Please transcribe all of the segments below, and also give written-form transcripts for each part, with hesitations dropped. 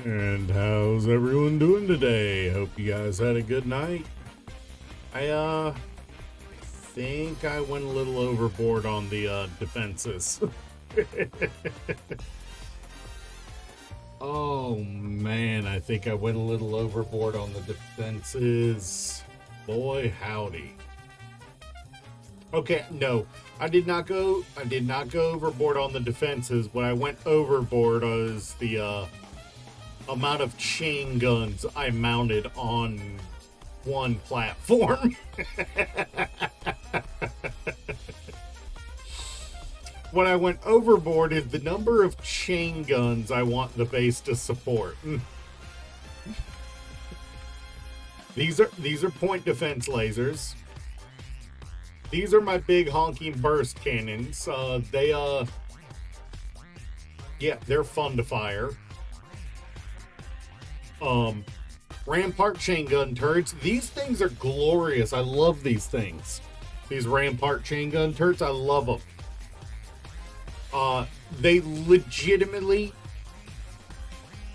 And how's everyone doing today? Hope you guys had a good night. I think I went a little overboard on the defenses. Oh man, I think I went a little overboard on the defenses. Boy howdy. Okay, no, I did not go overboard on the defenses. What I went overboard was the amount of chain guns I mounted on one platform. What I went overboard is the number of chain guns I want the base to support. These are point defense lasers. These are my big honking burst cannons. They're fun to fire. Rampart chain gun turrets. These things are glorious. I love these things. These Rampart chain gun turrets, I love them. They legitimately,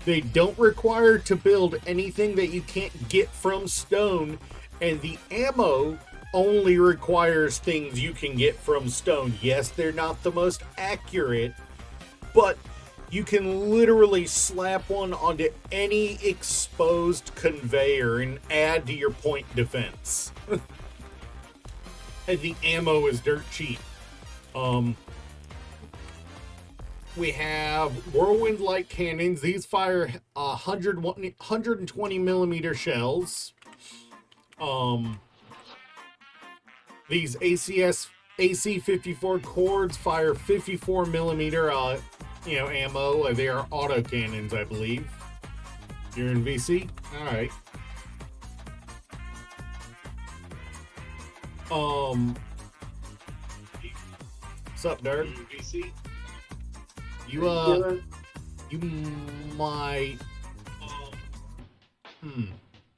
they don't require to build anything that you can't get from stone, and the ammo only requires things you can get from stone. Yes, they're not the most accurate, but you can literally slap one onto any exposed conveyor and add to your point defense. And the ammo is dirt cheap. We have whirlwind light cannons. These fire 120 millimeter shells. These AC-54 cords fire 54 millimeter ammo. They are auto cannons, I believe. You're in VC? All right. What's up, Dirk? VC? You might.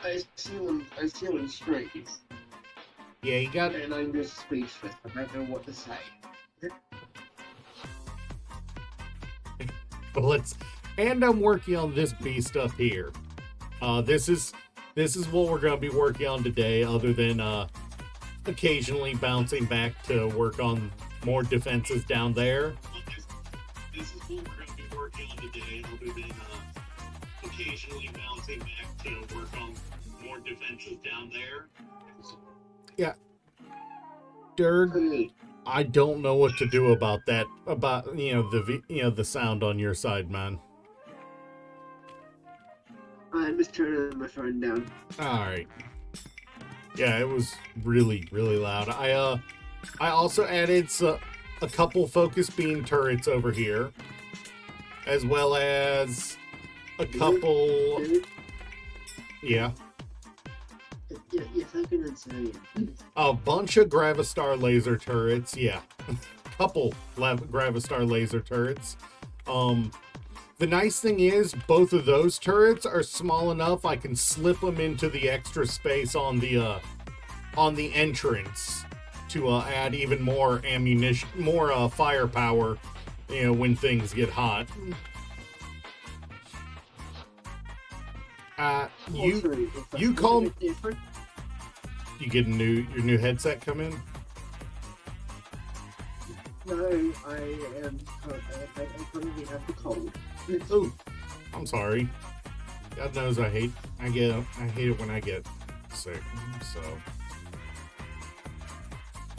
I see them straight. Yeah, you got. And I'm just speechless. I don't know what to say. But I'm working on this beast up here. This is what we're gonna be working on today. Other than occasionally bouncing back to work on more defenses down there. This is what we're going to be working on today, other than occasionally bouncing back to work on more defenses down there. Yeah. Dirk, I don't know what to do about that. About the sound on your side, man. I'm just turning my phone down. All right. Yeah, it was really, really loud. I also added a couple focus beam turrets over here, as well as a couple. Yeah. Yes, I can say it. A bunch of Gravistar laser turrets. Yeah, couple Gravistar laser turrets. The nice thing is both of those turrets are small enough I can slip them into the extra space on the entrance to add even more ammunition, more firepower, when things get hot. You call me. You get your new headset come in? No, I currently have the cold. Oh, I'm sorry. God knows I hate it when I get sick. So.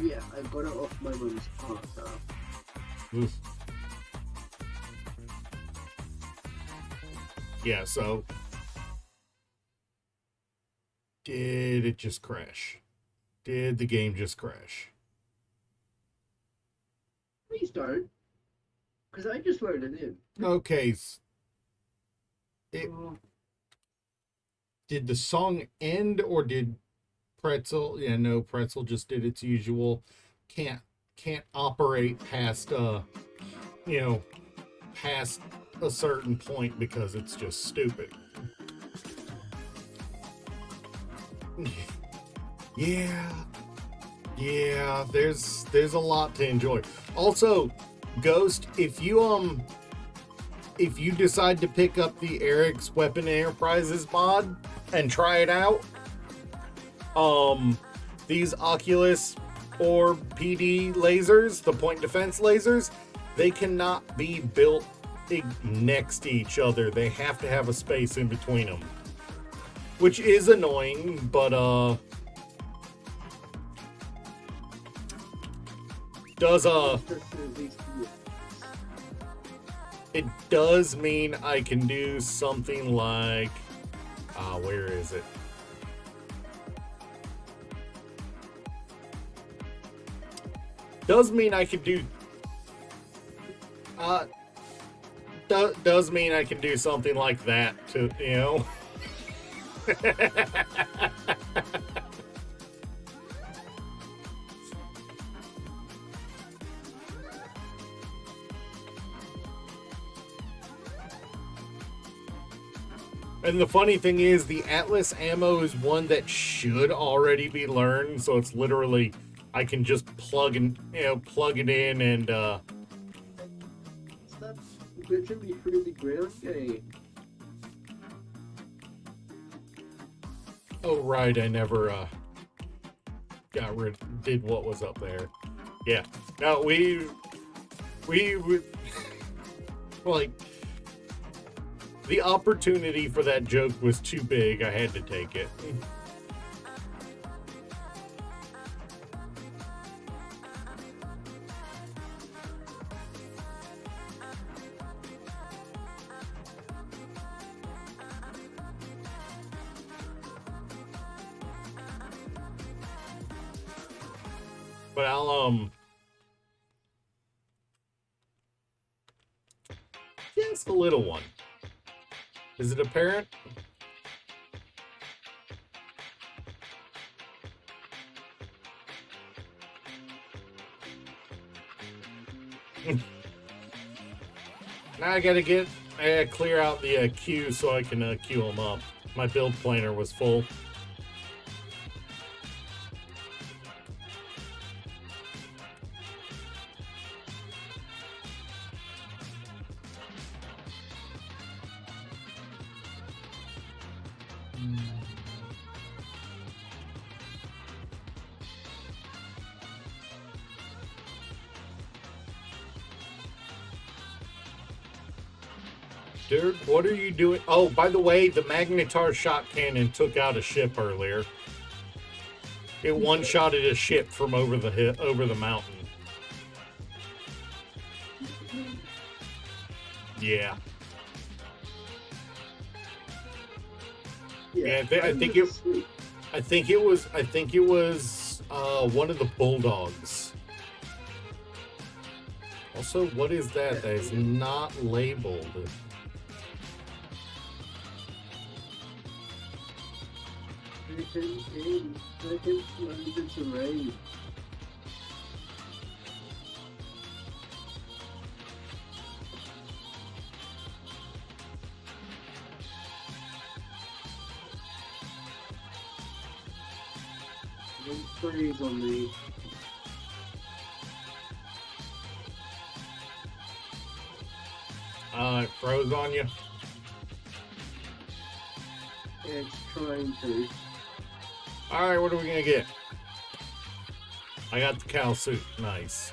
Yeah, I got it off my mum's partner. Oof. Yeah, so did it just crash? Did the game just crash? Please don't, because I just loaded in. Okay. Did the song end, or did Pretzel? Yeah, no, Pretzel just did its usual. Can't operate past past a certain point because it's just stupid. Yeah, there's a lot to enjoy. Also, Ghost, if you if you decide to pick up the Eric's Weapon Enterprises mod and try it out, these Oculus or PD lasers, the point defense lasers, they cannot be built next to each other. They have to have a space in between them, which is annoying, but it does mean I can do something like where is it? Does mean I can do does mean I can do something like that to, you know. And the funny thing is, the Atlas ammo is one that should already be learned, so it's literally I can just plug it in and Stop glitching me through the ground game. oh right, I never did what was up there. Yeah. No, we like the opportunity for that joke was too big. I had to take it. But I'll yes, the little one. Is it a parent? Now I gotta clear out the queue so I can queue them up. My build planner was full. Dude, what are you doing? Oh, by the way, the Magnetar shot cannon took out a ship earlier. It one-shotted a ship from over the mountain. Yeah. Yeah, I think it was one of the Bulldogs. Also, what is that? That is not labeled. Don't freeze on me. It froze on you? It's trying to. Alright, what are we gonna get? I got the cow suit. Nice.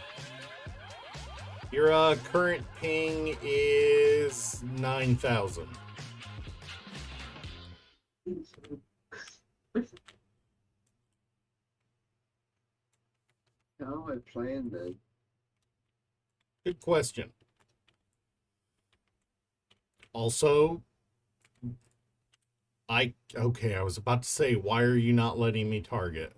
Your current ping is 9,000. How am I playing then? Good question. Also, I was about to say, why are you not letting me target?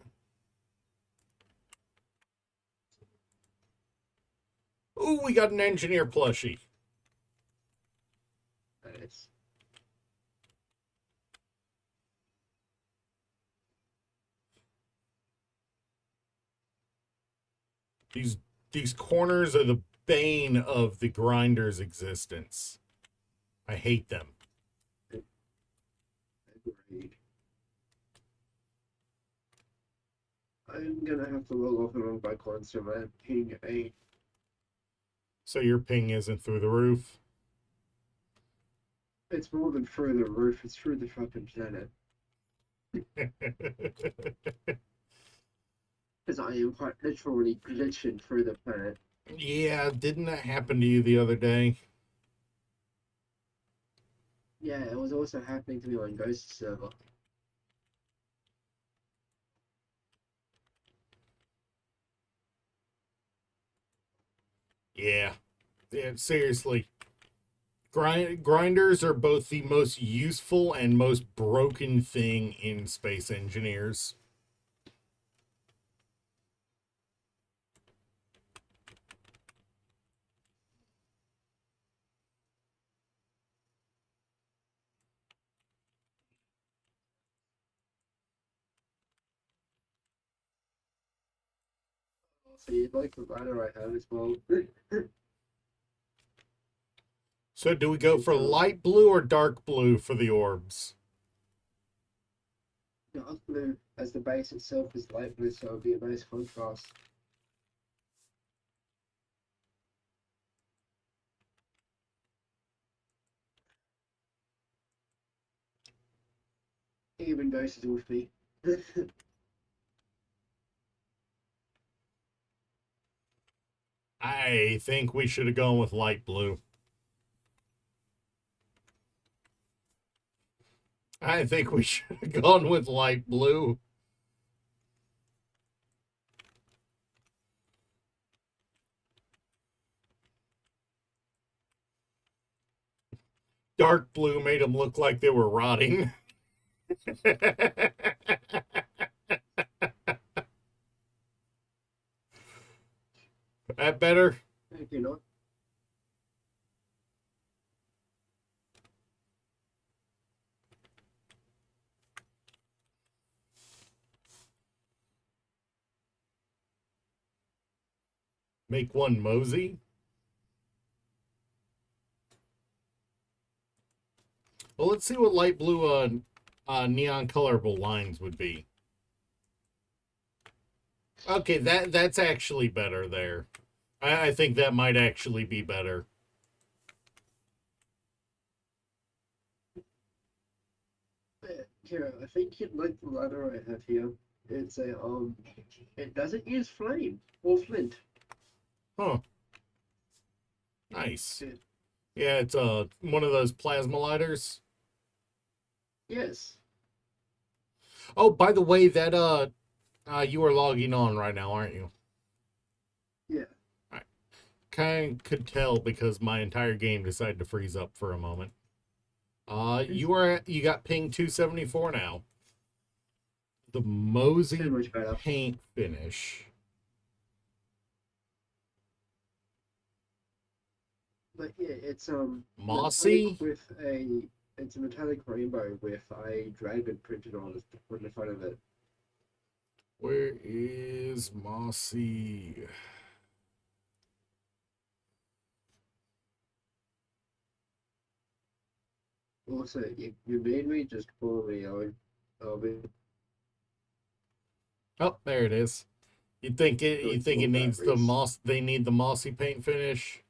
Ooh, we got an engineer plushie. Nice. These corners are the bane of the grinder's existence. I hate them. Agreed. I'm gonna have to log off and log back on so my ping 8. So your ping isn't through the roof? It's more than through the roof, it's through the fucking planet. Because I am quite literally glitching through the planet. Yeah, didn't that happen to you the other day? Yeah, it was also happening to me on Ghost server. Yeah. Yeah, seriously. Grinders are both the most useful and most broken thing in Space Engineers. So you'd like the ladder I have as well. So do we go It's for light blue or dark blue for the orbs? dark blue, as the base itself is light blue, so it'll be a nice contrast. Even Ghost is with me. I think we should have gone with light blue. I think we should have gone with light blue. Dark blue made them look like they were rotting. That better? Thank you, not. Make one mosey? Well, let's see what light blue neon colorable lines would be. Okay, that's actually better there. I think that might actually be better. Here, I think you'd like the ladder I have here. It's a it doesn't use flame or flint. Huh. Nice. It- Yeah, it's one of those plasma lighters. yes. Oh, by the way, that you are logging on right now, aren't you? Yeah. Kind could tell because my entire game decided to freeze up for a moment. You got ping 274 now. The Mosey So much better. paint finish. But yeah, it's Mossy? metallic with it's a metallic rainbow with a dragon printed on the front of it. Where is Mossy? Also, you made me just follow me. I'll be Oh, there it is. You think it needs the moss? They need the mossy paint finish.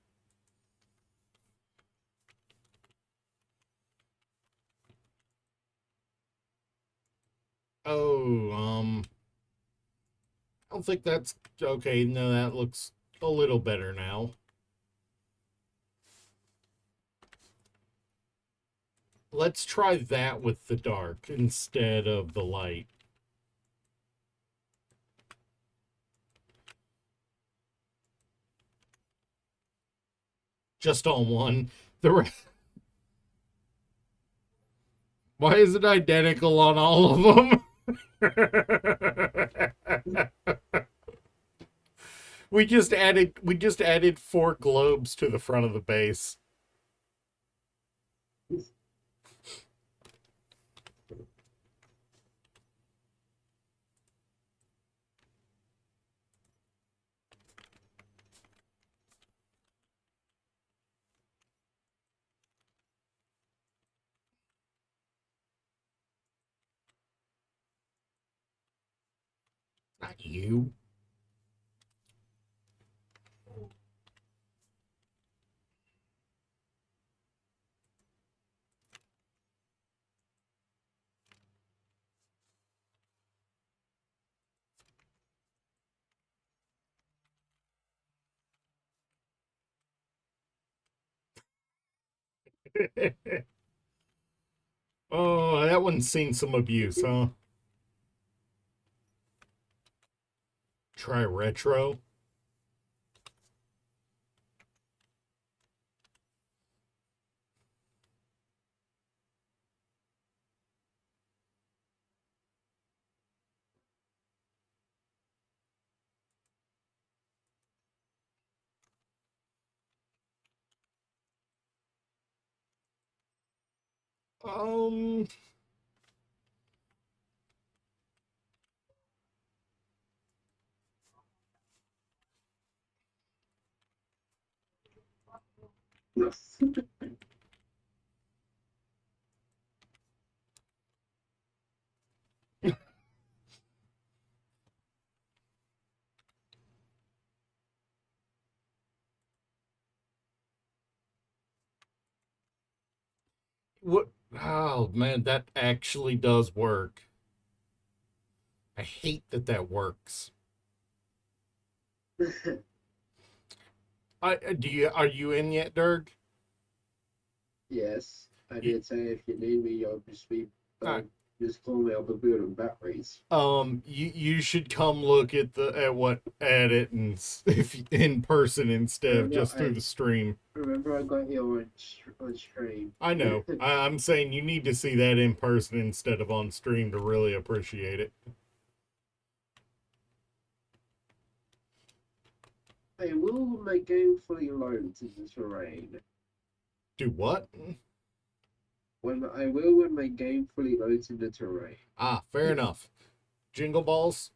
Oh, I don't think that's okay. No, that looks a little better now. Let's try that with the dark instead of the light. Just on one. The rest. Why is it identical on all of them? We just added 4 globes to the front of the base. Not you. Oh, that one's seen some abuse, huh? Try retro. Um, Yes. what? Oh man, that actually does work. I hate that that works. Do you are you in yet, Dirk? Yes, I You, did say if you need me, uh, just call me. I'll be building batteries. you should come look at it and if in person instead of Remember, just through the stream. I got you on stream. I know. I'm saying you need to see that in person instead of on stream to really appreciate it. I will make game fully loads in the terrain. Do what? When my game fully loads in the terrain. Ah, fair enough. Jingle balls.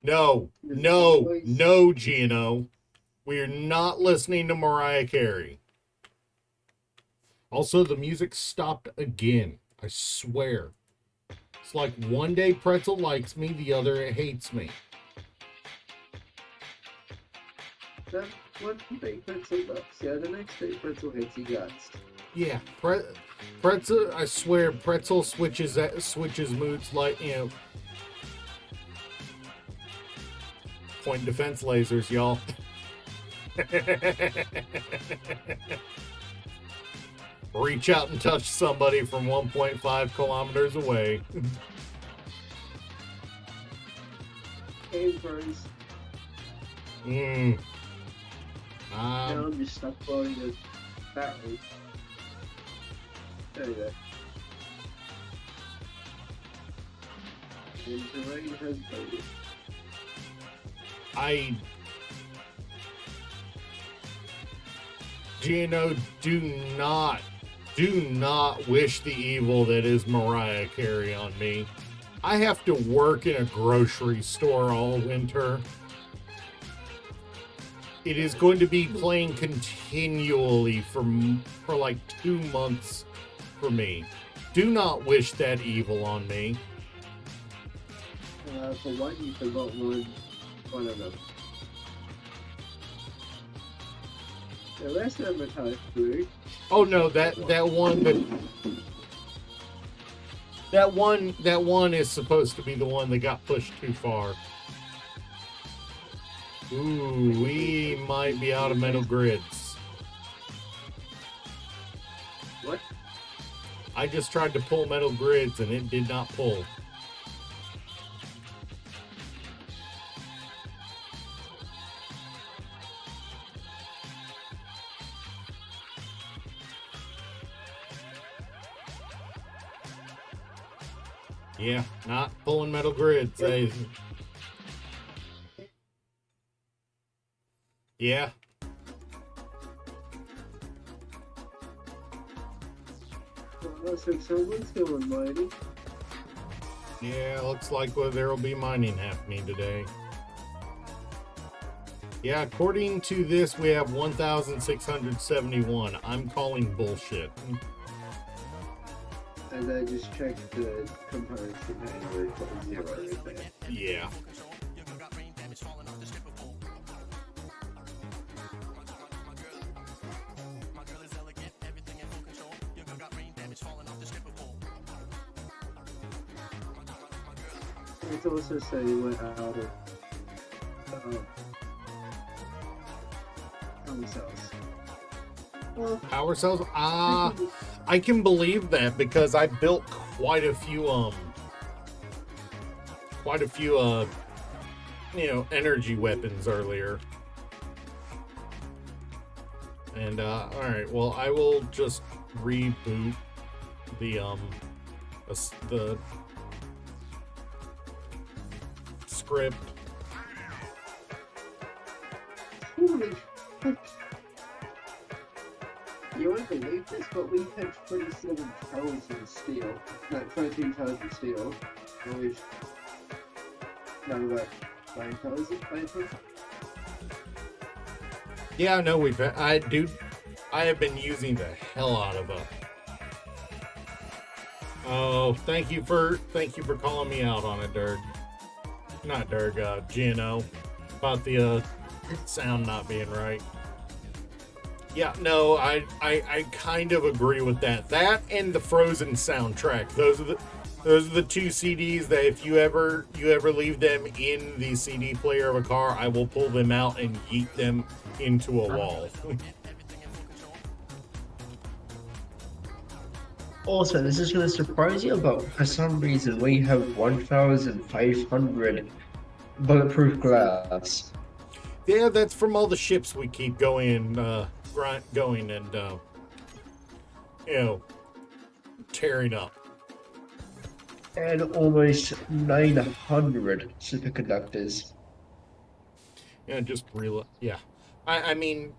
No, no, Gino. We are not listening to Mariah Carey. Also, the music stopped again. I swear. It's like one day Pretzel likes me, the other it hates me. That one day Pretzel loves. Yeah, the next day Pretzel hates you guys. Yeah, Pretzel. I swear, Pretzel switches moods like point defense lasers, y'all. Reach out and touch somebody from 1.5 kilometers away. Hey, Burns. Mmm. Now I'm just stuck blowing the battery. There you go. And the rain has loaded. Gino, do not wish the evil that is Mariah Carey on me. I have to work in a grocery store all winter. It is going to be playing continually for like 2 months for me. Do not wish that evil on me. For one, you forgot one of them. The rest of them are type blue. Oh no, that one is supposed to be the one that got pushed too far. Ooh, we might be out of metal grids. What? I just tried to pull metal grids and it did not pull. Yeah, not pulling metal grids. Yeah. Looks like someone's going mining. Yeah, looks like there will be mining happening today. Yeah, according to this, we have 1,671. I'm calling bullshit. And I just checked the components container and put 0 right there. Yeah. It's also saying we're out of Power cells. Well, Power cells? I can believe that because I built quite a few energy weapons earlier. And alright, well I will just reboot the script. holy fuck. You won't believe this, but we had 27,000 steel. No, 13,000 steel. And we've done about 9,000 paper. Yeah, I know I have been using the hell out of it. Oh, thank you for calling me out on it, Dirk. Not Dirk, Gino. About the sound not being right. Yeah, no, I kind of agree with that. That and the Frozen soundtrack. Those are the two CDs that if you ever leave them in the CD player of a car, I will pull them out and yeet them into a wall. Also, this is going to surprise you, but for some reason we have 1,500 bulletproof glass. Yeah, that's from all the ships we keep going and tearing up. And almost 900 superconductors. Yeah, yeah. I mean,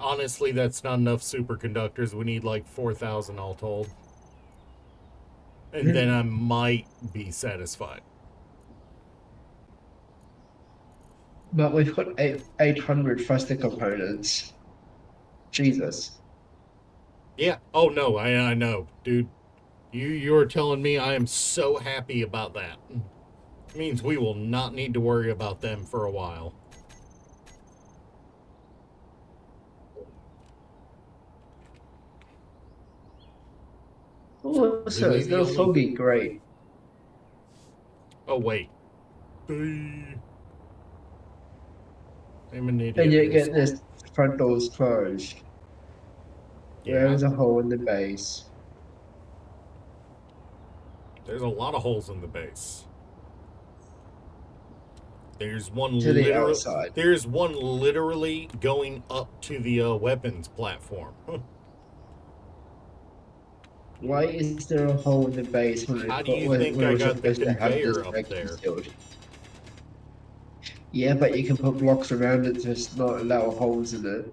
honestly, that's not enough superconductors. We need like 4,000 all told. And then I might be satisfied. But we've got 800 thruster components. Jesus. Yeah. Oh no, I know, dude. You're telling me I am so happy about that. It means we will not need to worry about them for a while. Also, it's no foggy gray. Oh wait. I'm an idiot. And you get this front doors closed. Yeah. There is a hole in the base. There's a lot of holes in the base. There's one To the outside. There's one literally going up to the weapons platform. Why is there a hole in the base when How do you think I got the conveyor up there? Field? Yeah, but you can put blocks around it to not allow holes in it.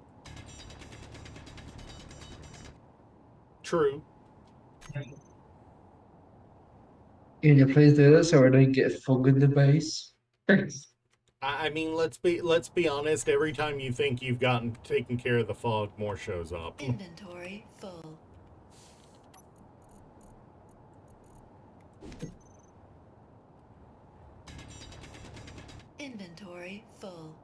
True. Can you please do this so I don't get fog in the base? I mean, let's be honest. Every time you think you've taken care of the fog, more shows up. Inventory full. Inventory full.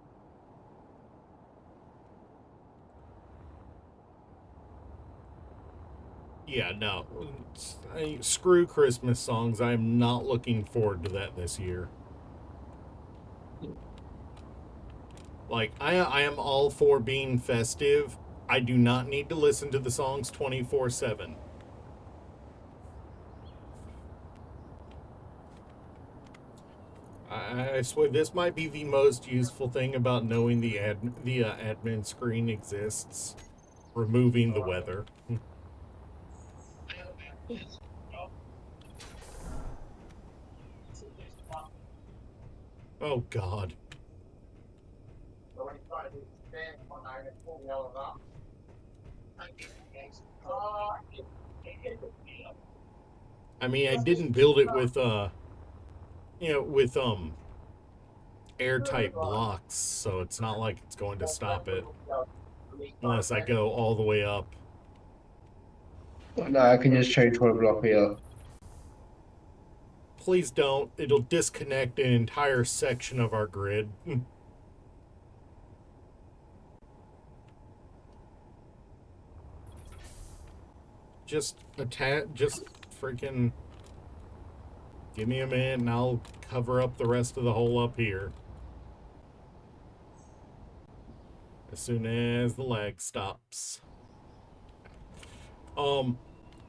Yeah, no. Screw Christmas songs. I'm not looking forward to that this year. Like, I am all for being festive. I do not need to listen to the songs 24/7. I swear this might be the most useful thing about knowing the admin screen exists. Removing the weather. Oh God. I mean, I didn't build it with airtight blocks, so it's not like it's going to stop it unless I go all the way up. No, I can just change one block here. Please don't. It'll disconnect an entire section of our grid. Just freaking give me a minute and I'll cover up the rest of the hole up here. As soon as the lag stops.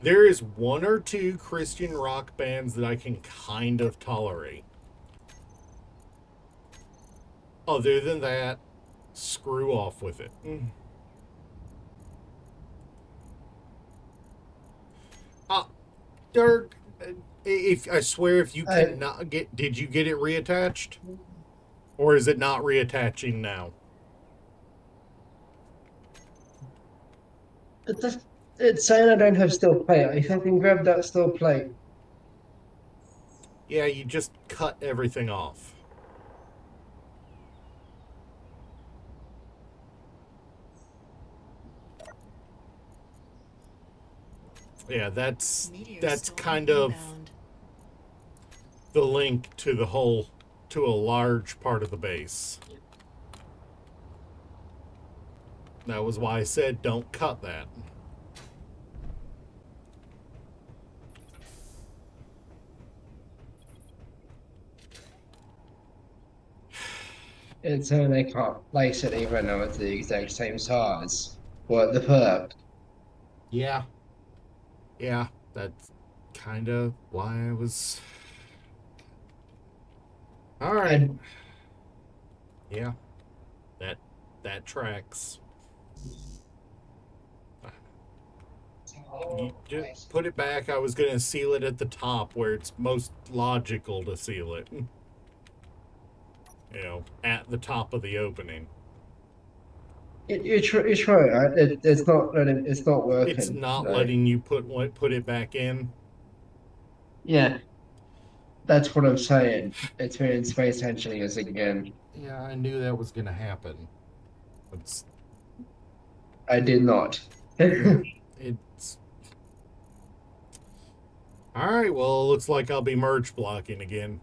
There is one or two Christian rock bands that I can kind of tolerate. Other than that, screw off with it. Dirk, if I swear, if you cannot get, did you get it reattached, or is it not reattaching now? It's saying I don't have steel plate. If I can grab that steel plate. Yeah, you just cut everything off. Yeah, that's Meteor storm kind of inbound. the link to the whole, to a large part of the base. That was why I said don't cut that. It's saying they can't place it even though it's the exact same size. What the fuck? Yeah. Yeah, that's kind of why I was... Alright. And Yeah. That tracks. You just put it back. I was going to seal it at the top where it's most logical to seal it. You know, at the top of the opening. you try. It's not letting. It's not working. It's not no. letting you put it back in. Yeah, that's what I'm saying. It's been space engineers again. Yeah, I knew that was going to happen. It's I did not. it's all right. Well, it looks like I'll be merge blocking again.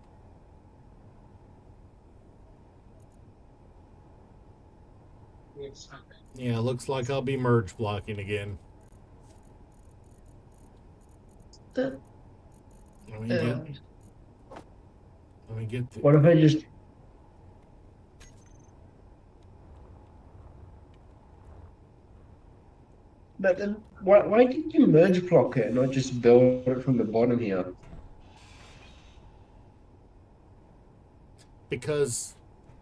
Yeah, looks like I'll be merge blocking again. That- Let me get the... What if I just? But then, why did you merge block it and not just build it from the bottom here? Because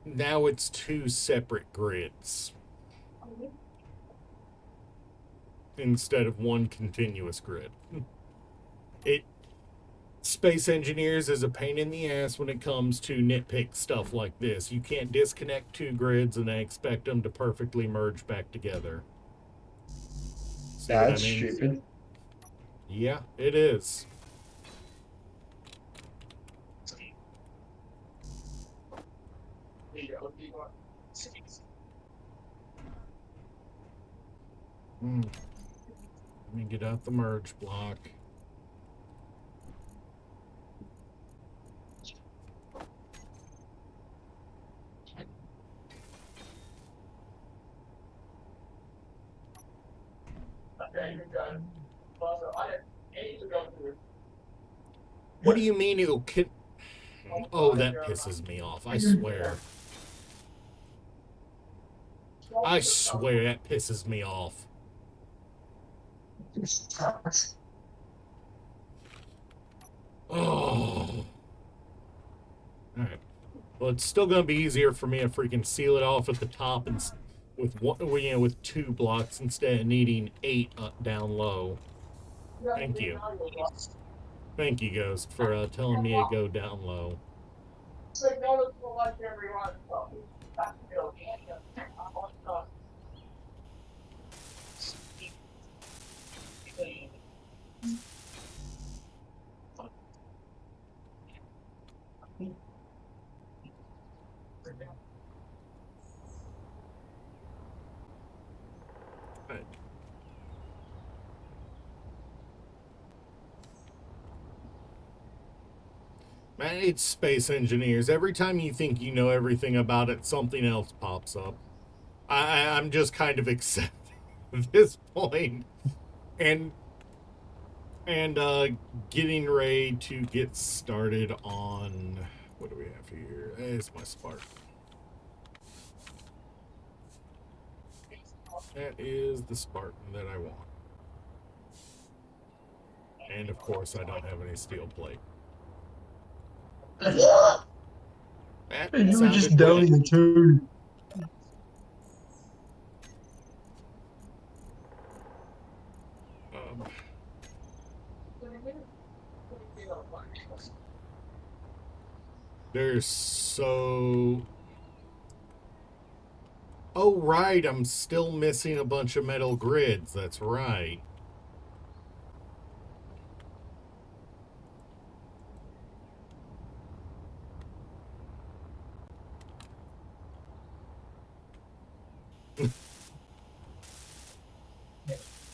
now it's two separate grids instead of one continuous grid. Space Engineers is a pain in the ass when it comes to nitpick stuff like this. You can't disconnect two grids and expect them to perfectly merge back together. See what I That's mean? stupid. Yeah, it is. Let me get out the merge block. What do you mean it'll kid? Oh, that pisses me off. I swear. I swear that pisses me off. Oh. Alright. Well, it's still going to be easier for me to freaking seal it off at the top and with one, you know, with 2 blocks instead of needing 8 up down low. Thank you. Thank you, Ghost, for telling me to go down low. Right. Man, it's Space Engineers. Every time you think you know everything about it, something else pops up. I'm just kind of accepting this point and getting ready to get started on, what do we have here? It's my spark. That is the Spartan that I want. And of course, I don't have any steel plate. That And you were just sounded down witty. the turn. Um, there's so... Oh, right, I'm still missing a bunch of metal grids. That's right.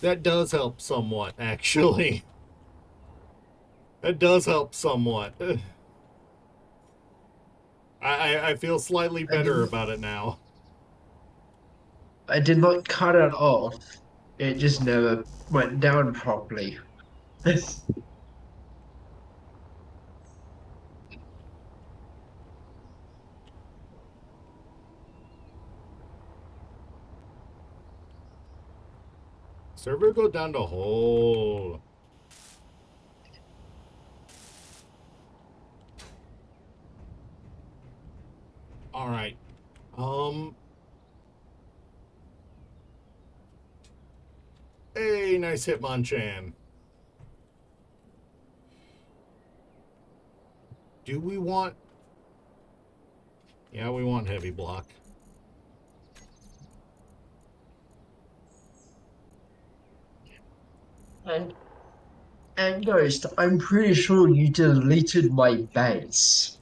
That does help somewhat, actually. That does help somewhat. I feel slightly better about it now. I did not cut it off. It just never went down properly. Server go down the hole. All right. Hey, nice Hitmonchan. Do we want... Yeah, we want heavy block. And Ghost, I'm pretty sure you deleted my base.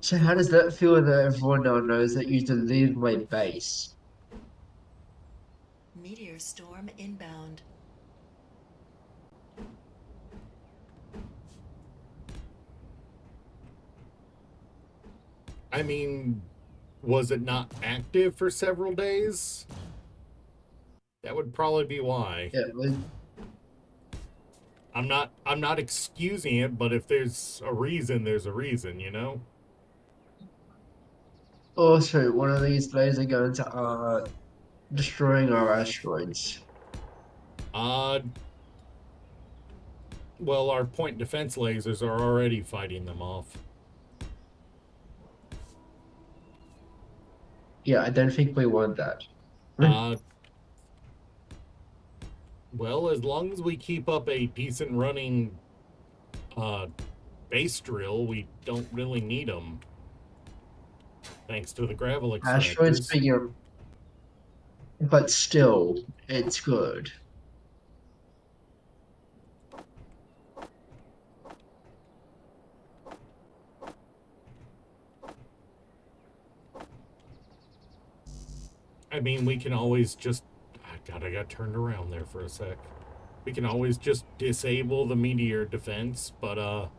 So how does that feel that everyone now knows that you deleted my base? Meteor storm inbound. I mean, was it not active for several days? That would probably be why. Yeah, well, I'm not excusing it, but if there's a reason, there's a reason, you know? also, one of these days are going to destroying our asteroids. Well, our point defense lasers are already fighting them off. Yeah, I don't think we want that. Well, as long as we keep up a decent running base drill, we don't really need them. Thanks to the gravel Asteroids extractors. bigger, but still, it's good. I mean, we can always just... God, I got turned around there for a sec. We can always just disable the meteor defense, but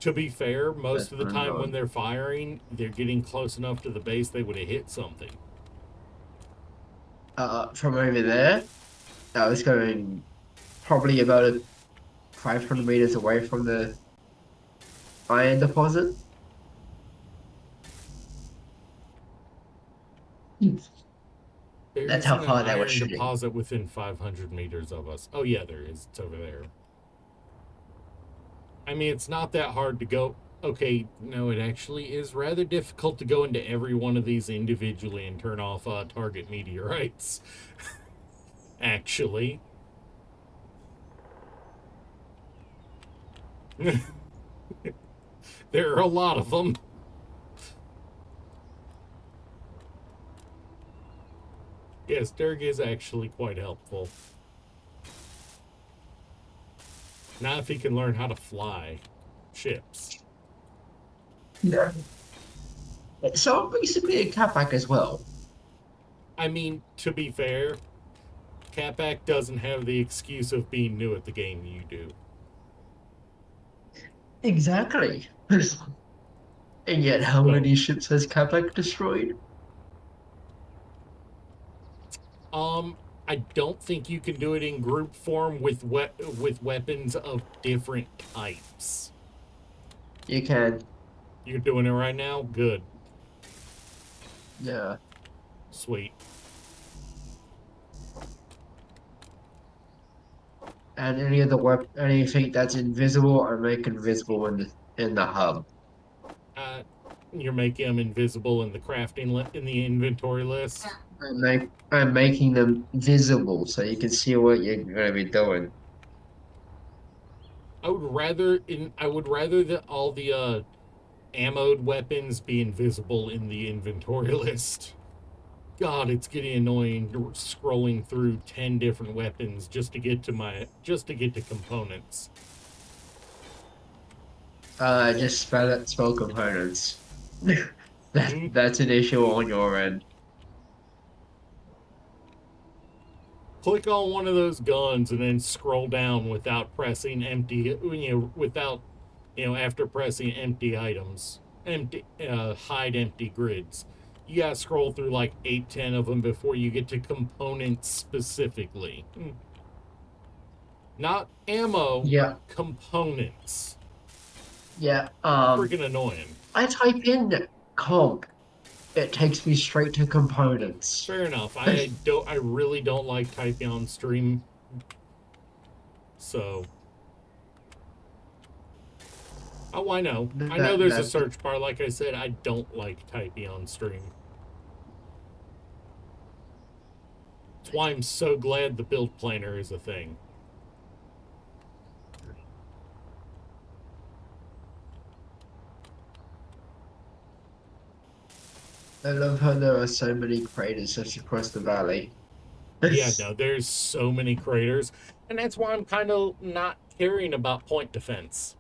to be fair, most of the time when they're firing, they're getting close enough to the base they would have hit something. From over there, I was going probably about 500 meters away from the iron deposit. There That's how isn't far an they were iron shooting. deposit within 500 meters of us. Oh yeah, there is. It's over there. I mean, it's not that hard to go. Okay, no, it actually is rather difficult to go into every one of these individually and turn off target meteorites. Actually. There are a lot of them. Yes, Derg is actually quite helpful. Now if he can learn how to fly ships. Yeah. So I'm basically a Capac as well. I mean, to be fair, Capac doesn't have the excuse of being new at the game you do. Exactly. And yet, how So, many ships has Capac destroyed? I don't think you can do it in group form with weapons of different types. You can. You're doing it right now? Good. Yeah. Sweet. And anything that's invisible, I make invisible in the hub. Uh, you're making them invisible in the in the inventory list. I'm making them visible so you can see what you're gonna be doing. I would rather that all the ammoed weapons be invisible in the inventory list. God, it's getting annoying scrolling through 10 different weapons just to get to components. Just spell components. Hmm? That's an issue on your end. Click on one of those guns and then scroll down without pressing empty, without, after pressing empty items, hide empty grids. You gotta scroll through like 8, 10 of them before you get to components specifically. Not ammo, Yeah, components. yeah. Freaking annoying. I type in comp, it takes me straight to components. Fair enough. I really don't like typing on stream. So oh, I know. I know there's a search bar. Like I said, I don't like typing on stream. That's why I'm so glad the build planner is a thing. I love how there are so many craters just across the valley. Yeah, no, there's so many craters, and that's why I'm kind of not caring about point defense.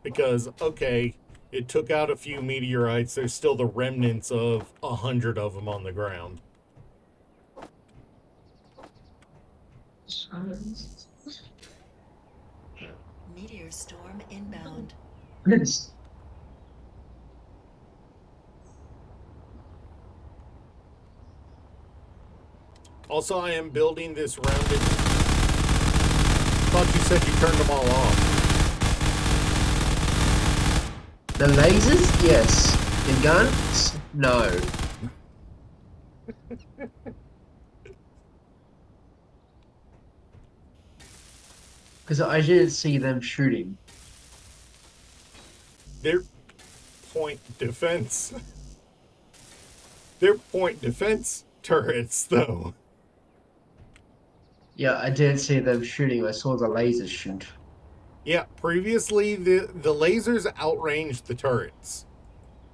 Because okay, it took out a few meteorites. There's still the remnants of 100 of them on the ground. Meteor storm inbound. Also, I am building this rounded. Thought you said you turned them all off. The lasers? Yes. The guns? No. Because I didn't see them shooting. They're point defense. They're point defense turrets, though. Yeah, I didn't see them shooting. I saw the lasers shoot. Yeah, previously the lasers outranged the turrets.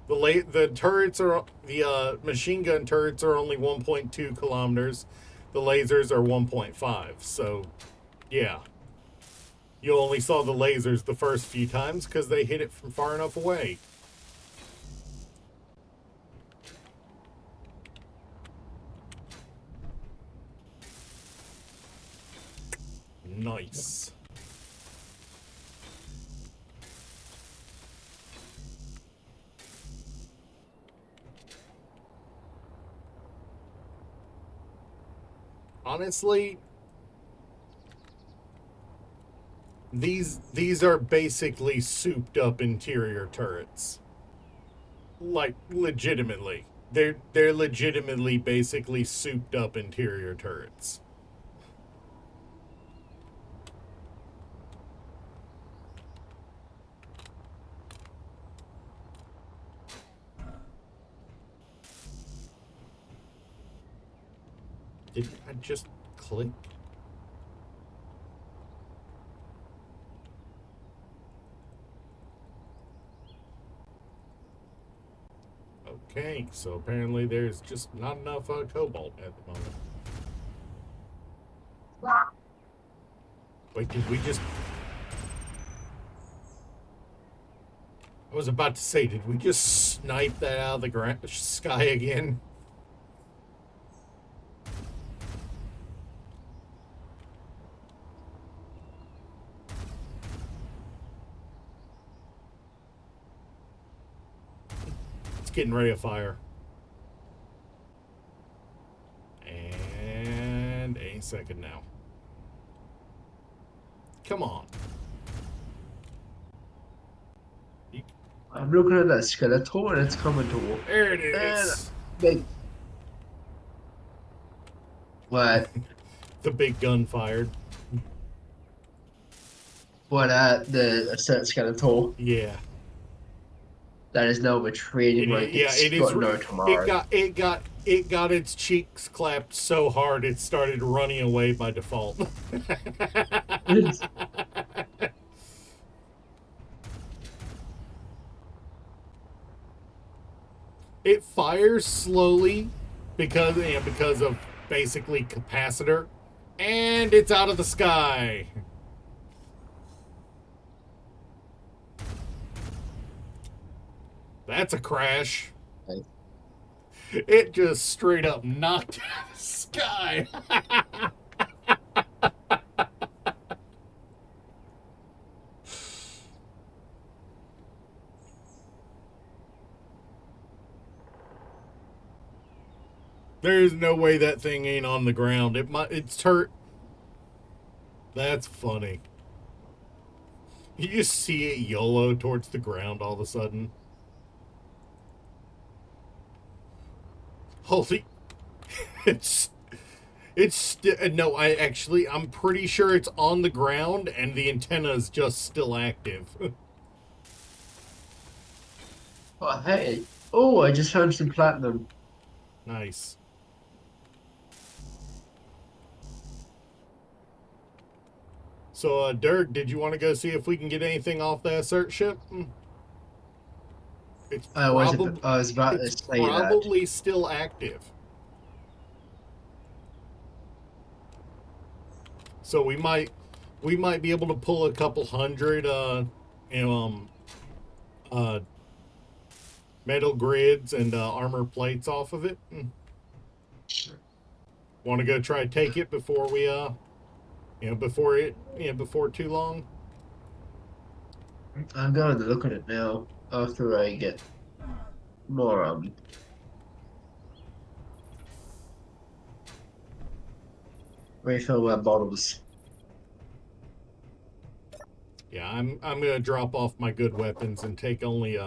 The turrets are the machine gun turrets are only 1.2 kilometers. The lasers are 1.5. So, yeah, you only saw the lasers the first few times because they hit it from far enough away. Nice. Honestly, these are basically souped up interior turrets. Like legitimately. They're legitimately basically souped up interior turrets. Did I just click? Okay, so apparently there's just not enough cobalt at the moment. Wait, did we just... I was about to say, did we just snipe that out of the sky again? Getting ready to fire. And a second now. Come on. I'm looking at that skeletal and it's coming to There it and is. big. What? The big gun fired. What? The skeletal Yeah. that is now retreating like Yeah, it's it is. got no tomorrow. It got its cheeks clapped so hard it started running away by default. It fires slowly because of basically capacitor, and it's out of the sky. That's a crash. Okay. It just straight up knocked out of the sky. There's no way that thing ain't on the ground. It's hurt. That's funny. You just see it YOLO towards the ground all of a sudden. Holy. No, I'm pretty sure it's on the ground and the antenna is just still active. Oh hey! Oh, I just found some platinum. Nice. So, Dirk, did you want to go see if we can get anything off that assert ship? It's I was about to it's say that. probably still active. So we might be able to pull a couple hundred metal grids and armor plates off of it. Want to go try to take it before we before too long? I'm going to look at it now after I get more refill my bottles. Yeah, I'm gonna drop off my good weapons and take only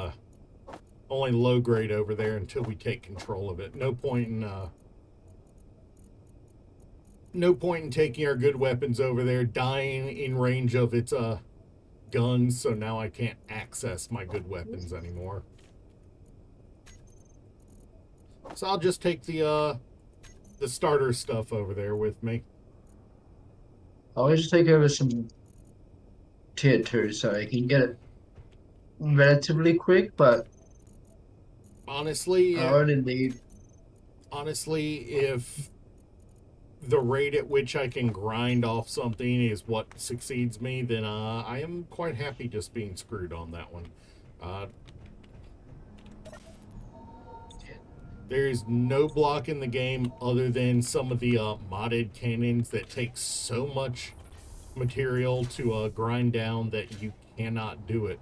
low grade over there until we take control of it. No point in taking our good weapons over there, dying in range of its guns, so now I can't access my good weapons anymore. So I'll just take the starter stuff over there with me. I'll just take over some tier 2 so I can get it relatively quick, but Honestly, I only need. if the rate at which I can grind off something is what succeeds me, then I am quite happy just being screwed on that one. There's no block in the game other than some of the modded cannons that take so much material to grind down that you cannot do it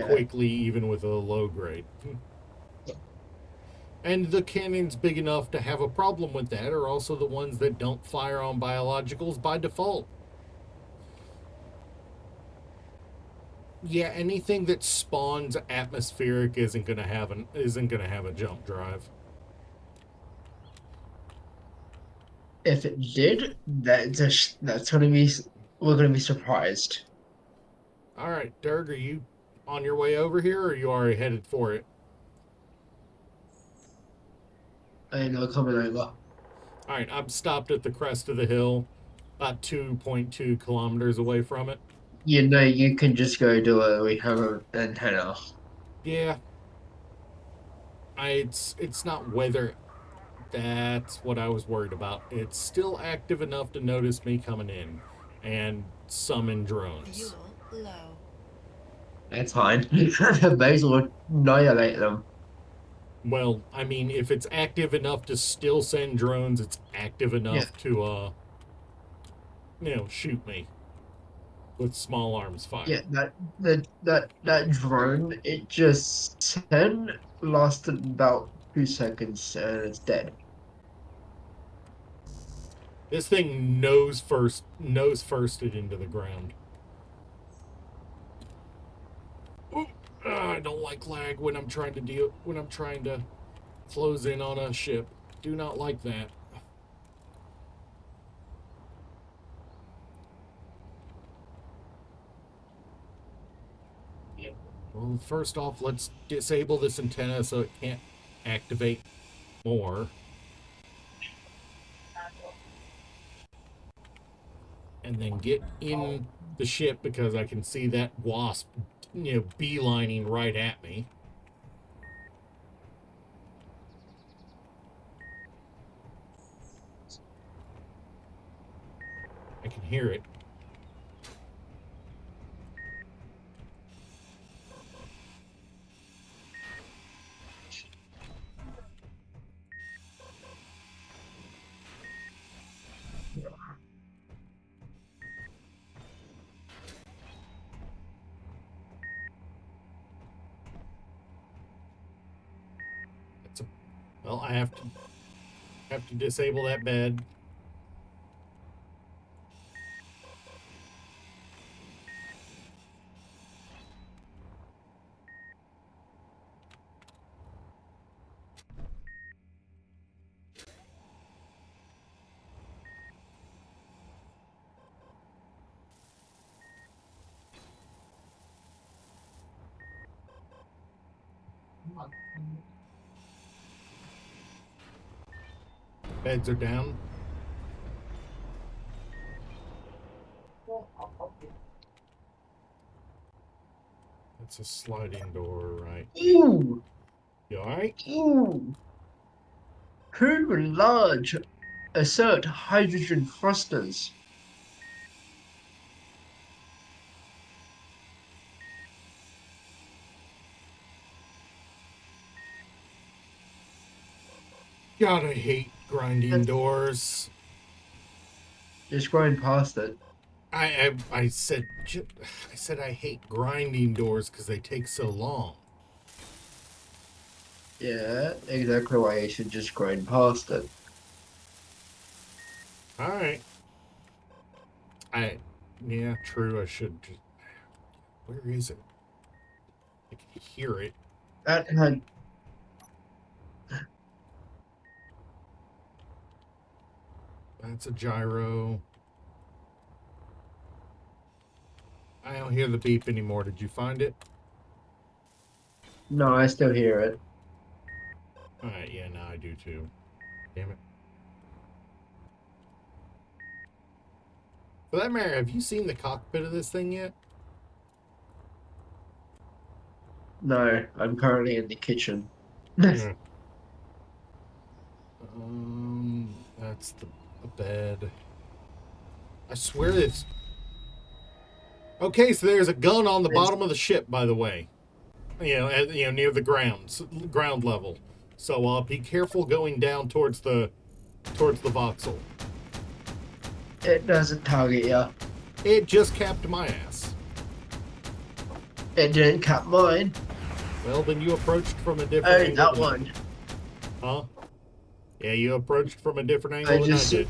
quickly, even with a low grade. And the cannons big enough to have a problem with that are also the ones that don't fire on biologicals by default. Yeah, anything that spawns atmospheric isn't gonna have a jump drive. If it did, that's gonna be. We're gonna be surprised. All right, Dirk, are you on your way over here, or are you already headed for it? I know coming over. All right, I'm stopped at the crest of the hill, about 2.2 kilometers away from it. You know, you can just go do it. We have an antenna. Yeah. It's not whether that's what I was worried about. It's still active enough to notice me coming in and summon drones. Fuel low. That's fine. May as well annihilate them. Well, I mean, if it's active enough to still send drones, it's active enough to shoot me with small arms fire. Yeah, that drone, it just 10 lasted about 2 seconds and it's dead. This thing nose firsted into the ground. I don't like lag when I'm trying to close in on a ship. Do not like that. Well, first off, let's disable this antenna so it can't activate more. And then get in the ship because I can see that wasp, beelining right at me. I can hear it. Well, I have to disable that bed. Beds are down. That's a sliding door, right? Ooh! You alright? Ooh! Human large assert hydrogen thrusters. God, I hate grinding doors. Just going past it. I said I hate grinding doors because they take so long. Yeah, exactly why you should just grind past it. Alright. Yeah, true, I should just... Where is it? I can hear it. That had That's a gyro. I don't hear the beep anymore. Did you find it? no, I still hear it. Alright, yeah, now I do too. Damn it. For that matter, have you seen the cockpit of this thing yet? No, I'm currently in the kitchen. Yeah. That's the bed. I swear it's... Okay, so there's a gun on the bottom of the ship, by the way. Near the ground level. So be careful going down towards the voxel. It doesn't target you. It just capped my ass. It didn't cap mine. Well, then you approached from a different Oh, angle. that than- one. Huh? Yeah, you approached from a different angle I than just... I did.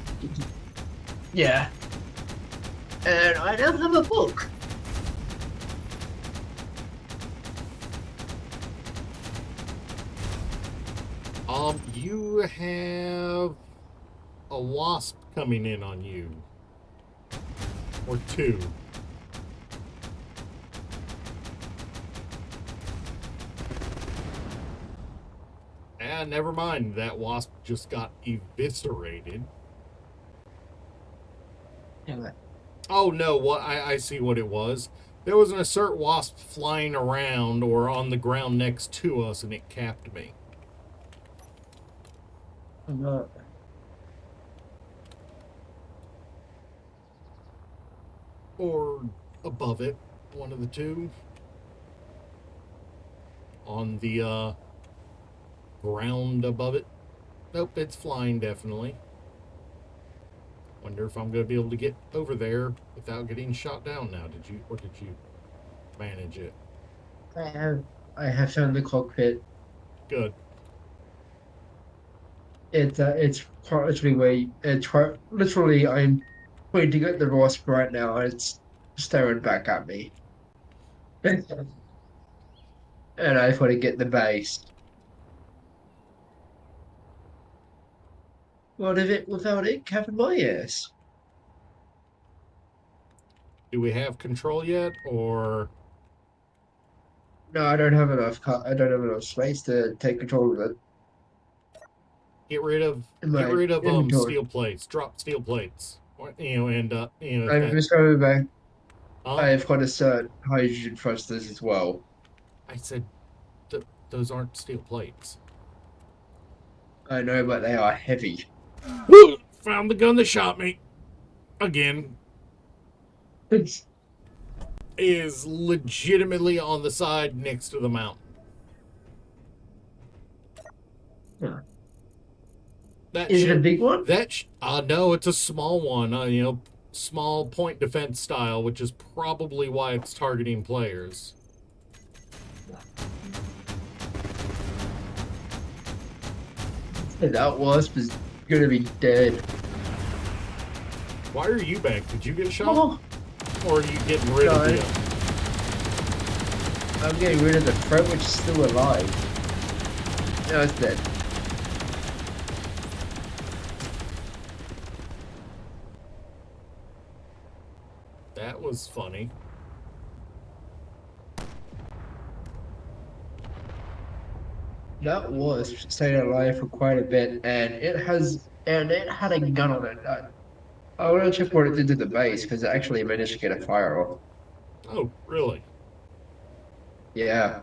Yeah. And I don't have a book. You have a wasp coming in on you. Or two. And never mind, that wasp just got eviscerated. Yeah. Oh no, what I see what it was. There was an assert wasp flying around or on the ground next to us and it capped me. Or above it, one of the two. On the ground above it. Nope, it's flying definitely. Wonder if I'm going to be able to get over there without getting shot down now. Did you manage it? I have found the cockpit. Good. It's quite literally literally I'm pointing at the wasp right now and it's staring back at me. And I want to get the base. What of it without it covering my ass? Do we have control yet, or No, I don't have enough. I don't have enough space to take control of it get rid of in my inventory. steel plates, drop steel plates, or, and if I'm that just going back. huh? I've got a certain hydrogen thrusters as well. I said those aren't steel plates. I know, but they are heavy. Woo! Found the gun that shot me again. Is legitimately on the side next to the mountain. Yeah. That Is it a shit. big one? No, it's a small one. Small point defense style, which is probably why it's targeting players. That wasp is gonna be dead. Why are you back? Did you get shot, Oh, or are you getting rid of No. the? I'm getting rid of the threat, which is still alive. No, it's dead. That was funny. That wasp stayed alive for quite a bit, and it had a gun on it. I want to check what it did to the base because it actually managed to get a fire off. Oh, really? Yeah,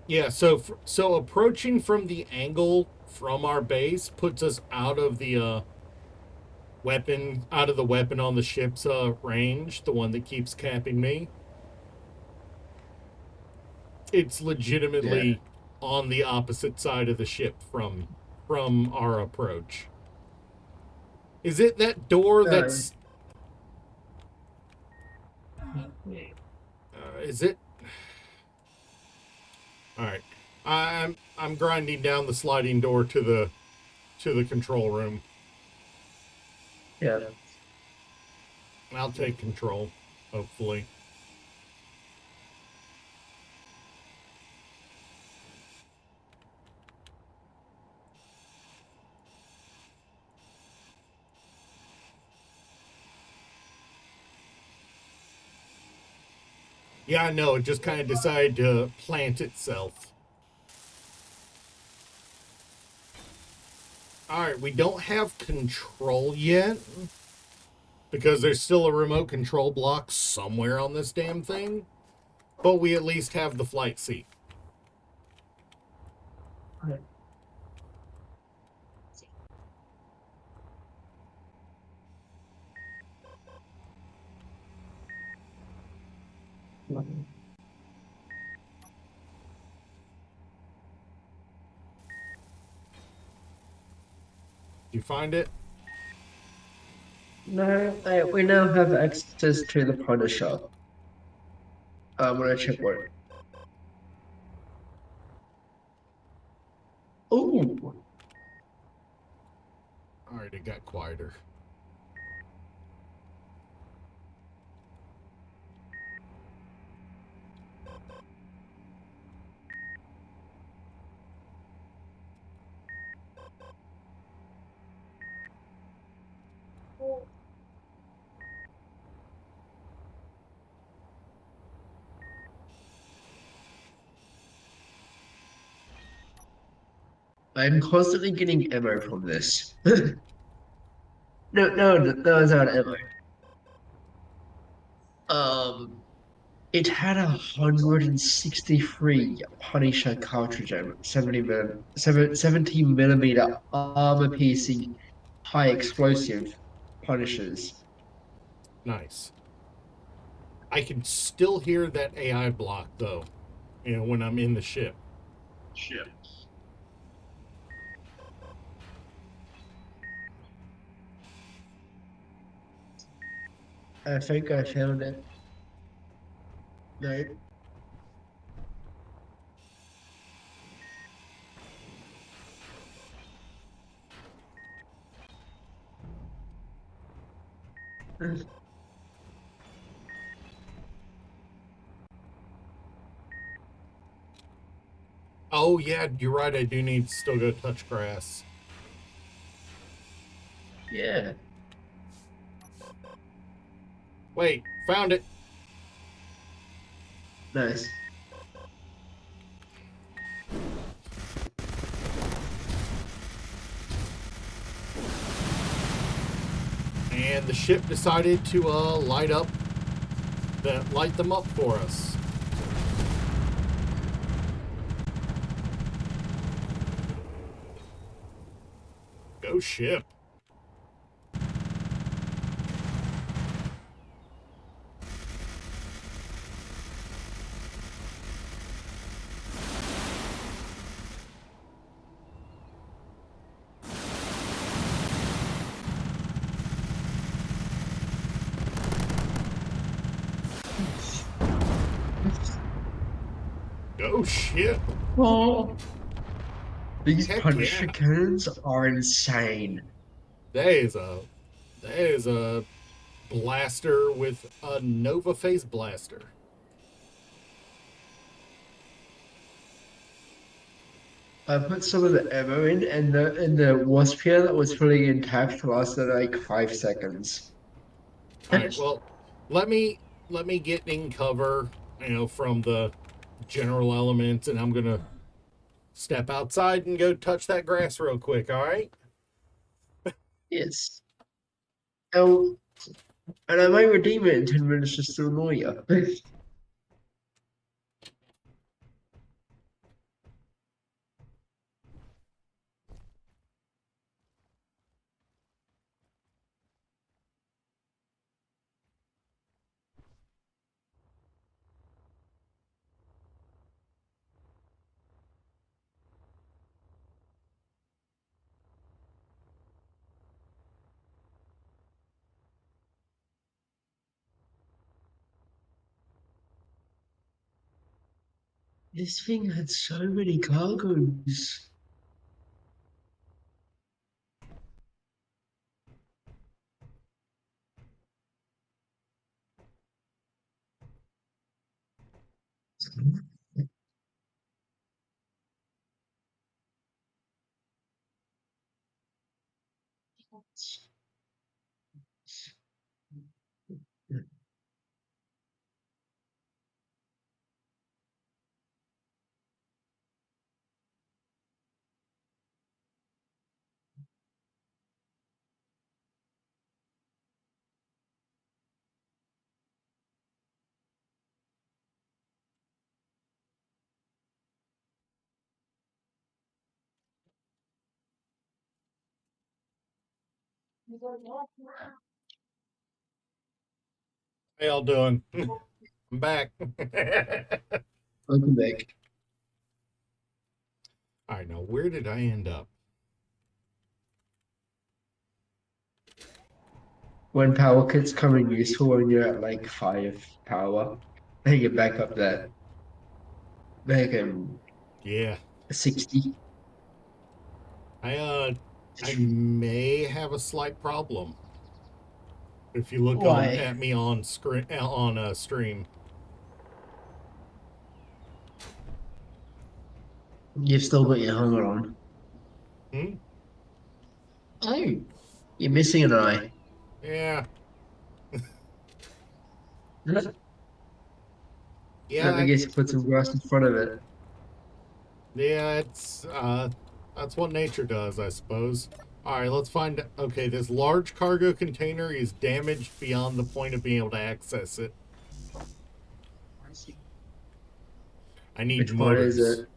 Yeah. So approaching from the angle from our base puts us out of the weapon on the ship's range, the one that keeps capping me. It's yeah. legitimately on the opposite side of the ship from our approach. Is it that door No, that's is it all right? I'm grinding down the sliding door to the control room. yeah. I'll take control, hopefully. Yeah, I know. It just kind of decided to plant itself. All right, we don't have control yet because there's still a remote control block somewhere on this damn thing, but we at least have the flight seat. You find it? No, we now have access to the Punisher. I'm gonna check what. Oh, All right, it got quieter. I'm constantly getting ammo from this. No, it's not ammo. Um, it had 163 Punisher cartridge ammo, 70 millimeter armor piercing, high explosive Punishers. Nice. I can still hear that AI block though, when I'm in the ship. I think I found it. No. Oh, yeah, you're right. I do need to still go touch grass. Yeah. Wait, found it. Nice. And the ship decided to light them up for us. Go ship. Go ship. Oh. These Heck Punisher yeah. cannons are insane. That is a blaster with a Nova Face blaster. I put some of the ammo in, and the wasp here that was fully intact lasted like 5 seconds. All right, well, let me get in cover, from the general elements, and I'm gonna step outside and go touch that grass real quick. All right. Yes. Oh, and I might redeem it in 10 minutes just to annoy you. This thing had so many cargoes. How y'all doing? I'm back. Welcome back. All right, now where did I end up? When power kits come in useful when you're at like 5 power, then you back up that back Yeah, 60. I may have a slight problem if you look on Why? at me on screen on a stream. You've still got your helmet on. Hmm? Oh, you're missing an eye. Yeah, Let yeah, me guess you put some grass in front of it. yeah. That's what nature does, I suppose. All right, let's find. Okay, this large cargo container is damaged beyond the point of being able to access it. I need Which one is motors. it?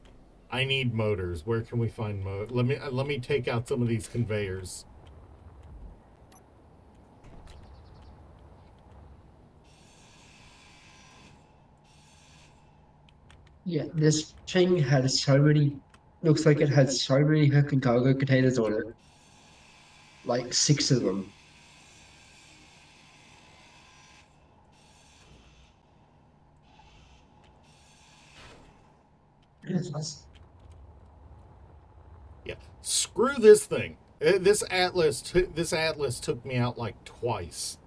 I need motors. Where can we find Let me take out some of these conveyors. Yeah, this thing had so many. Looks like it had so many heckin' cargo containers on it. Like 6 of them. Yeah. Screw this thing. This Atlas took me out like twice.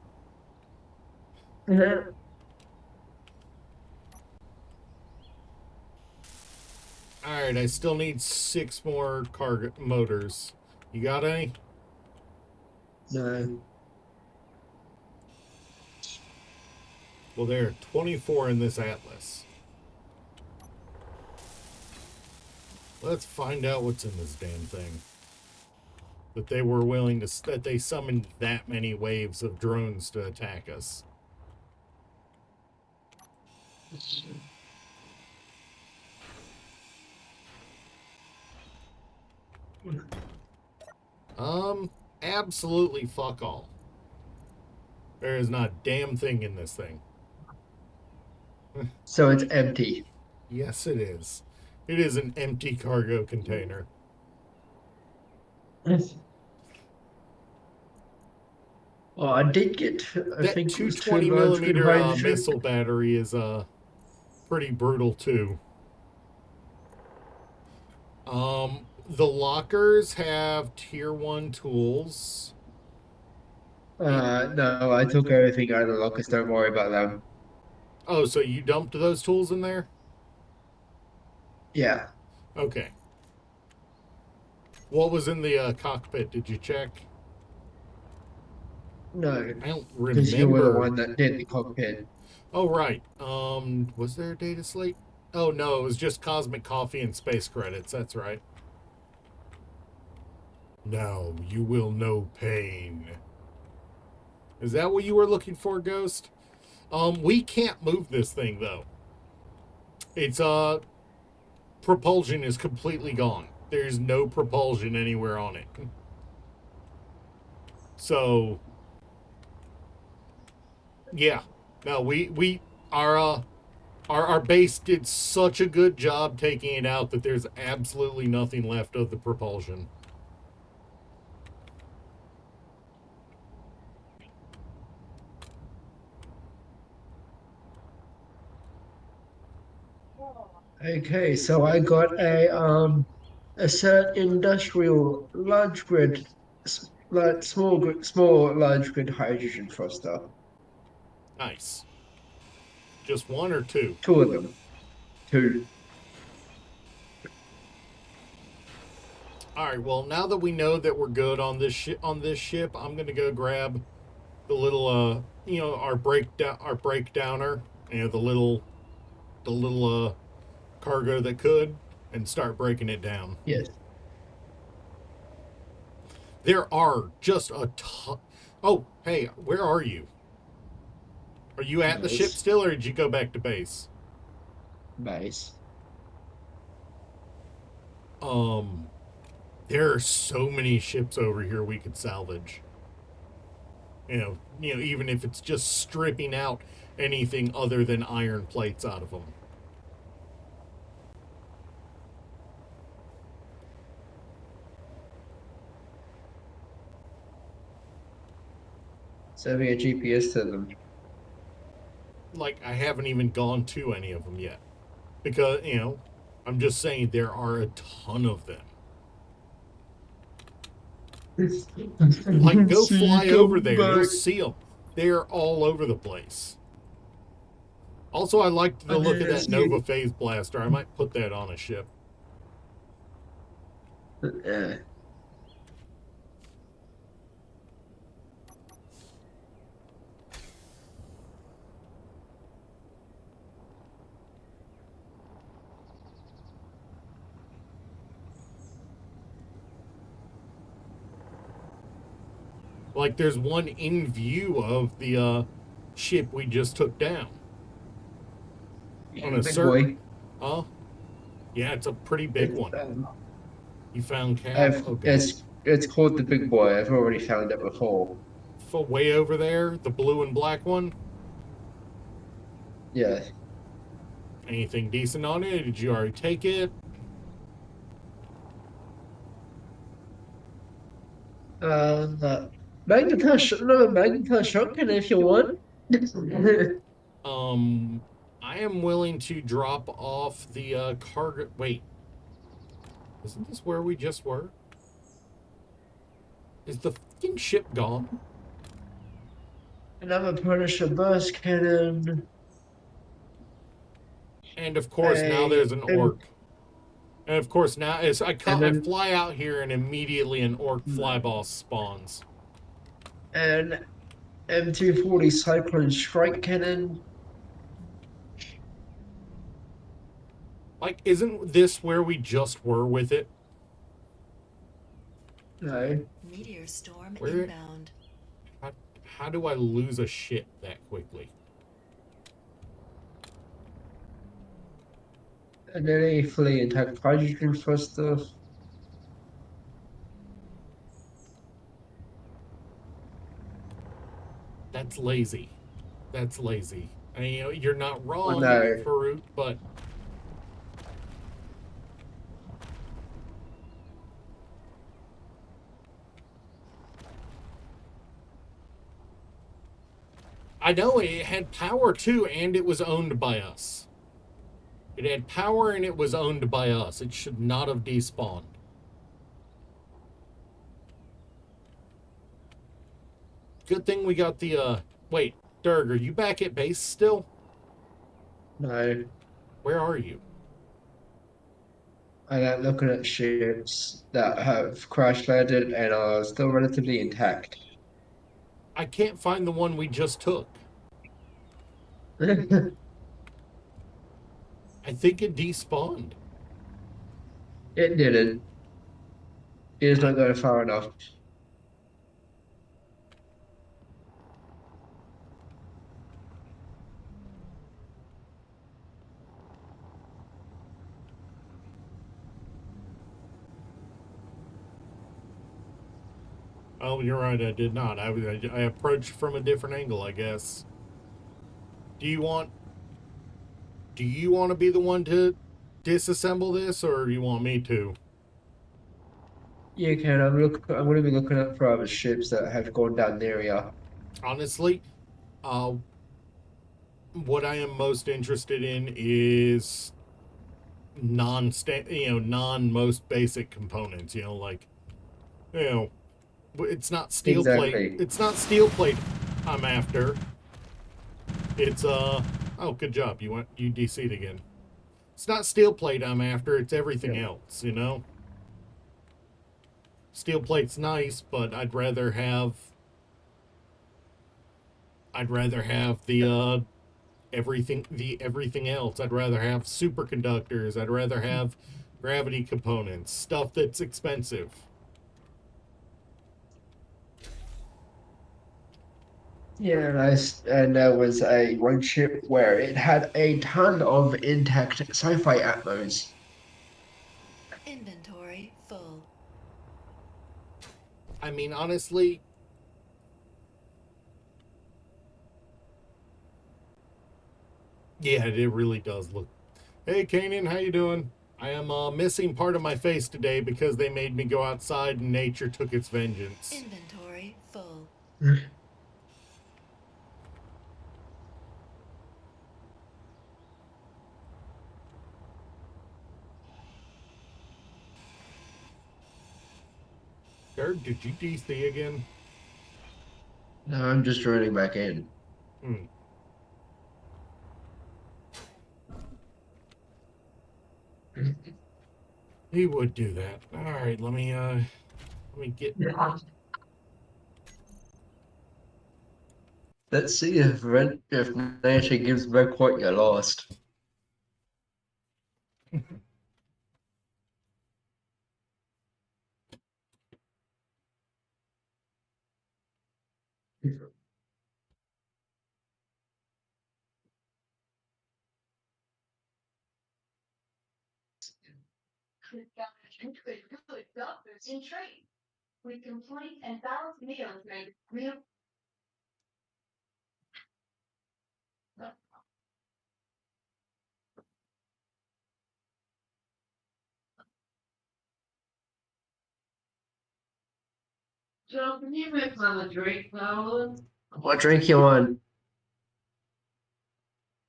Alright, I still need 6 more cargo motors. You got any? No. Well, there are 24 in this Atlas. Let's find out what's in this damn thing. That they were willing to... That they summoned that many waves of drones to attack us. Absolutely fuck all. There is not a damn thing in this thing. So it's empty. Yes, it is. It is an empty cargo container. Oh, I did get, I That think it was 2 220 large good millimeter hydrogen. missile battery is pretty brutal too. The lockers have tier 1 tools. No, I took everything out of the lockers. Don't worry about them. Oh, so you dumped those tools in there? Yeah. Okay. What was in the cockpit? Did you check? No, I don't because you were the remember. one that did the cockpit. Oh, right. Was there a data slate? Oh, no, it was just cosmic coffee and space credits. That's right. Now you will know pain. Is that what you were looking for, Ghost? We can't move this thing, though. It's, propulsion is completely gone. There's no propulsion anywhere on it. So, yeah. No, our base did such a good job taking it out that there's absolutely nothing left of the propulsion. Okay, so I got a cert industrial large grid, like small large grid hydrogen thruster. Nice. Just 1 or 2? 2 of them. 2. All right. Well, now that we know that we're good on this ship, I'm gonna go grab the little our breakdowner, the little cargo that could, and start breaking it down. Yes. There are just a ton. Oh, hey, where are you? Are you at the Base. ship still, or did you go back to base? Base. There are so many ships over here we could salvage. You know, even if it's just stripping out anything other than iron plates out of them. Sending a GPS to them. Like, I haven't even gone to any of them yet. Because, I'm just saying there are a ton of them. Like, go fly over there. You'll see them. They're all over the place. Also, I liked the look of that Nova Phase Blaster. I might put that on a ship. Yeah. Like, there's one in view of the ship we just took down. On a Big certain... boy. Huh? Yeah, it's a pretty big one. You found Cap? Okay. It's called the Big Boy. I've already found it before. For way over there, the blue and black one? Yeah. Anything decent on it? Did you already take it? Magnetar shotgun if you want. I am willing to drop off the cargo. Wait, isn't this where we just were? Is the fucking ship gone? Another Punisher burst cannon. And of course, now there's an orc. And of course, now as I then- fly out here, and immediately an orc fly boss spawns. And M240 Cyclone Strike Cannon. Like, isn't this where we just were with it? No. Meteor storm Where- inbound. How do I lose a ship that quickly? And then a fully intact hydrogen for stuff. That's lazy. That's lazy. And, you know, you're not wrong, No. Farouk, but I know it had power too, and it was owned by us. It had power and it was owned by us. It should not have despawned. Good thing we got the wait, Durg, are you back at base still? No. Where are you? And I'm looking at ships that have crash landed and are still relatively intact. I can't find the one we just took. It I think it despawned. didn't. It's not going far enough. Oh, you're right. I did not. I approached from a different angle, I guess. Do you want to be the one to disassemble this, or do you want me to? You can. I'm going to be looking at for other ships that have gone down the area. Honestly, uh, what I am most interested in is non most basic components. You know, like, you know, it's not steel plate. Exactly. It's not steel plate I'm after. It's oh, good job. You DC'd again. It's not steel plate I'm after, it's everything else, you know? Steel plate's nice, but I'd rather have the everything else. I'd rather have superconductors, I'd rather have gravity components, stuff that's expensive. Yeah, and there was one ship where it had a ton of intact sci-fi atmos. Inventory full. I mean, honestly, yeah, it really does look. Hey, Kanan, how you doing? I am missing part of my face today because they made me go outside and nature took its vengeance. Inventory full. Dirk, did you DC again? No, I'm just running back in. Hmm. He would do that. All right, let me get. Let's see if nature gives back what you lost. Joe, can you mix on the drink now? What drink you want?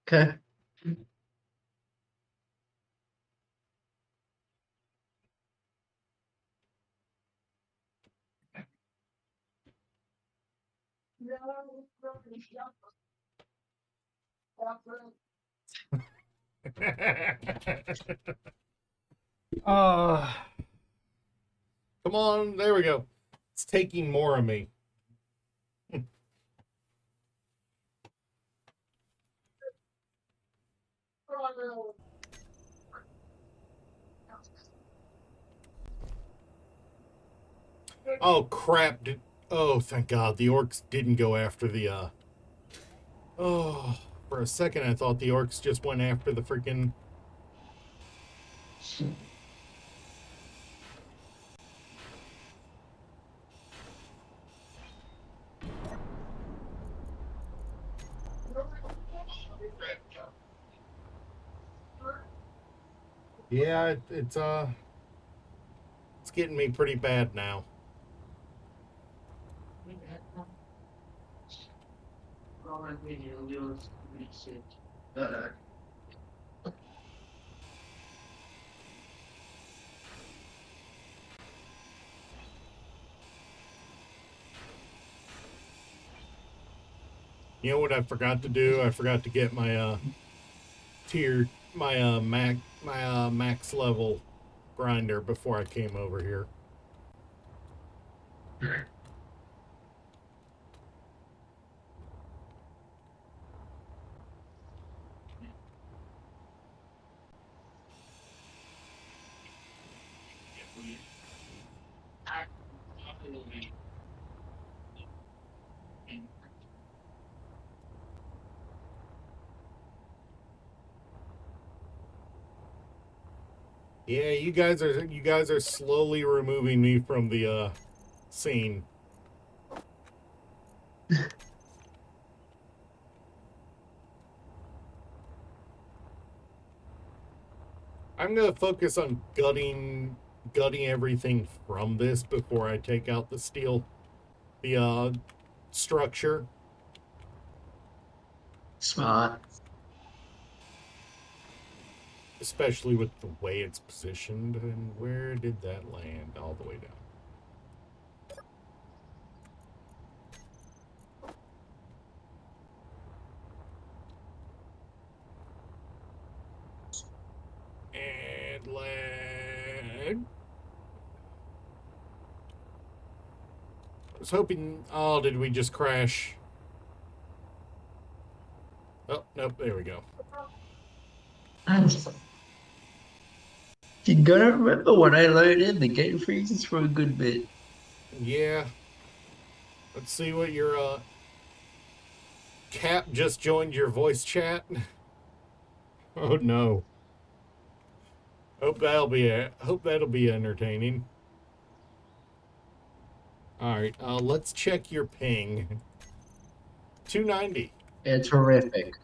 Okay. Uh, come on, there we go. It's taking more of me. Oh crap! Oh, thank God, the orcs didn't go after the. Oh, for a second I thought the orcs just went after the freaking. Yeah, it's getting me pretty bad now. You know what I forgot to do? I forgot to get my tier, my max level grinder before I came over here. Yeah, you guys are slowly removing me from the scene. I'm gonna focus on gutting everything from this before I take out the steel, the structure. Smart. Especially with the way it's positioned. And where did that land? All the way down. And land. I was hoping. Oh, did we just crash? Oh, nope, there we go. You gotta remember when I load in, the game freezes for a good bit. Yeah. Let's see what your Cap just joined your voice chat. Oh no. Hope that'll be entertaining. All right, let's check your ping. 290. It's horrific.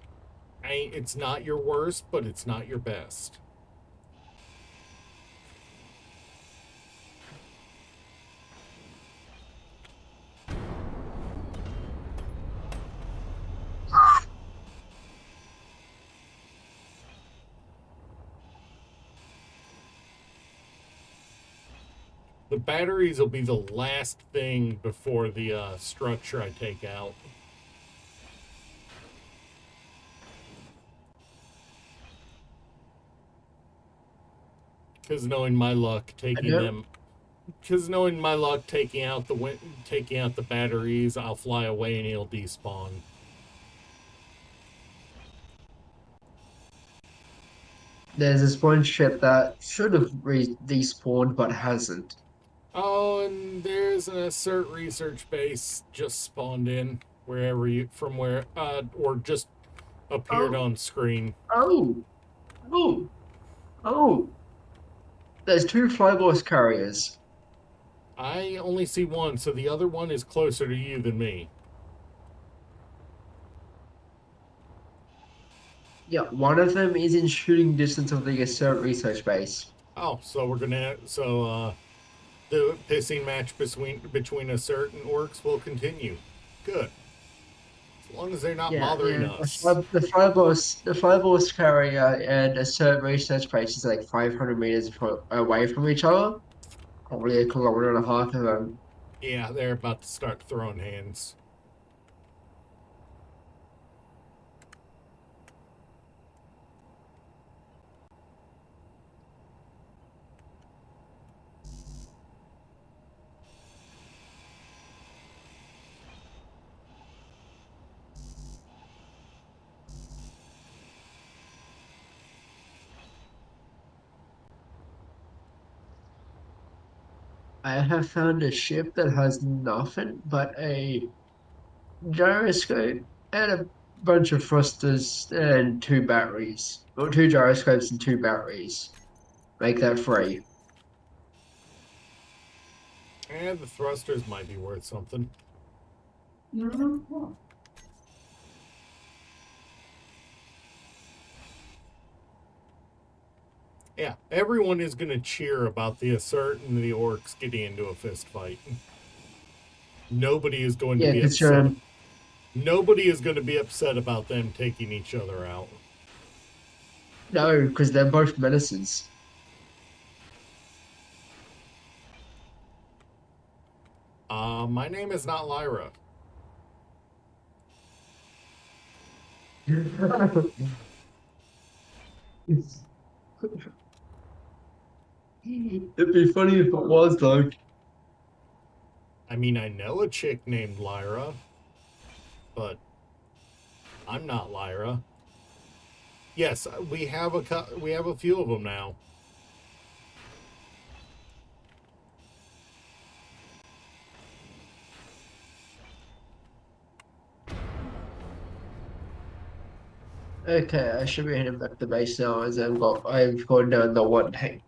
It's not your worst, but it's not your best. The batteries will be the last thing before the structure I take out. Because knowing my luck, taking out the batteries, I'll fly away and he'll despawn. There's this one ship that should have despawned but hasn't. Oh, and there's an assert research base just spawned in or just appeared Oh, on screen. oh, oh, oh. There's two Flyboss carriers. I only see one, so the other one is closer to you than me. Yeah, one of them is in shooting distance of the Assert research base. Oh, so the pissing match between assert and orcs will continue. Good. As long as they're not Yeah, bothering yeah. us. The Flyboss carrier and Assert research base is like 500 meters away from each other. Probably a kilometer and a half of them. Yeah, they're about to start throwing hands. I have found a ship that has nothing but a gyroscope and a bunch of thrusters and 2 batteries. Or 2 gyroscopes and 2 batteries. Make that 3. And the thrusters might be worth something. Yeah, everyone is going to cheer about the assert and the orcs getting into a fist fight. Nobody is going to Yeah, be because upset. Nobody is going to be upset about them taking each other out. no, because they're both menaces. My name is not Lyra. It'd be funny if it was though. I mean, I know a chick named Lyra, but I'm not Lyra. Yes, we have a few of them now. Okay, I should be heading back to base now as I've gone down the one tank.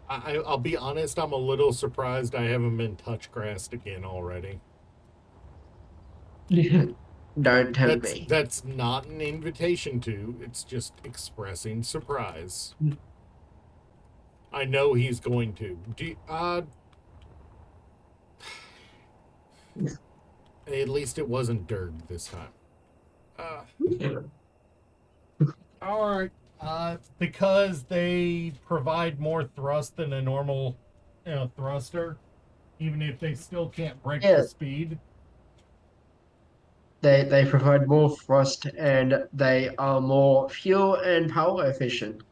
I'll be honest, I'm a little surprised I haven't been touch grassed again already. Don't tempt me. That's not an invitation to, it's just expressing surprise. I know he's going to. At least it wasn't Dirg this time. Alright. Because they provide more thrust than a normal thruster, even if they still can't break Yeah. the speed. They provide more thrust and they are more fuel and power efficient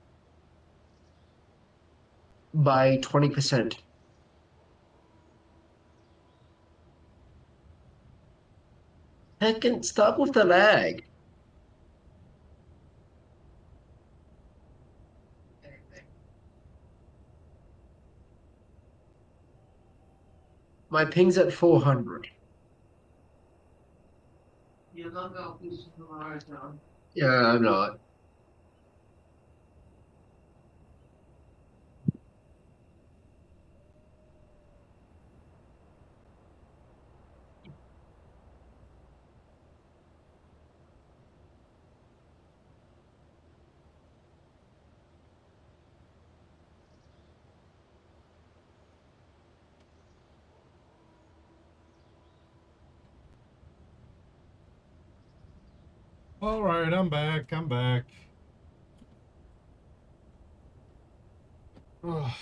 by 20%. Heck, and stop with the lag. My ping's at 400. Yeah, I'm not. Alright, I'm back. God,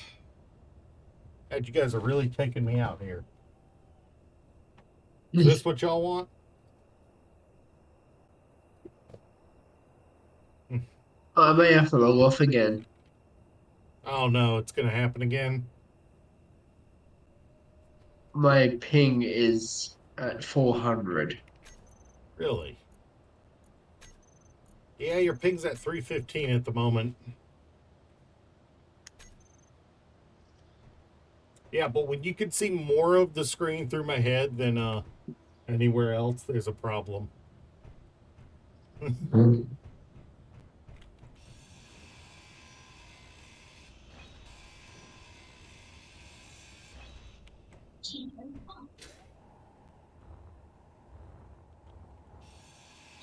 you guys are really taking me out here. Is this what y'all want? I may have to log off again. Oh no, it's gonna happen again. My ping is at 400. Really? Yeah, your ping's at 315 at the moment. Yeah, but when you can see more of the screen through my head than anywhere else, there's a problem.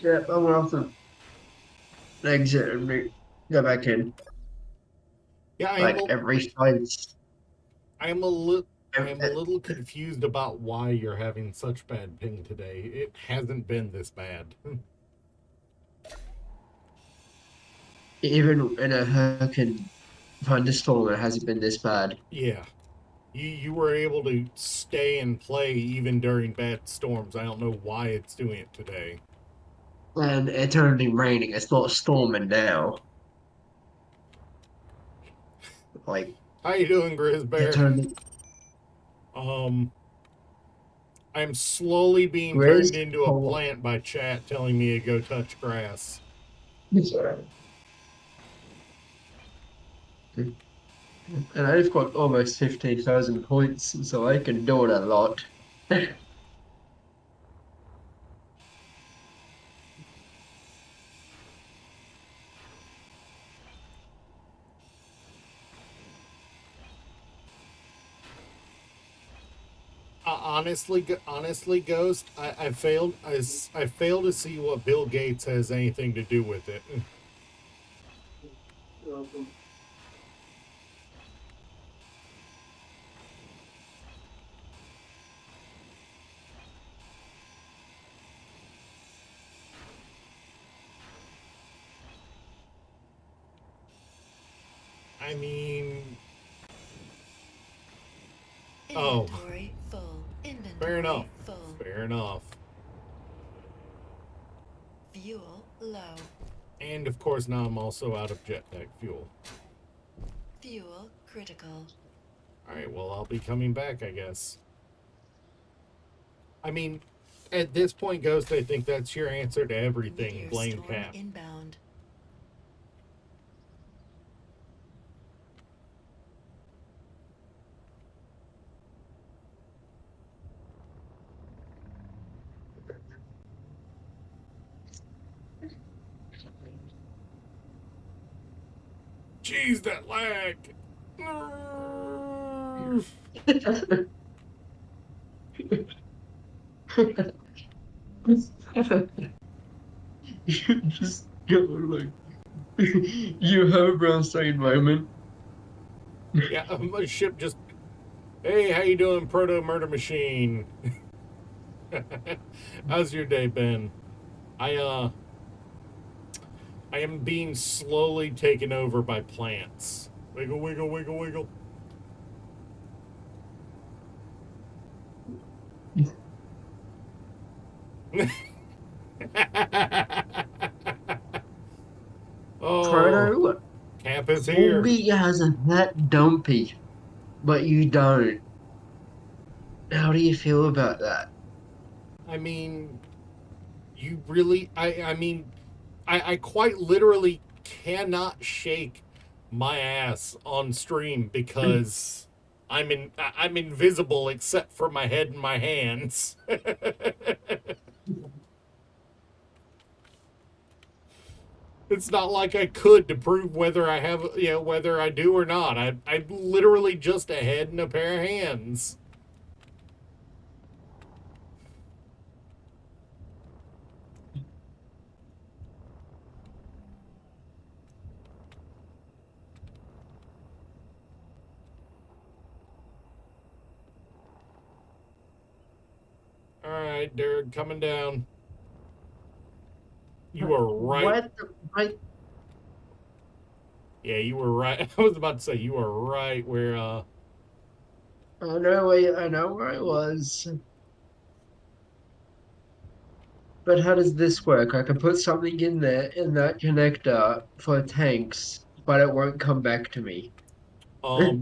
Yeah, I'm gonna have to exit and go back in. Yeah, Like every time. I'm a little confused about why you're having such bad ping today. It hasn't been this bad. Even in a hurricane thunderstorm, it hasn't been this bad. Yeah. You were able to stay and play even during bad storms. I don't know why it's doing it today. And it's only raining. It's not storming now. Like How you doing, Grizzbear? it's only I'm slowly being Grizz turned into a Pole. plant by chat telling me to go touch grass. And I've got almost 15,000 points, so I can do it a lot. Honestly, Ghost, I fail to see what Bill Gates has anything to do with it. Welcome. I mean, oh, Inventory full. fair Inventory enough. full. Fair enough. Fuel low. And of course, now I'm also out of jetpack fuel. Fuel critical. Alright, well, I'll be coming back, I guess. I mean, at this point, Ghost, I think that's your answer to everything. Meteor Blame storm Cap. inbound. Jeez, that lag! You just go like you have a Brownstein moment. Yeah, my ship just... Hey, how you doing, Proto Murder Machine? How's your day been? I am being slowly taken over by plants. Wiggle, wiggle, wiggle, wiggle. Oh, Proto, Cap is here. Colby has a that dumpy, but you don't. How do you feel about that? I mean, you really, I mean, I quite literally cannot shake my ass on stream because I'm invisible except for my head and my hands. It's not like I could to prove whether I have, whether I do or not. I'm literally just a head and a pair of hands. All right, Derek, coming down. You are right. What the right? Yeah, you were right. I was about to say you are right where I know where I was. But how does this work? I can put something in there in that connector for tanks, but it won't come back to me.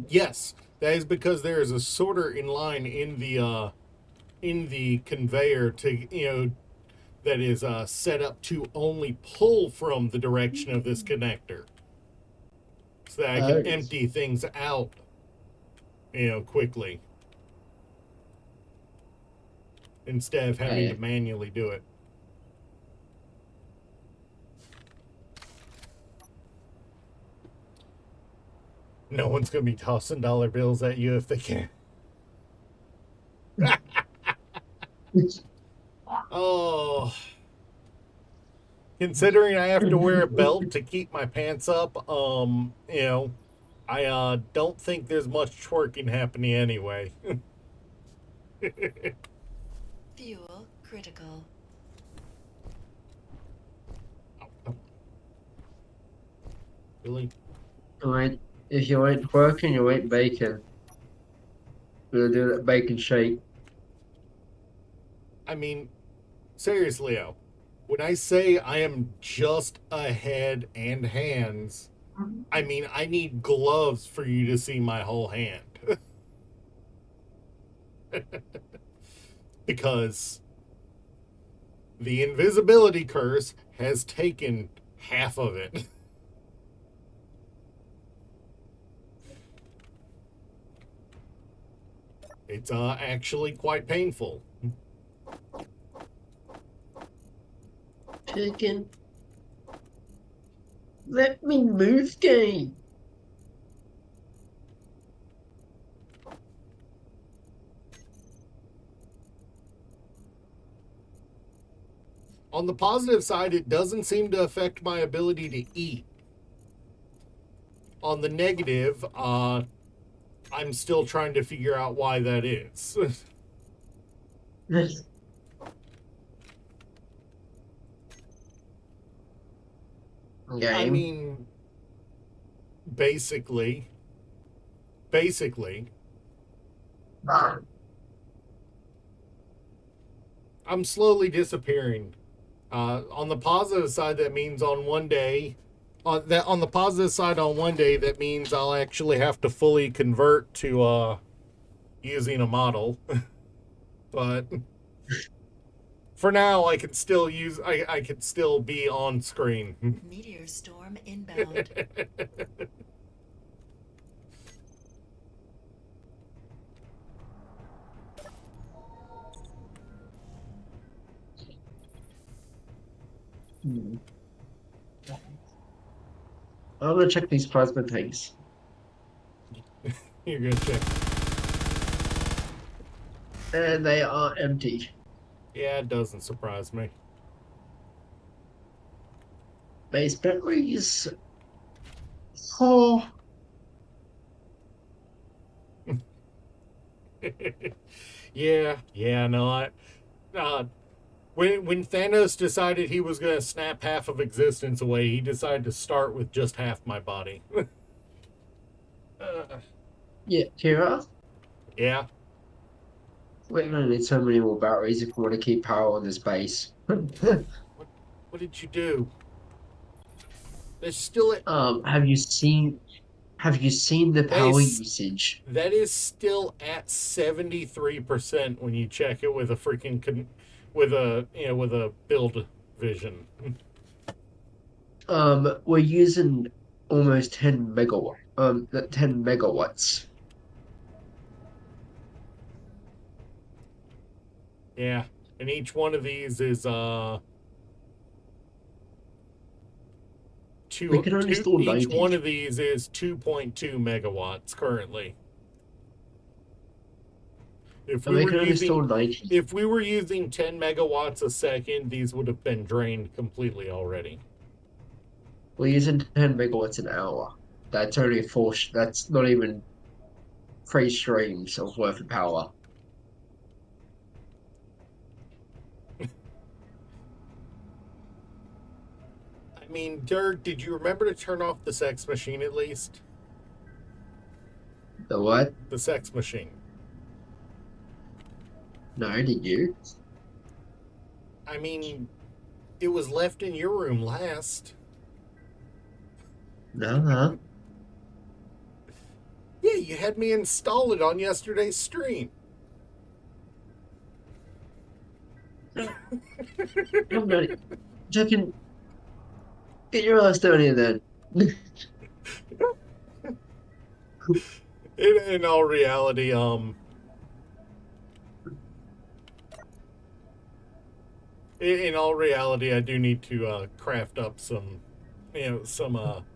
yes, that is because there is a sorter in line in the conveyor to that is set up to only pull from the direction of this connector, so that I can Oh. empty things out, quickly instead of having Yeah. to manually do it. No one's gonna be tossing dollar bills at you if they can. Oh, considering I have to wear a belt to keep my pants up, I don't think there's much twerking happening anyway. Fuel critical. Really? If you ain't working, you ain't baking. We'll do that bacon shake. I mean, seriously, when I say I am just a head and hands, I mean I need gloves for you to see my whole hand. Because the invisibility curse has taken half of it. It's actually quite painful. Chicken. Let me move, game. On the positive side, it doesn't seem to affect my ability to eat. On the negative, I'm still trying to figure out why that is. Game. I mean, basically, I'm slowly disappearing. On the positive side, that means on one day, on the positive side, on one day, that means I'll actually have to fully convert to using a model. But for now, I can still use. I can still be on screen. Meteor storm inbound. Hmm. I'm gonna check these plasma tanks. You're gonna check. And they are empty. Yeah, it doesn't surprise me. Base batteries. Oh, yeah, no, when Thanos decided he was gonna snap half of existence away, he decided to start with just half my body. yeah, Kira. Yeah, We're gonna need so many more batteries if we want to keep power on this base. what did you do? There's still a, Have you seen the power is- usage? that is still at 73% when you check it with a freaking with a build vision. We're using almost 10 megawatt. 10 megawatts. Yeah, and each one of these is We can only store each 90. one of these is 2.2 megawatts currently. If And we we were can only store using 90. if we were using 10 megawatts a second, these would have been drained completely already. We're using 10 megawatts an hour. That's only four. That's not even 3 streams of worth of power. I mean, Dirk, did you remember to turn off the sex machine at least? The what? The sex machine. No, did you? I mean, it was left in your room last. No. Yeah, you had me install it on yesterday's stream. I'm not checking. Get your ass down here then. In all reality, in all reality, I do need to craft up some, some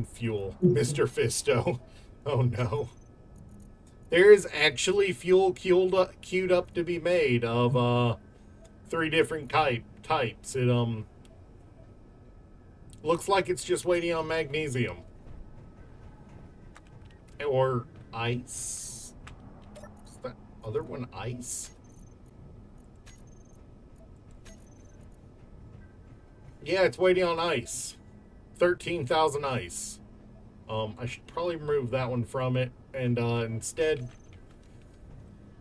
fuel, Mr. Fisto. Oh no, there is actually fuel queued up to be made of 3 different types. It looks like it's just waiting on magnesium or ice. Is that other one ice? Yeah, it's waiting on ice. 13,000 ice. I should probably remove that one from it, and instead,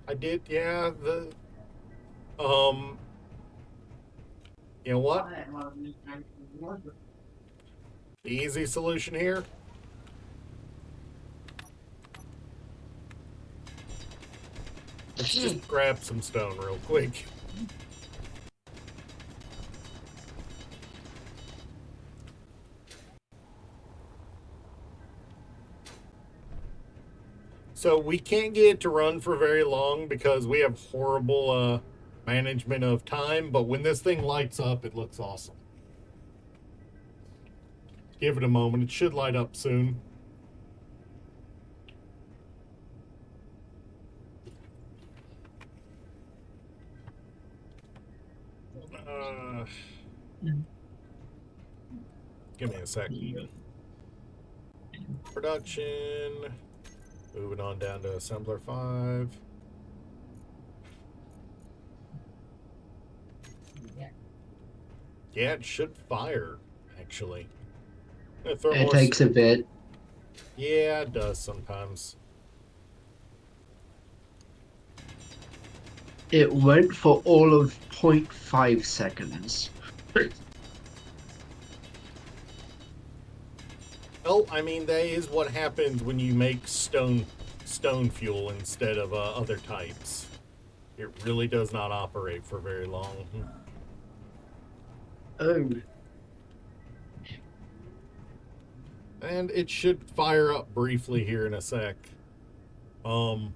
I did. Yeah, you know what? The easy solution here. Let's just grab some stone real quick. So we can't get it to run for very long because we have horrible management of time, but when this thing lights up, it looks awesome. Give it a moment. It should light up soon. Give me a sec. Production. Moving on down to Assembler 5. Yeah, it should fire, actually. It takes a bit. Yeah, it does sometimes. It went for all of 0.5 seconds. Oh, I mean, that is what happens when you make stone fuel instead of other types. It really does not operate for very long. Oh. And it should fire up briefly here in a sec. I'm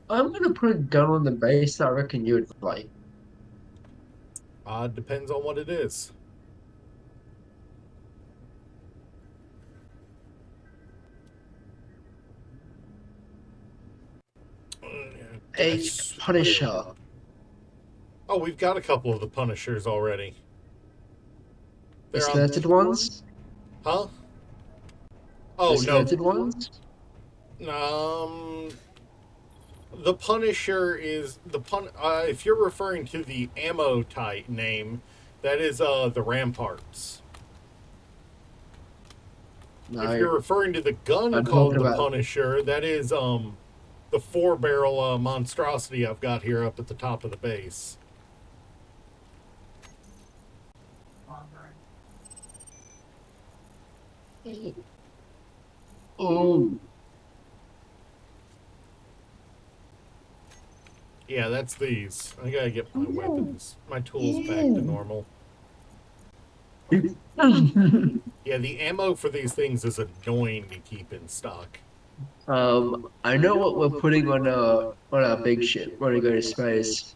gonna put a gun on the base that I reckon you would like. Depends on what it is. A Punisher. Oh, we've got a couple of the Punishers already. The They're on- skirted ones? Huh? Oh, The no. skirted ones? The Punisher is if you're referring to the ammo type name, that is the Ramparts. No. If you're referring to the gun I'm called talking the about- Punisher, that is the 4-barrel monstrosity I've got here up at the top of the base. Oh. Yeah, that's these. I gotta get my weapons, my tools back to normal. Yeah, the ammo for these things is annoying to keep in stock. I know what we're putting on our big ship when we go to space.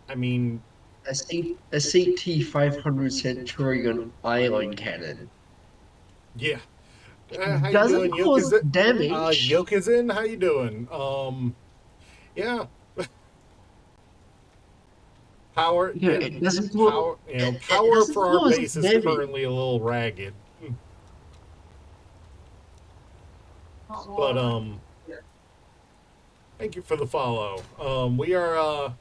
I mean, A CT-500 Centurion ion cannon. yeah. How you Doesn't doing, cause Yokozin? damage. Yokozin, how you doing? Yeah. Power. Yeah, it doesn't cause- power. Power doesn't for our cause base is damage. currently a little ragged. But thank you for the follow. We are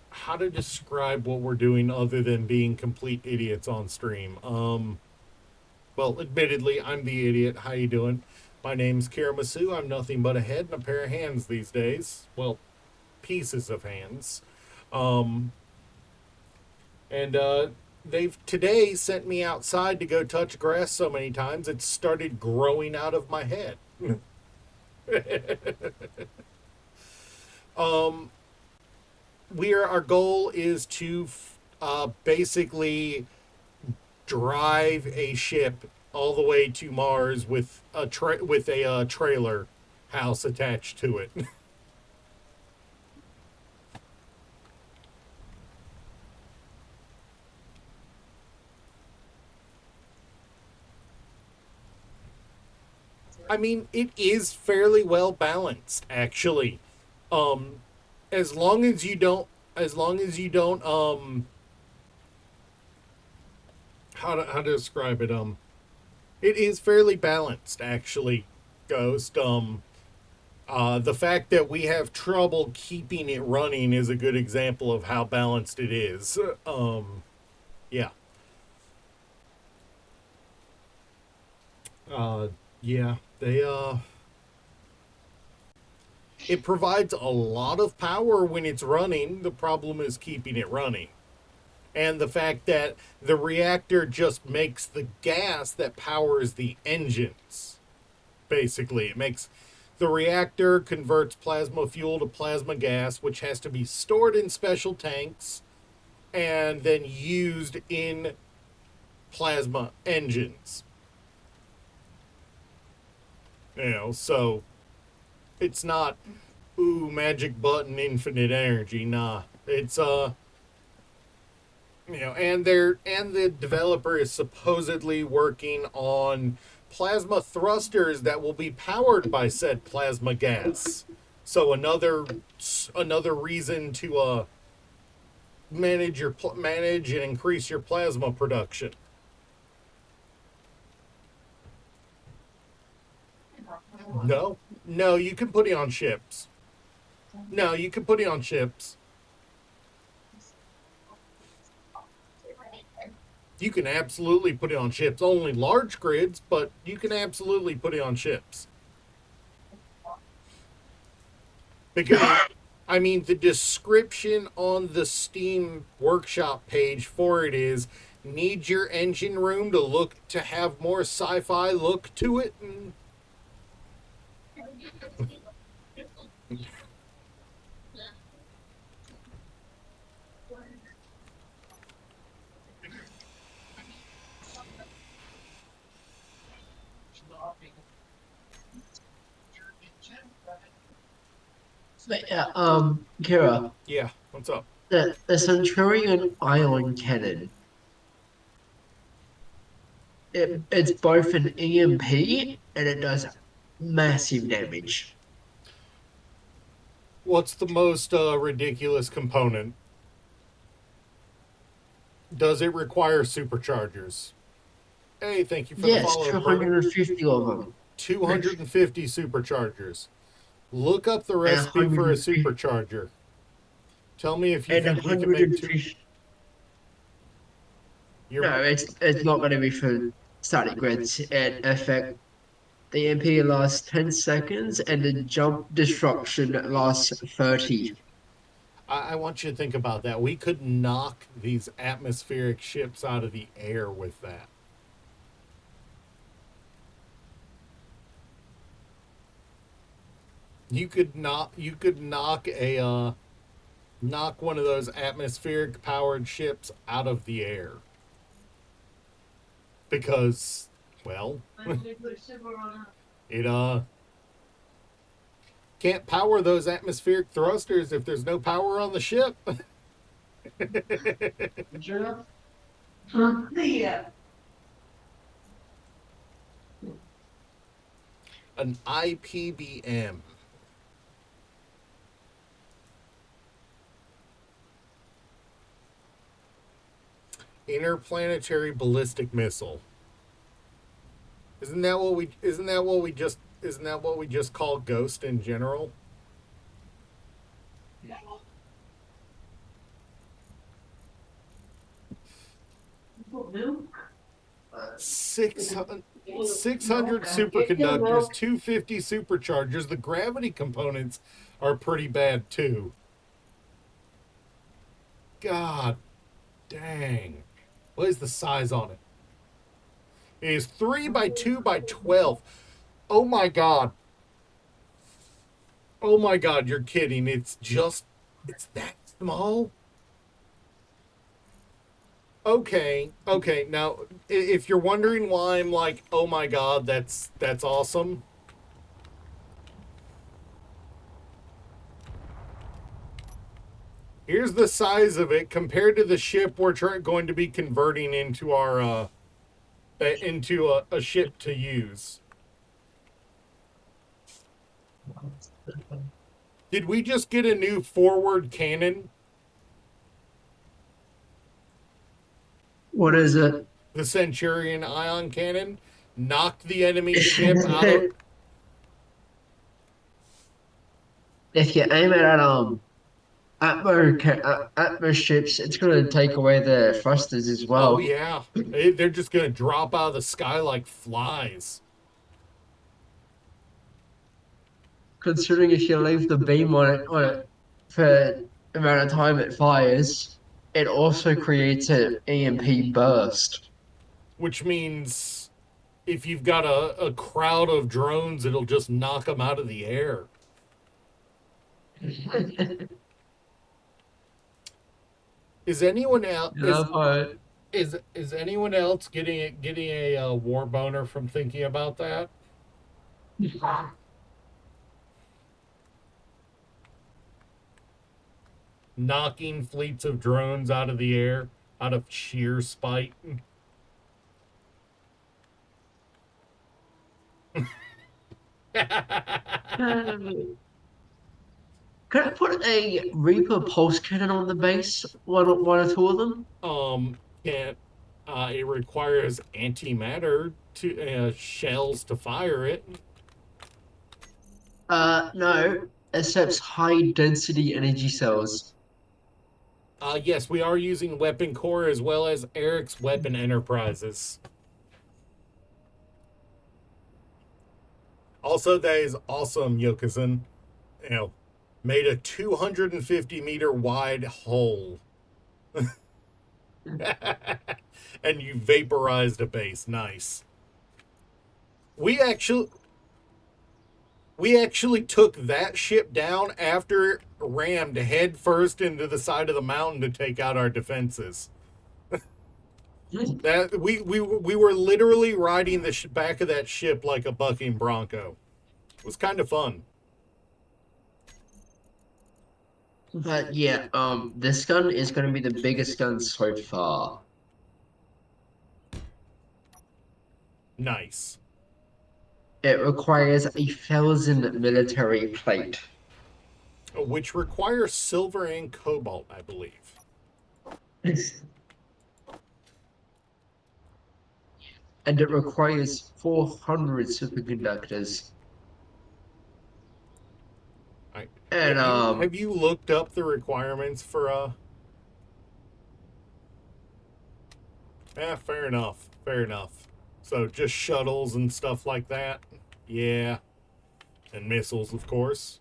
how to describe what we're doing other than being complete idiots on stream. Well, admittedly, I'm the idiot. How you doing? My name's Kiramasu. I'm nothing but a head and a pair of hands these days. Well, pieces of hands. And they've today sent me outside to go touch grass so many times it started growing out of my head. Our goal is to basically drive a ship all the way to Mars with a trailer house attached to it. I mean, it is fairly well balanced, actually. As long as you don't, how to describe it? It is fairly balanced, actually, Ghost. The fact that we have trouble keeping it running is a good example of how balanced it is. Yeah. Yeah, it provides a lot of power when it's running. The problem is keeping it running. And the fact that the reactor just makes the gas that powers the engines. Basically, the reactor converts plasma fuel to plasma gas, which has to be stored in special tanks and then used in plasma engines. So it's not, ooh, magic button, infinite energy. Nah, it's and the developer is supposedly working on plasma thrusters that will be powered by said plasma gas. So another reason to manage and increase your plasma production. No, you can put it on ships. No, you can put it on ships. You can absolutely put it on ships. Only large grids, but you can absolutely put it on ships. Because, I mean, the description on the Steam Workshop page for it is, need your engine room to have more sci-fi look to it. And But yeah, Kira, yeah, what's up? the Centurion ion cannon. It's both an EMP and it does massive damage. What's the most ridiculous component? Does it require superchargers? Hey, thank you for the Yes, follow. 250 of them. 250 superchargers. Look up the recipe for a supercharger. Tell me if you And think we can make two. 150. No, it's not going to be for static grids. It affect the EMP lasts 10 seconds and the jump disruption lasts 30. I want you to think about that. We could knock these atmospheric ships out of the air with that. You could knock one of those atmospheric powered ships out of the air. Because, well, it can't power those atmospheric thrusters if there's no power on the ship. Yeah. An IPBM. Interplanetary ballistic missile. Isn't that what we just call Ghost in general? Six hundred superconductors, 250 superchargers. The gravity components are pretty bad too. God dang. What is the size on it? It is 3 by 2 by 12. Oh my god. Oh my god, you're kidding. It's that small? Okay. Now, if you're wondering why I'm like, oh my god, that's awesome. Here's the size of it compared to the ship we're going to be converting into our into a ship to use. Did we just get a new forward cannon? What is it? The Centurion ion cannon knocked the enemy ship out of. If you aim it at Atmos ships, it's going to take away their thrusters as well. Oh yeah, they're just gonna drop out of the sky like flies. Considering if you leave the beam on it for the amount of time it fires, it also creates an EMP burst. Which means if you've got a crowd of drones, it'll just knock them out of the air. Is anyone out? Is anyone else getting a war boner from thinking about that? Knocking fleets of drones out of the air out of sheer spite. Could I put a Reaper pulse cannon on the base? One or two of them? Can't. It requires antimatter to shells to fire it. No. Accepts high density energy cells. Yes, we are using Weapon Core as well as Eric's Weapon Enterprises. Also, that is awesome, Yokozun. You know, made a 250-meter wide hole. And you vaporized a base. Nice. We actually took that ship down after it rammed head first into the side of the mountain to take out our defenses. That we were literally riding the back of that ship like a bucking bronco. It was kind of fun. But yeah, this gun is going to be the biggest gun so far. Nice. It requires 1,000 military plate. Which requires silver and cobalt, I believe. And it requires 400 superconductors. And have you looked up the requirements for fair enough. Fair enough. So just shuttles and stuff like that. Yeah. And missiles, of course.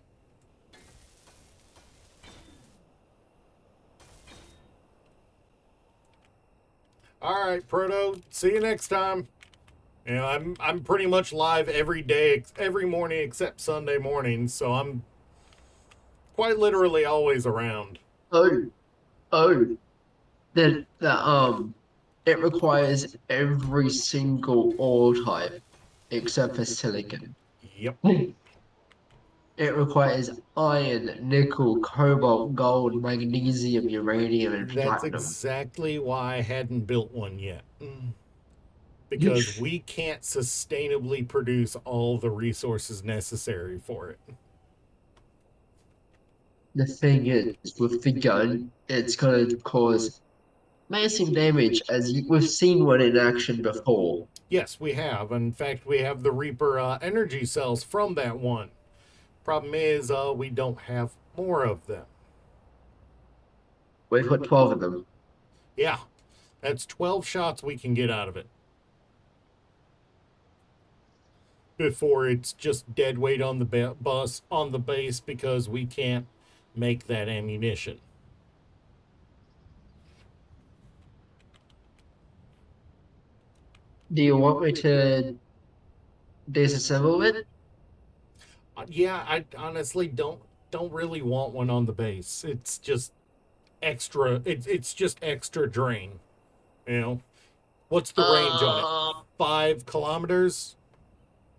All right, Proto. See you next time. You know, I'm pretty much live every day, every morning except Sunday mornings, so I'm quite literally always around. the it requires every single ore type except for silicon. Yep. It requires iron, nickel, cobalt, gold, magnesium, uranium, and That's platinum. exactly why I hadn't built one yet. Because we can't sustainably produce all the resources necessary for it. The thing is, with the gun, it's going to cause massive damage, as we've seen one in action before. Yes, we have. In fact, we have the Reaper energy cells from that one. Problem is, we don't have more of them. We've got 12 of them. Yeah, that's 12 shots we can get out of it. Before it's just dead weight on the on the base because we can't make that ammunition. Do you want me to disassemble it? Yeah, I honestly don't really want one on the base. It's just extra. It's just extra drain. You know, what's the range on it? 5 kilometers?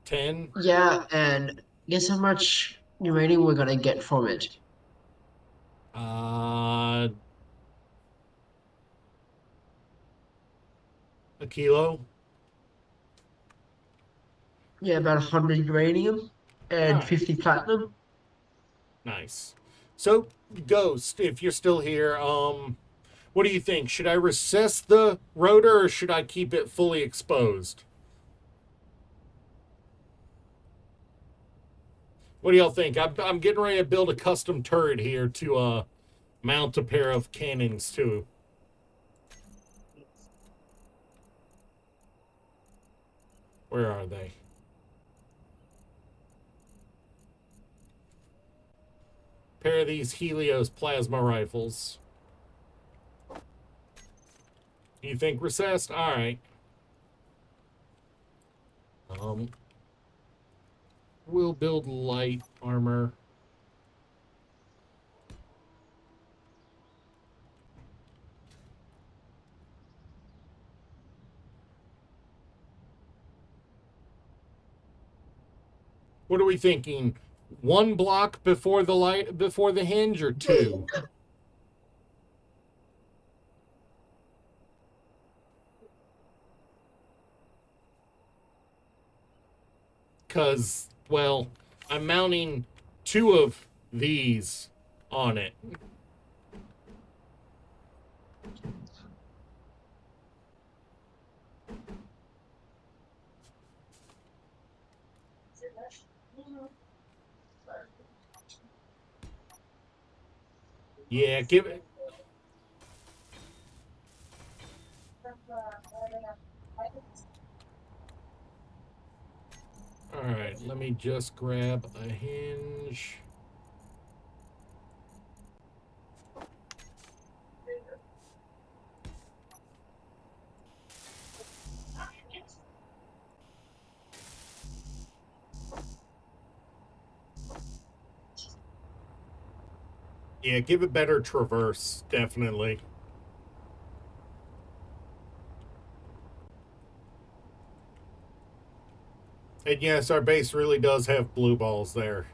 10? Yeah, and guess how much uranium we're gonna get from it? A kilo? Yeah, about 100 uranium and Nice. 50 platinum. Nice. So, Ghost, if you're still here, what do you think? Should I recess the rotor or should I keep it fully exposed? What do y'all think? I'm getting ready to build a custom turret here to mount a pair of cannons to. Where are they? Pair of these Helios plasma rifles. You think recessed? All right. We'll build light armor. What are we thinking? One block before the hinge, or two? Because, well, I'm mounting two of these on it. Yeah, give it. All right, let me just grab a hinge. Yeah, give it better traverse, definitely. And yes, our base really does have blue balls there.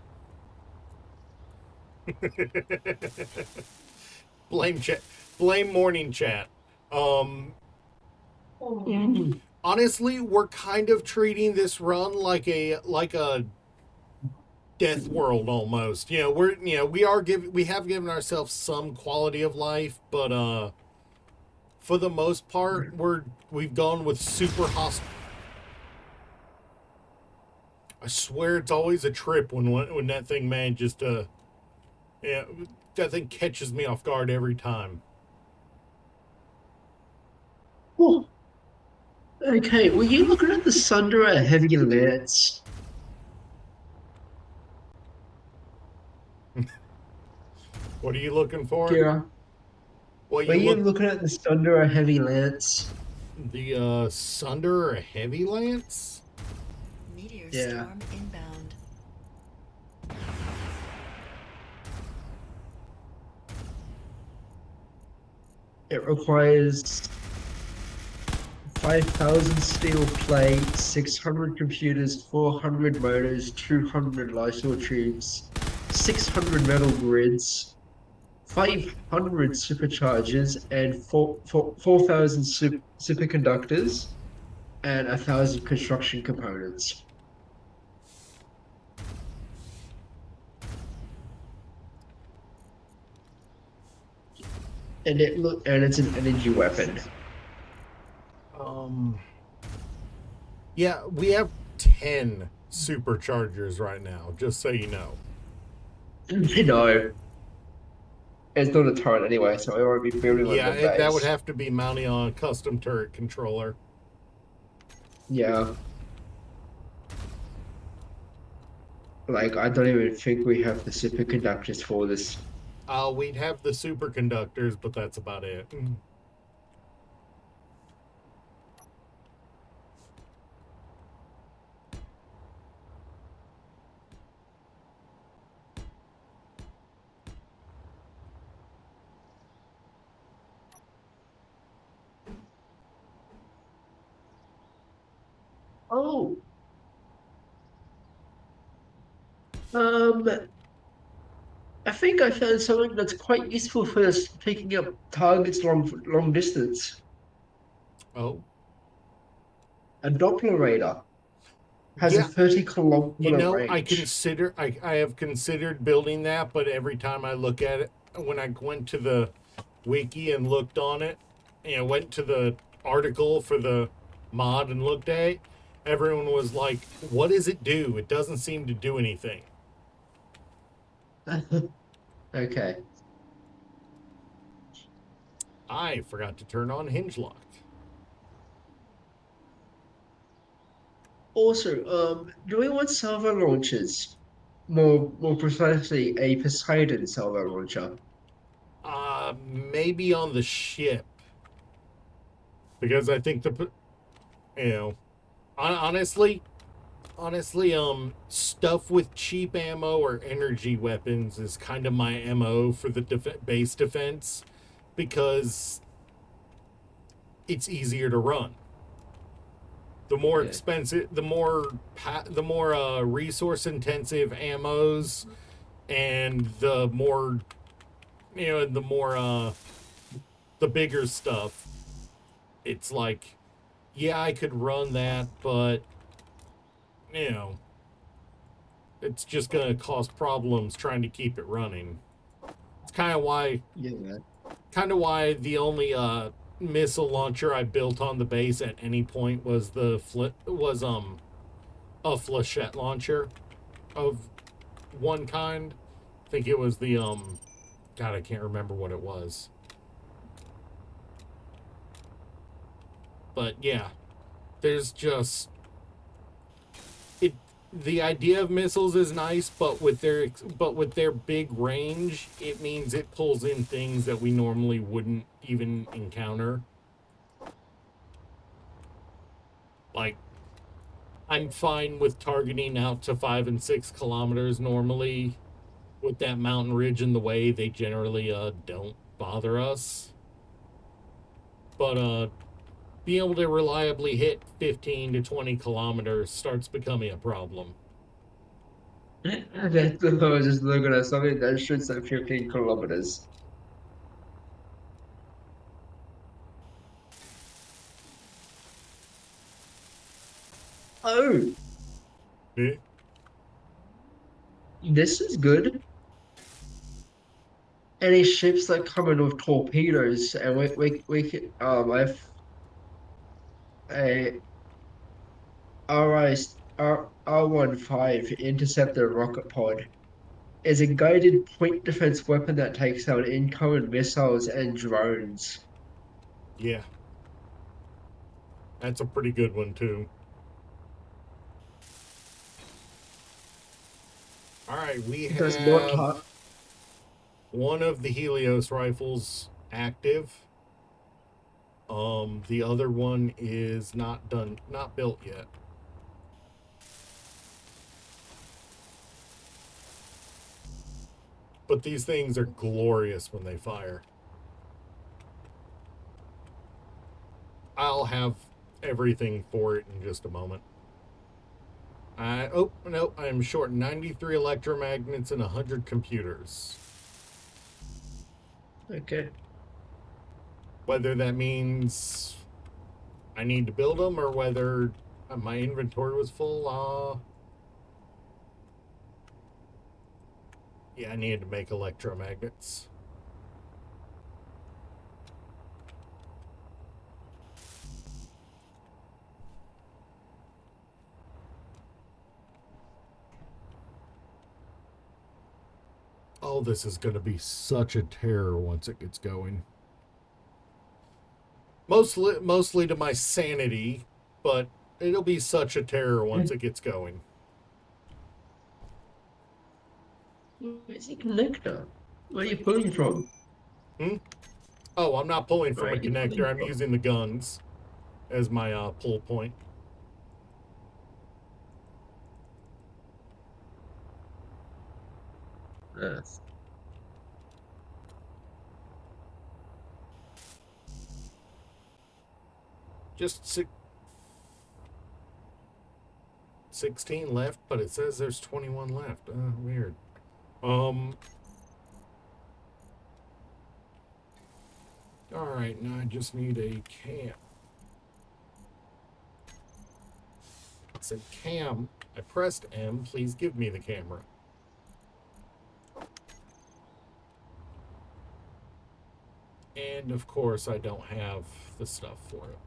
Blame chat. Blame morning chat. Um, honestly, we're kind of treating this run like a death world almost. We have given ourselves some quality of life, but for the most part, we've gone with super hostile. I swear it's always a trip when that thing manages to, yeah, that thing catches me off guard every time. Oh, okay, were you looking at the Sundara Heavy Lance? What are you looking for? Kira, Well, were you you look looking at the Sundara Heavy Lance? the Sunder or Heavy Lance. Meteor Yeah. storm inbound. It requires 5,000 steel plate, 600 computers, 400 motors, 200 Lysol tubes, 600 metal grids, 500 superchargers, and 4,000 superconductors, and 1,000 construction components. And it's an energy weapon. Yeah, we have 10 superchargers right now, just so you know. You know, it's not a turret anyway, so I won't be building on the base. That would have to be mounting on a custom turret controller. Yeah. Like, I don't even think we have the superconductors for this. We'd have the superconductors, but that's about it. Oh. Um, I think I found something that's quite useful for us picking up targets long distance. Oh, A Doppler radar has a yeah. 30-kilometer I have considered building that, but every time I look at it, when I went to the wiki and looked on it, went to the article for the mod and looked at it, everyone was like, "What does it do? It doesn't seem to do anything." Okay. I forgot to turn on hinge lock. Also, do we want salvo launchers? More precisely, a Poseidon salvo launcher. Maybe on the ship, because I think you know, honestly, stuff with cheap ammo or energy weapons is kind of my MO for the base defense, because it's easier to run. The more Yeah. expensive, the more resource intensive ammos, and the more, the bigger stuff. It's like, yeah, I could run that, but you know, it's just gonna cause problems trying to keep it running. It's kind of why Yeah. the only missile launcher I built on the base at any point was a flechette launcher of one kind. I think it was the God, I can't remember what it was. But yeah, there's just it. The idea of missiles is nice, but with their big range, it means it pulls in things that we normally wouldn't even encounter. Like, I'm fine with targeting out to 5 and 6 kilometers normally. With that mountain ridge in the way, they generally don't bother us. But being able to reliably hit 15 to 20 kilometers starts becoming a problem. Okay, I was just looking at something that shoots at 15 kilometers. Oh, Eh? this is good. Any ships that come in with torpedoes, and we can I've a RIS R15 interceptor rocket pod is a guided point defense weapon that takes out incoming missiles and drones. Yeah, that's a pretty good one too. All right, we It does not have have one of the Helios rifles active. The other one is not built yet. But these things are glorious when they fire. I'll have everything for it in just a moment. Oh, no, I am short 93 electromagnets and 100 computers. okay. Whether that means I need to build them or whether my inventory was full, yeah, I needed to make electromagnets. Oh, this is going to be such a terror once it gets going. Mostly to my sanity, but it'll be such a terror once it gets going. Where's the connector? Where are you pulling from? Oh, I'm not pulling from a Right, you connector. pulling I'm from? using the guns as my pull point. Yes. Just 16 left, but it says there's 21 left. Weird. All right, now I just need a cam. It said cam. I pressed M. Please give me the camera. And of course, I don't have the stuff for it.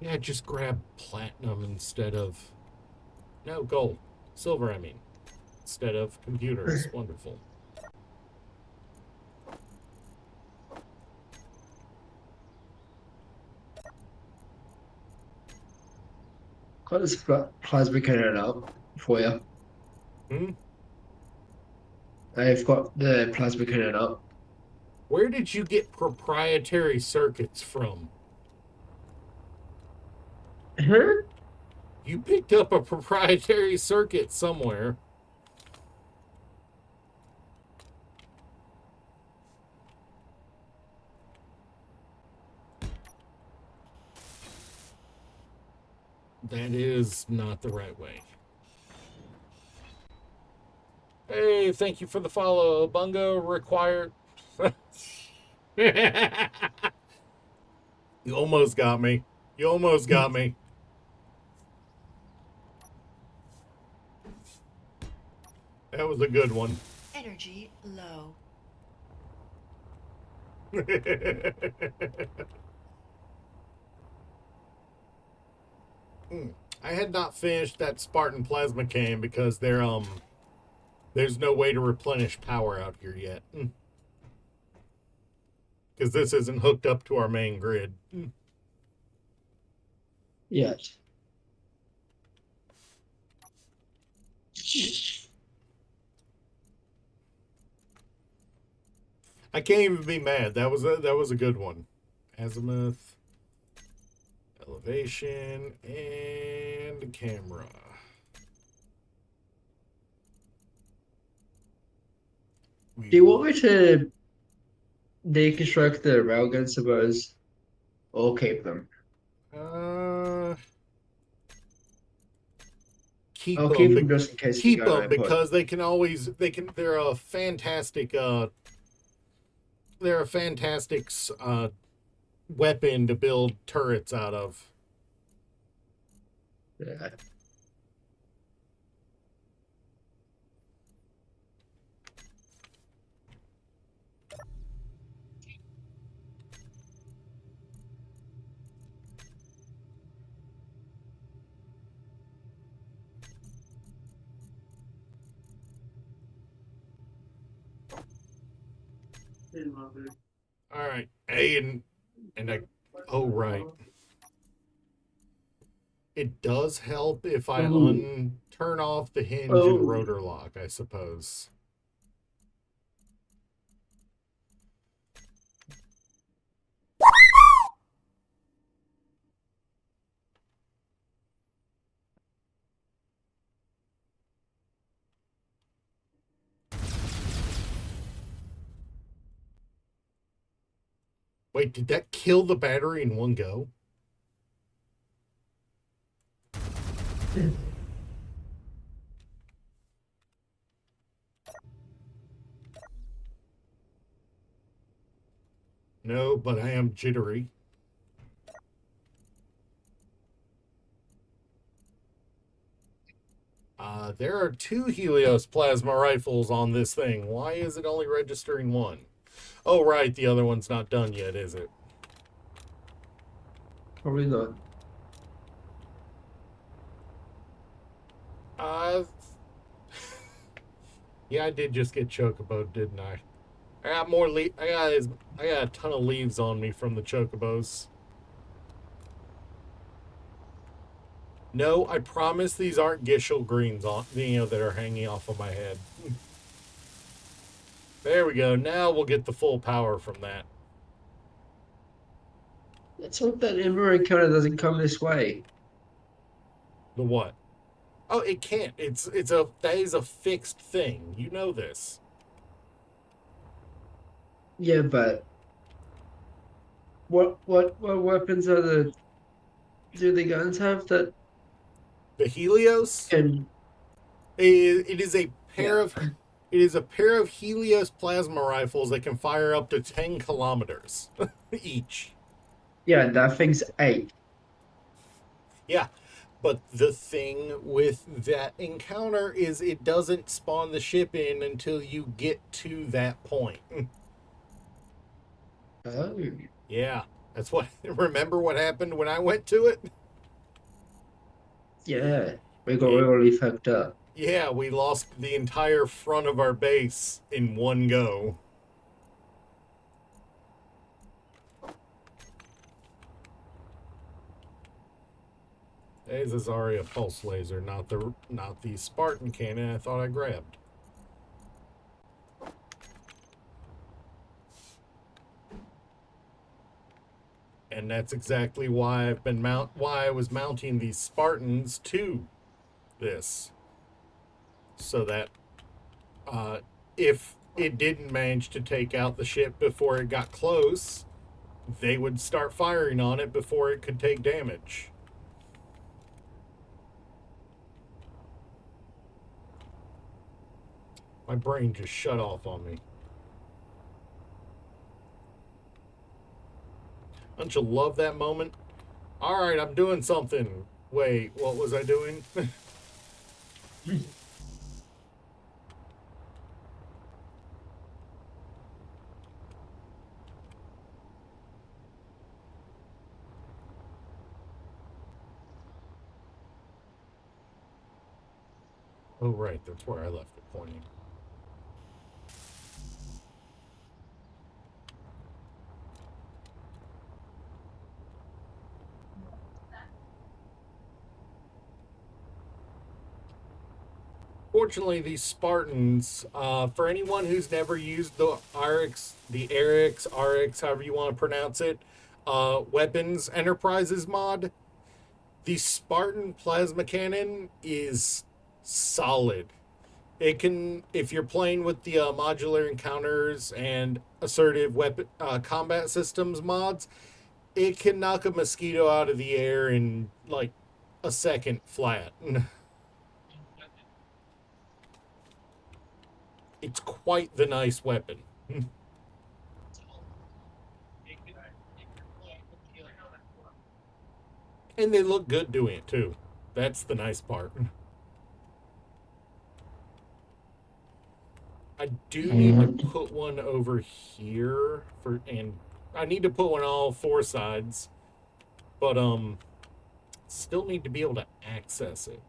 Yeah, just grab platinum instead of... No, gold. Silver, I mean. Instead of computers. Wonderful. Got this plasma cannon up for you. Hmm? I've got the plasma cannon up. Where did you get proprietary circuits from? Huh? You picked up a proprietary circuit somewhere. That is not the right way. Hey, thank you for the follow. Bungo required. You almost got me. You almost got me. That was a good one. Energy low. I had not finished that Spartan plasma cane because there's no way to replenish power out here yet. Because this isn't hooked up to our main grid. Yet. I can't even be mad. That was a good one. Azimuth, elevation, and camera. Do you want me to deconstruct the railgun suppose? Or keep them? Keep I'll them. keep them just in case we Keep go them because they can always they're a fantastic weapon to build turrets out of. Yeah. All right. Hey, and I. Oh right. It does help if I Ooh. turn off the hinge Oh. and rotor lock, I suppose. Wait, did that kill the battery in one go? No, but I am jittery. There are 2 Helios plasma rifles on this thing. Why is it only registering 1? Oh, right, the other one's not done yet, is it? Probably not. Uh, yeah, I did just get chocobo, didn't I? I got more I got a ton of leaves on me from the chocobos. No, I promise these aren't Gishel greens on that are hanging off of my head. There we go. Now we'll get the full power from that. Let's hope that Ember encounter doesn't come this way. The what? Oh, it can't. That is a fixed thing. You know this. Yeah, but what weapons do the guns have that The Helios. can It is a pair yeah. of it is a pair of Helios plasma rifles that can fire up to 10 kilometers each. Yeah, that thing's 8. Yeah, but the thing with that encounter is it doesn't spawn the ship in until you get to that point. Oh. Yeah, that's what. Remember what happened when I went to it? Yeah. We got It- really fucked up. yeah, we lost the entire front of our base in one go. Hey, Zarya pulse laser, not the Spartan cannon I thought I grabbed. And that's exactly why why I was mounting these Spartans to this, so that if it didn't manage to take out the ship before it got close, they would start firing on it before it could take damage. My brain just shut off on me. Don't you love that moment? All right, I'm doing something. Wait, what was I doing? Oh, right, that's where I left it pointing. Fortunately, these Spartans, for anyone who's never used the RX, however you want to pronounce it, Weapons Enterprises mod, the Spartan plasma cannon is solid. It can, if you're playing with the modular encounters and assertive weapon combat systems mods, it can knock a mosquito out of the air in like a second flat. It's quite the nice weapon. And they look good doing it too. That's the nice part. I do need to put one over here and I need to put one on all four sides. But still need to be able to access it.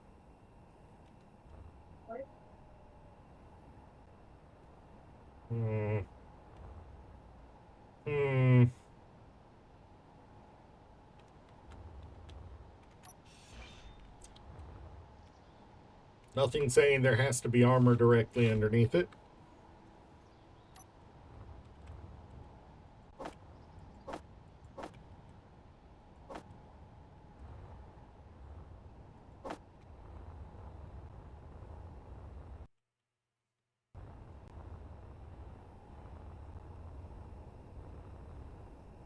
Nothing saying there has to be armor directly underneath it.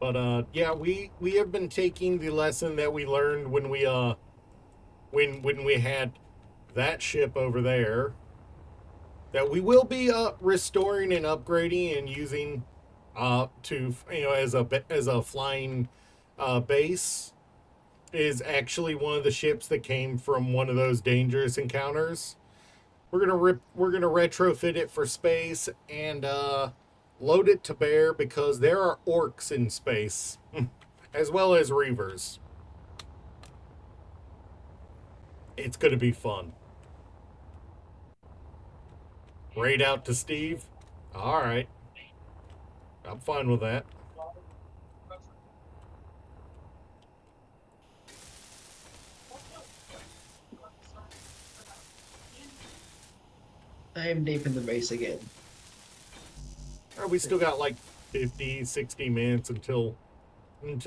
But yeah, we have been taking the lesson that we learned when we when we had that ship over there, that we will be restoring and upgrading and using to, you know, as a flying base, is actually one of the ships that came from one of those dangerous encounters. We're gonna retrofit it for space and load it to bear, because there are orcs in space, as well as reavers. It's gonna be fun. Raid out to Steve? Alright. I'm fine with that. I am deep in the base again. We still got like 50, 60 minutes until you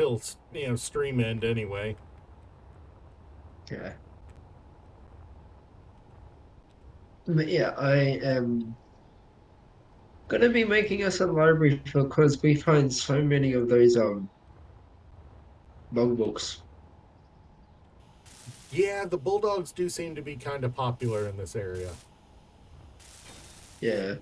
know, stream end anyway. Yeah. But yeah, I am gonna be making us a library because we find so many of those logbooks. Yeah, the Bulldogs do seem to be kind of popular in this area. Yeah.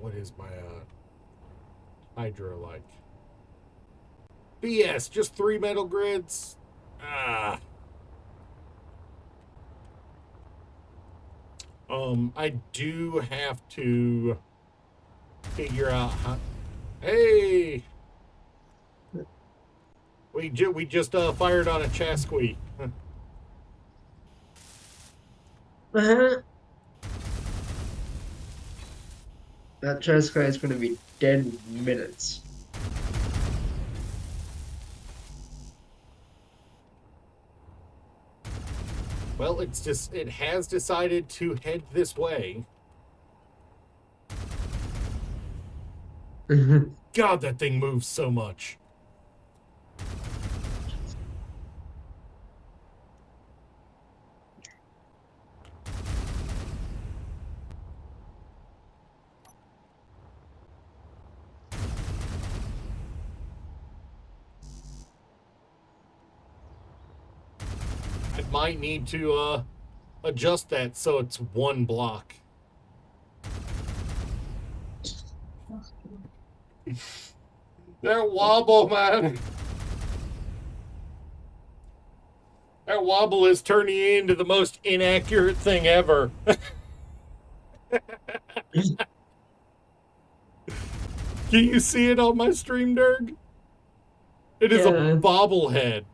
What is my Hydra like? BS, just 3 metal grids? I do have to figure out how... Hey! We just fired on a Chasqui. Uh-huh. That gyroscope is going to be dead in minutes. Well, it has decided to head this way. God, that thing moves so much. I might need to adjust that so it's one block. That wobble, man. That wobble is turning into the most inaccurate thing ever. Can you see it on my stream, Derg? It is a Yeah. bobblehead.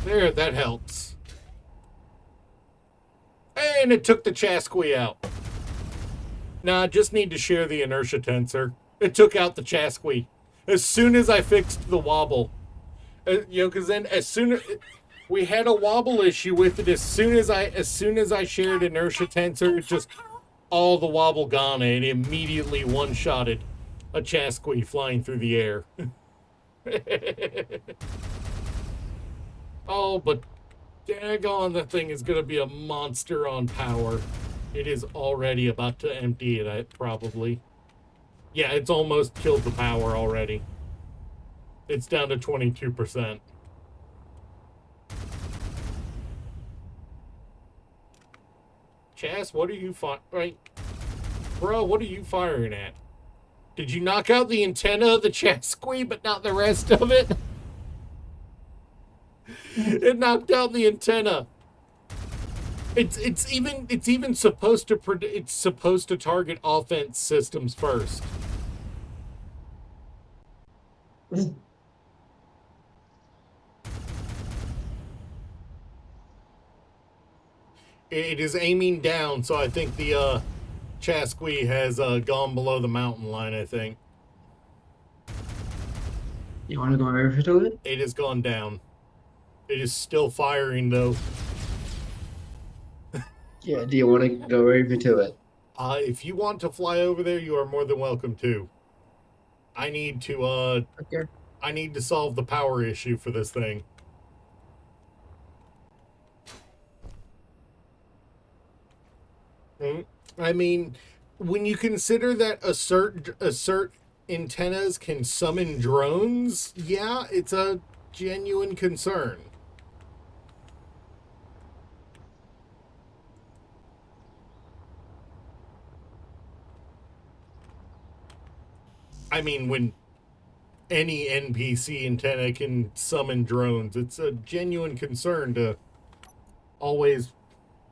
There, that helps. And it took the Chasqui out. Nah, I just need to share the inertia tensor. It took out the Chasqui. As soon as I fixed the wobble. Because then as soon as... We had a wobble issue with it as soon as I shared inertia tensor, it just... All the wobble gone, and it immediately one-shotted a Chasqui flying through the air. Oh, but daggone, that thing is going to be a monster on power. It is already about to empty it, probably. Yeah, it's almost killed the power already. It's down to 22%. Chas, what are you firing? Bro, what are you firing at? Did you knock out the antenna of the Chasqui, but not the rest of it? It knocked out the antenna. It's even supposed to target offense systems first. It is aiming down, so I think the Chasqui has gone below the mountain line, I think. You want to go over to it? It has gone down. It is still firing, though. Yeah, do you want to go over to it? If you want to fly over there, you are more than welcome to. I need to, Okay. I need to solve the power issue for this thing. I mean, when you consider that assert antennas can summon drones, yeah, it's a genuine concern. I mean, when any NPC antenna can summon drones, it's a genuine concern to always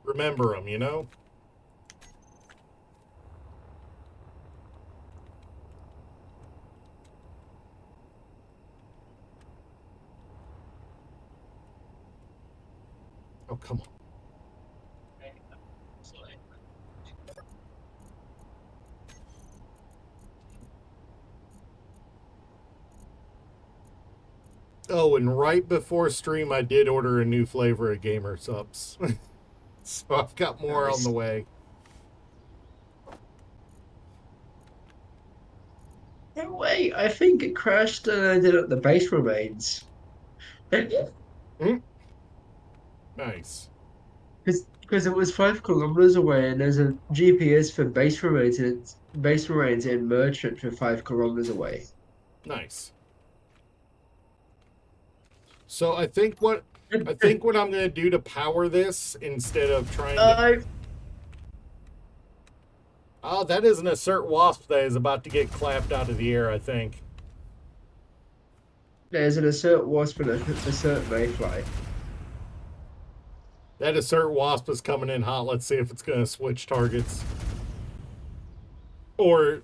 remember them, you know? Oh, come on. Oh, and right before stream, I did order a new flavor of Gamer Subs. So I've got more on the way. No way, I think it crashed and did it the base remains. Nice. Because it was 5 kilometers away and there's a GPS for base remains and it's base remains in merchant for 5 kilometers away. Nice. So I think what I'm gonna do to power this instead of trying to Oh, that is an assert wasp that is about to get clapped out of the air, I think. There's an assert wasp and an assert mayfly. That assert wasp is coming in hot. Let's see if it's going to switch targets. Or,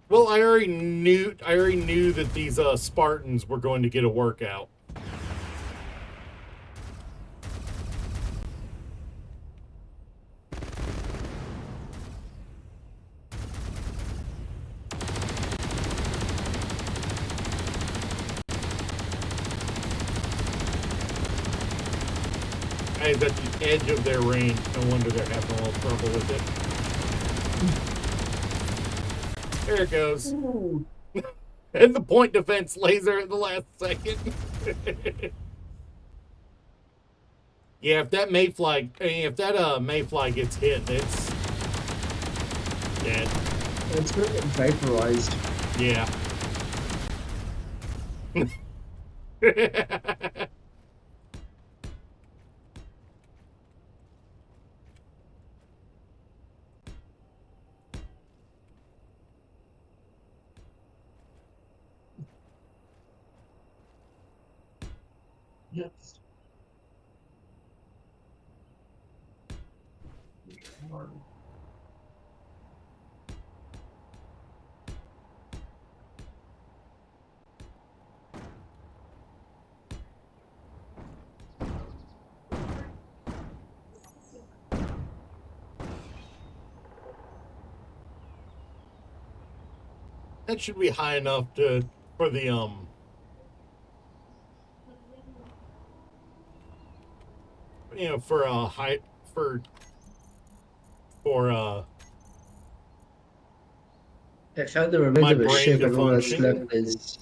well, I already knew that these Spartans were going to get a workout. Hey, it's at the edge of their range. No wonder they're having a little trouble with it. There it goes. Ooh. And the point defense laser at the last second. Yeah, if that mayfly gets hit, it's dead. It's gonna get vaporized. Yeah. Yes. That should be high enough for the for high for I found the remains My of a brain ship to and all that's function. left is.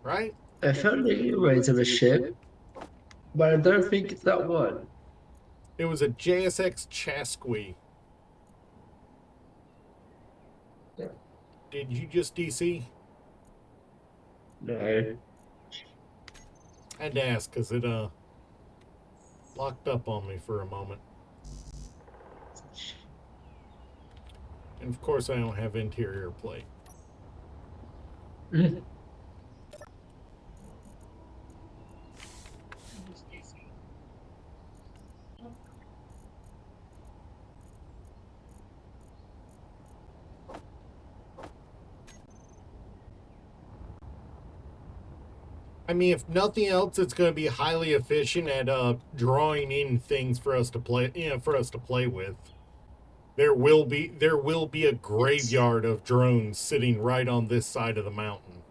right. I found the remains of a ship, but I don't think it's that one. It was a JSX Chasqui. Yeah. Did you just DC? No. I had to ask because it locked up on me for a moment. And of course, I don't have interior plate. I mean, if nothing else, it's going to be highly efficient at drawing in things for us to play. For us to play with. There will be a graveyard of drones sitting right on this side of the mountain.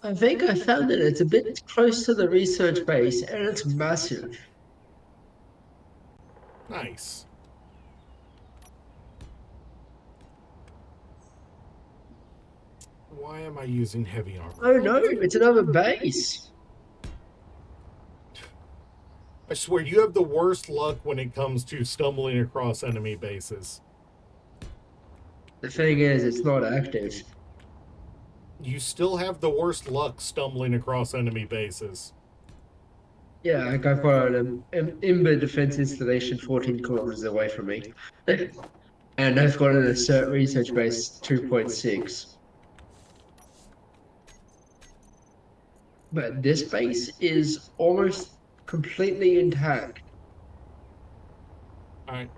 I think I found it. It's a bit close to the research base, and it's massive. Nice. Why am I using heavy armor? Oh no, it's another base. I swear, you have the worst luck when it comes to stumbling across enemy bases. The thing is, it's not active. You still have the worst luck stumbling across enemy bases. Yeah, like I've got an Imber defense installation 14 kilometers away from me. And I've got an assert research base 2.6. But this base is almost completely intact. All right.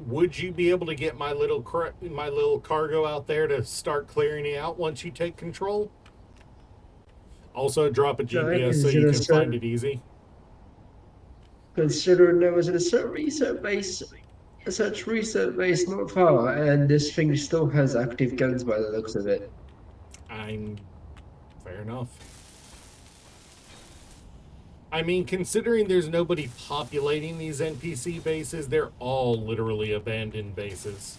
Would you be able to get my little cargo out there to start clearing it out once you take control? Also, drop a GPS so you can find it easy. Considering there was an assert research base not far, and this thing still has active guns by the looks of it. Fair enough. I mean, considering there's nobody populating these NPC bases, they're all literally abandoned bases.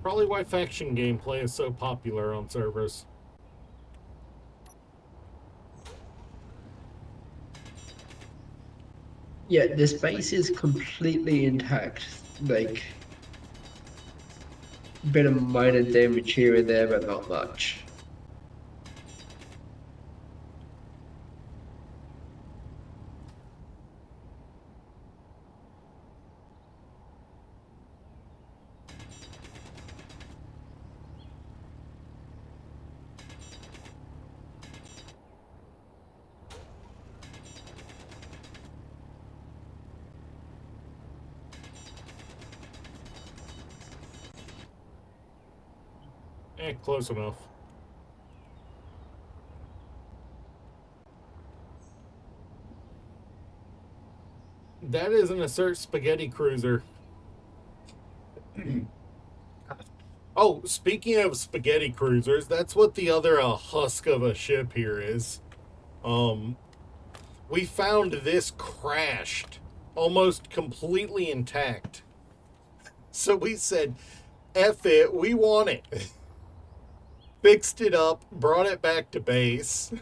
Probably why faction gameplay is so popular on servers. Yeah, this base is completely intact. Like, bit of minor damage here and there, but not much. Close enough. That is an Assert Spaghetti Cruiser. Oh, speaking of spaghetti cruisers, that's what the other husk of a ship here is. We found this crashed, almost completely intact. So we said, F it, we want it. Fixed it up, brought it back to base.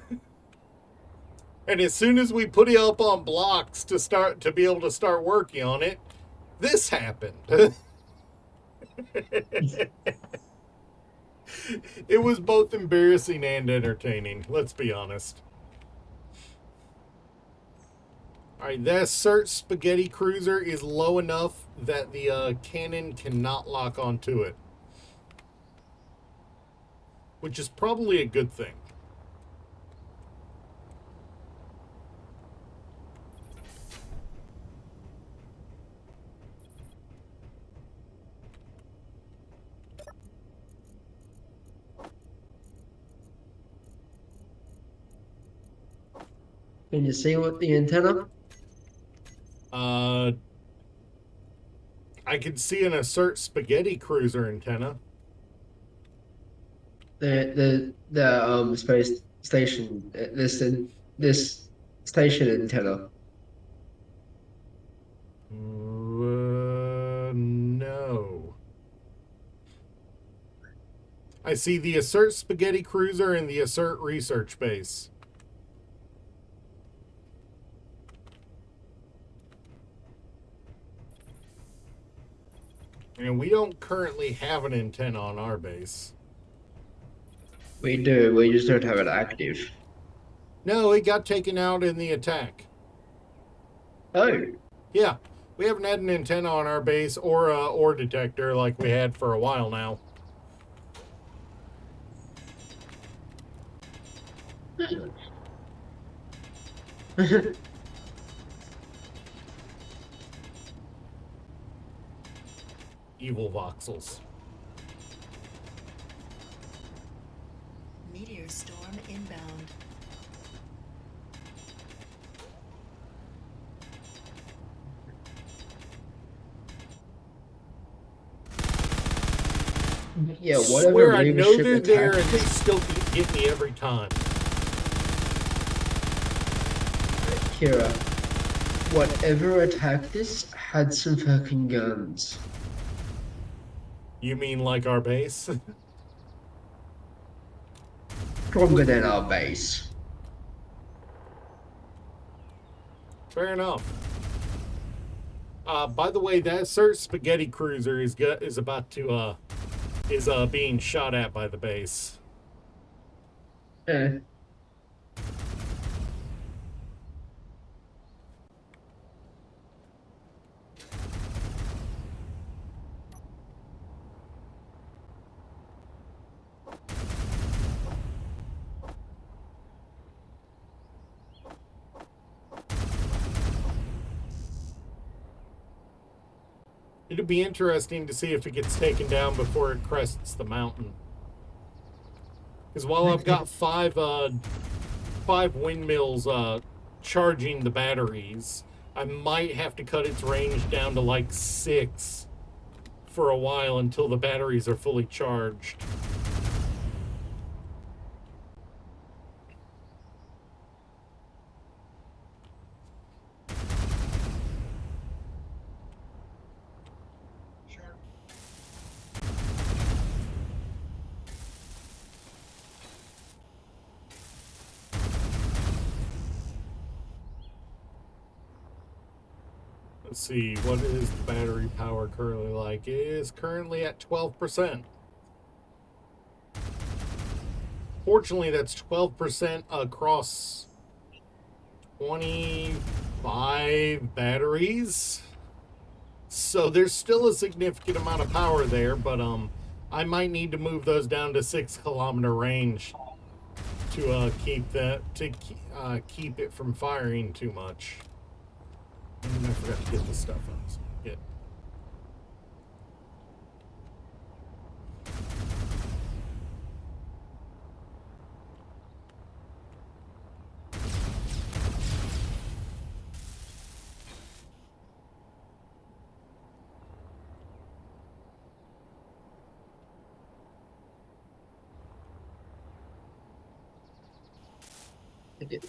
And as soon as we put it up on blocks to be able to start working on it, this happened. It was both embarrassing and entertaining, let's be honest. Alright, that Assert Spaghetti Cruiser is low enough that the cannon cannot lock onto it. Which is probably a good thing. Can you see what the antenna? I can see an Assert Spaghetti Cruiser antenna. The space station this station antenna. No. I see the Assert Spaghetti Cruiser and the Assert Research Base. And we don't currently have an antenna on our base. We do. We just don't have it active. No, it got taken out in the attack. Oh, Yeah, we haven't had an antenna on our base or a ore detector like we had for a while now. Evil voxels. Meteor storm inbound. yeah. Whatever. Swear I Reaver know ship they're there attacked and they this- still get me every time. Kira, whatever attacked this had some fucking guns. You mean like our base? Stronger than our base. Fair enough. By the way, that Assert Spaghetti Cruiser is about to is being shot at by the base. Eh. It'll be interesting to see if it gets taken down before it crests the mountain. Because while I've got five windmills charging the batteries, I might have to cut its range down to like 6 for a while until the batteries are fully charged. Let's see, what is the battery power currently like? It is currently at 12%. Fortunately, that's 12% across 25 batteries. So there's still a significant amount of power there, but I might need to move those down to 6-kilometer range to keep it from firing too much. And I forgot to get this stuff on. So get. Okay.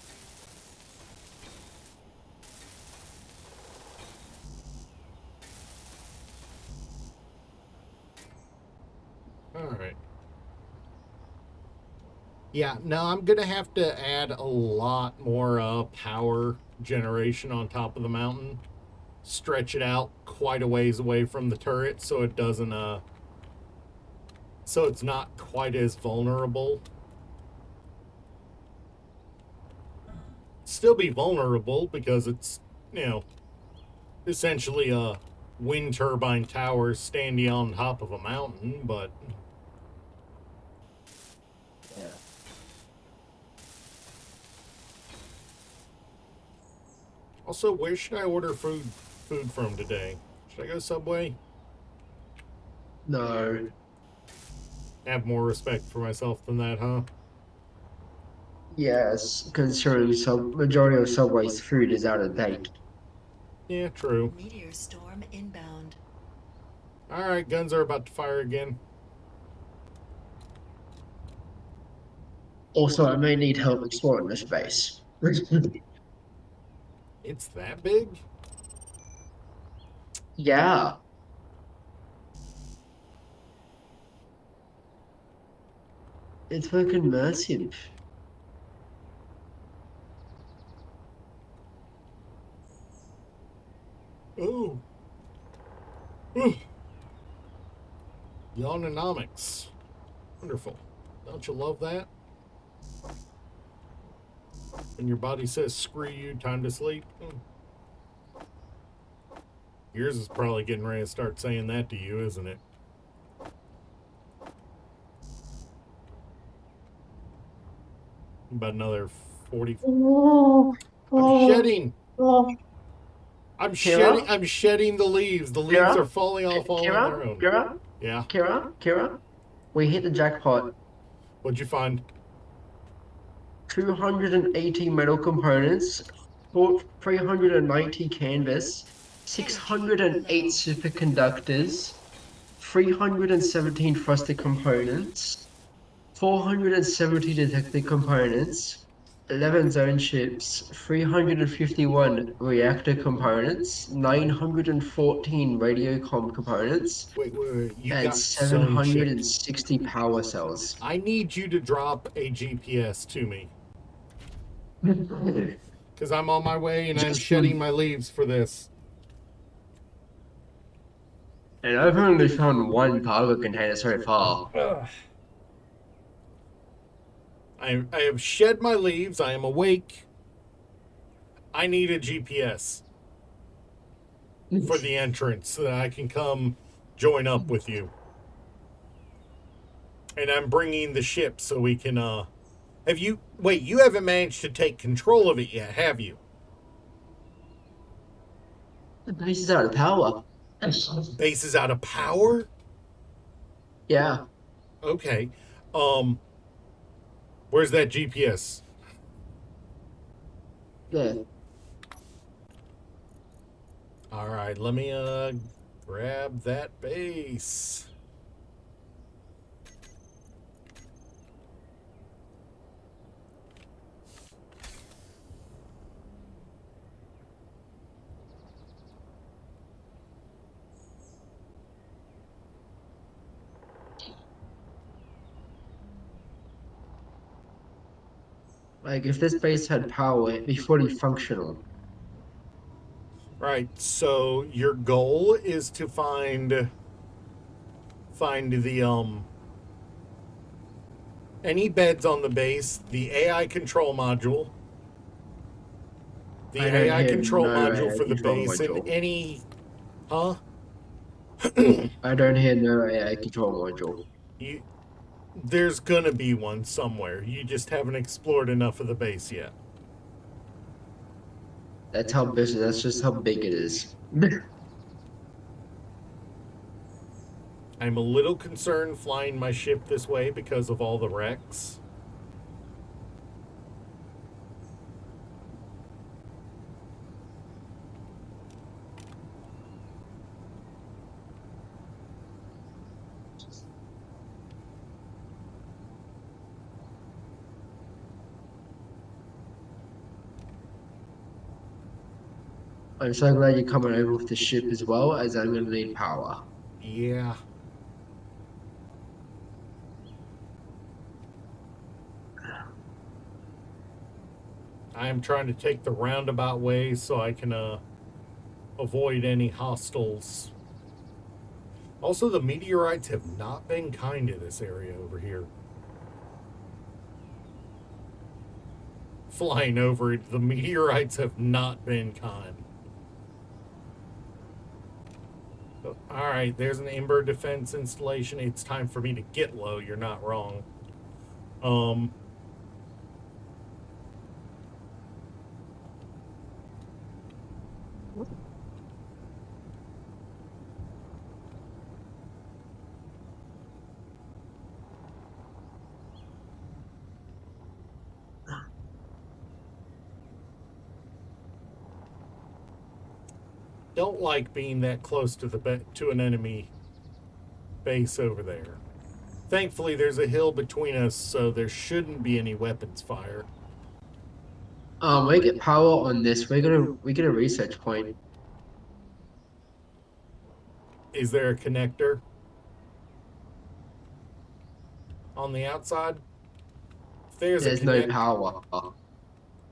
Alright. Yeah, no, I'm going to have to add a lot more power generation on top of the mountain. Stretch it out quite a ways away from the turret so it doesn't, so it's not quite as vulnerable. Still be vulnerable because it's, you know, essentially a wind turbine tower standing on top of a mountain, but Yeah. also, where should I order food from today? Should I go Subway? No. Have more respect for myself than that, huh? Yes, considering some majority of Subway's food is out of date. Yeah, true. Meteor storm inbound. Alright, guns are about to fire again. Also, I may need help exploring this base. It's that big? Yeah. It's fucking massive. Oh. Ooh. Yawnonomics. Wonderful. Don't you love that? When your body says, screw you, time to sleep. Yours is probably getting ready to start saying that to you, isn't it? About another 40. I'm shedding. I'm shedding the leaves. The leaves Kira? are falling off all on their own. Kira? Yeah. Kira? We hit the jackpot. What'd you find? 280 metal components, 390 canvas, 608 superconductors, 317 thruster components, 470 detector components, 11 zone ships, 351 reactor components, 914 radio comm components, Wait. You and got zone ship. 760 power cells. I need you to drop a GPS to me. Because I'm on my way and I'm Just shedding my leaves for this. And I've only found one cargo container so far. I have shed my leaves. I am awake. I need a GPS for the entrance so that I can come join up with you. And I'm bringing the ship so we can, you haven't managed to take control of it yet, have you? The base is out of power. Base is out of power? Yeah. Okay. Where's that GPS? Yeah. All right, let me grab that base. Like, if this base had power, it'd be fully functional. Right. So your goal is to find the any beds on the base, the AI control module, the I don't AI hear control no module AI for the control base, and module. any, huh? I don't hear no AI control module. You, there's gonna be one somewhere. You just haven't explored enough of the base yet. That's how big. That's just how big it is. I'm a little concerned flying my ship this way because of all the wrecks. I'm so glad you're coming over with the ship as well, as I'm gonna need power. Yeah. I am trying to take the roundabout way so I can avoid any hostiles. Also, the meteorites have not been kind to this area over here. Flying over it, the meteorites have not been kind. Alright, there's an Ember defense installation. It's time for me to get low. You're not wrong. Don't like being that close to to an enemy base over there. Thankfully, there's a hill between us, so there shouldn't be any weapons fire. We get power on this. We get a research point. Is there a connector on the outside? If there's a There's no connect, power.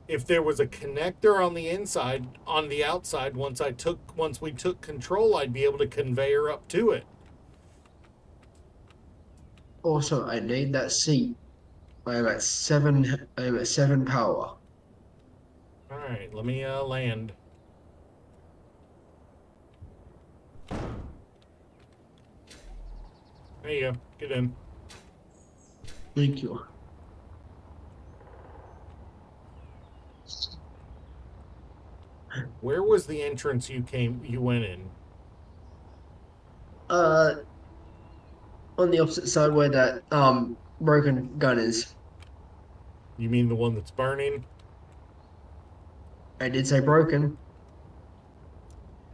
if there was a connector on the inside, on the outside, once we took control, I'd be able to conveyor up to it. Also, I need that seat. I'm at 7. I'm at 7 power. All right, let me land. There you go. Get in. Thank you. Where was the entrance you went in? Uh, on the opposite side where that broken gun is. You mean the one that's burning? I did say broken.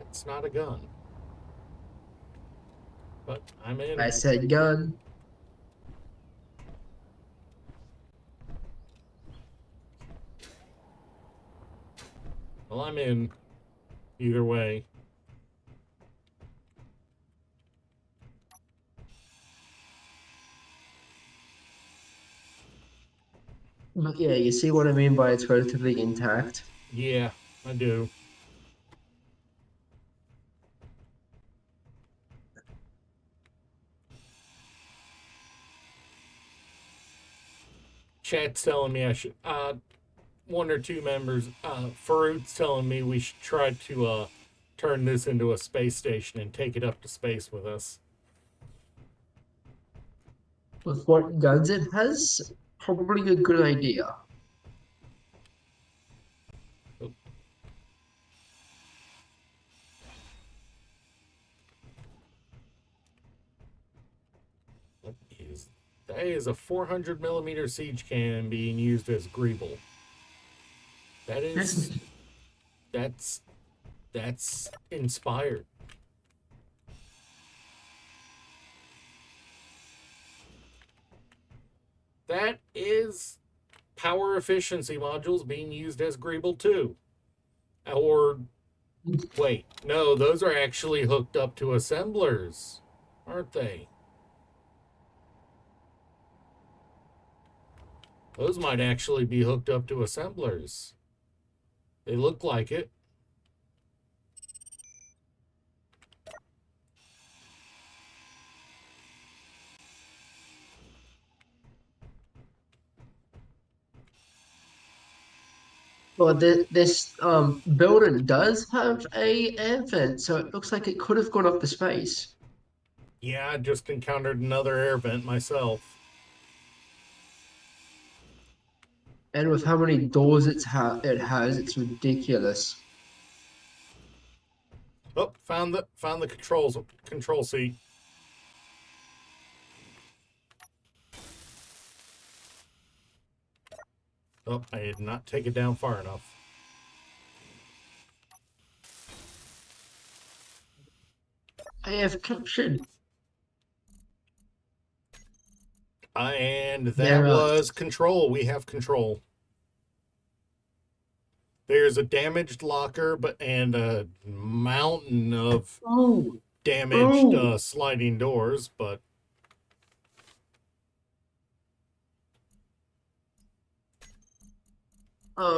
It's not a gun. But I'm in. I said gun. Well, I'm in. Either way. But yeah, you see what I mean by it's relatively intact. Yeah, I do. Chat's telling me I should. One or two members. Farouk's telling me we should try to turn this into a space station and take it up to space with us. With what guns it has, probably a good idea. That is a 400 millimeter siege cannon being used as Greeble. That is. That's inspired. That is power efficiency modules being used as Greeble too. Or wait, no, those are actually hooked up to assemblers, aren't they? Those might actually be hooked up to assemblers. They look like it. Well, this building does have a air vent, so it looks like it could have gone up to space. Yeah, I just encountered another air vent myself. And with how many doors it has, it's ridiculous. Oh, found the control seat. Oh, I did not take it down far enough. I have captured. And that There are was control. We have control. There's a damaged locker, and a mountain of oh damaged oh sliding doors, but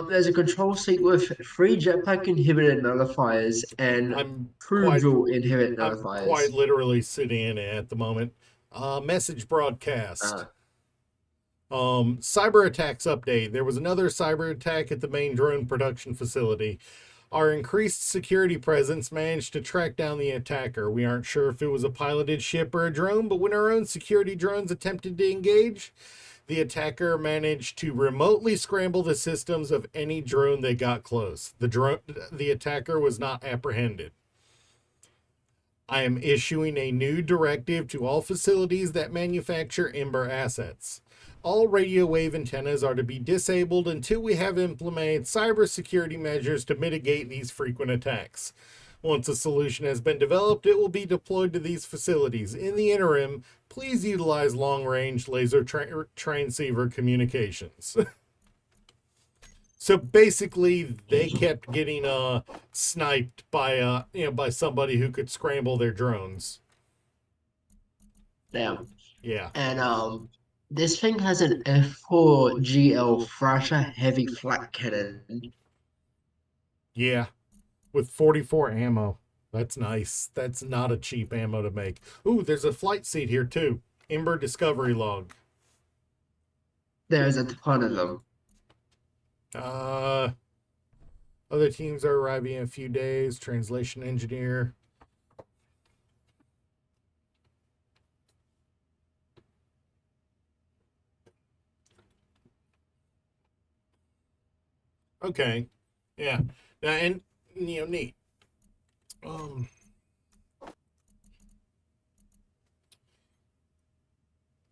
there's a control seat with 3 jetpack inhibitor nullifiers and I'm crew quite jewel inhibit I'm quite nullifiers. literally sitting in it at the moment. Message broadcast. Uh, Cyber attacks update. There was another cyber attack at the main drone production facility. Our increased security presence managed to track down the attacker. We aren't sure if it was a piloted ship or a drone, but when our own security drones attempted to engage, the attacker managed to remotely scramble the systems of any drone that got close. The attacker was not apprehended. I am issuing a new directive to all facilities that manufacture Ember assets. All radio wave antennas are to be disabled until we have implemented cybersecurity measures to mitigate these frequent attacks. Once a solution has been developed, it will be deployed to these facilities. In the interim, please utilize long-range laser transceiver communications. So basically, they kept getting sniped by by somebody who could scramble their drones. Damn. Yeah. And this thing has an F4 GL Thrasher heavy flat cannon. Yeah. With 44 ammo. That's nice. That's not a cheap ammo to make. Ooh, there's a flight seat here too. Ember Discovery Log. There's a ton of them. Other teams are arriving in a few days. Translation engineer. Okay. Yeah. And neat.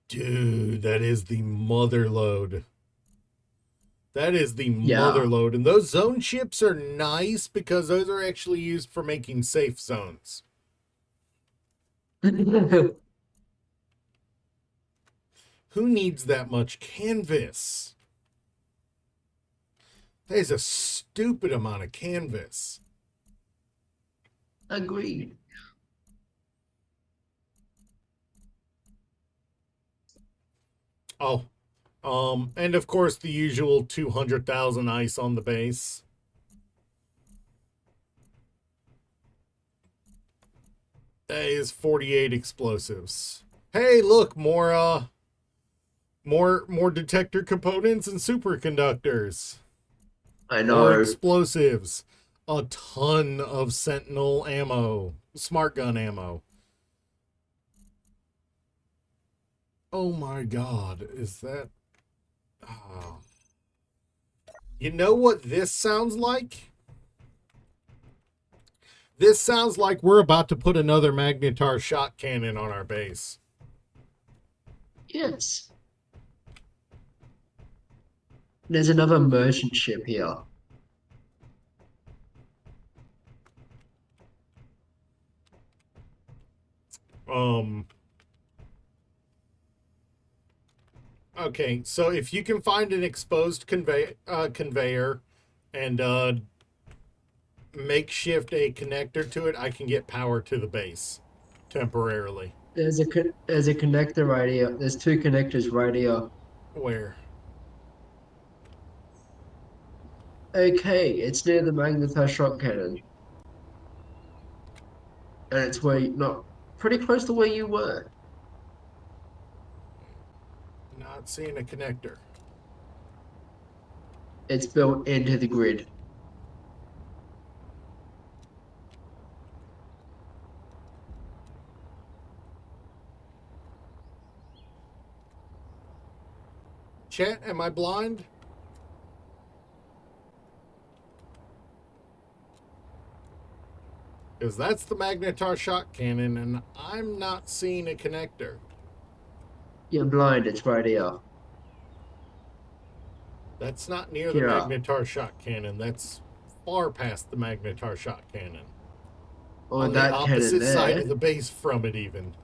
Dude, that is the mother load. That is the mother Yeah. load. And those zone chips are nice because those are actually used for making safe zones. Who needs that much canvas? That is a stupid amount of canvas. Agreed. Oh, and of course the usual 200,000 ice on the base. That is 48 explosives. Hey, look, more detector components and superconductors. I More know. explosives. A ton of Sentinel ammo. Smart gun ammo. Oh my god, is that... Oh. You know what this sounds like? This sounds like we're about to put another Magnetar shot cannon on our base. Yes. There's another merchant ship here. Okay, so if you can find an exposed conveyor and makeshift a connector to it, I can get power to the base temporarily. There's a connector right here. There's 2 connectors right here. Where? Okay, it's near the Magnetar shot cannon. And it's where not pretty close to where you were. Not seeing a connector. It's built into the grid. Chat, am I blind? Because that's the Magnetar shock cannon, and I'm not seeing a connector. You're blind. It's right here. That's not near the Here. Magnetar shock cannon. That's far past the Magnetar shock cannon. Or On the that cannon opposite side there. of the base from it, even.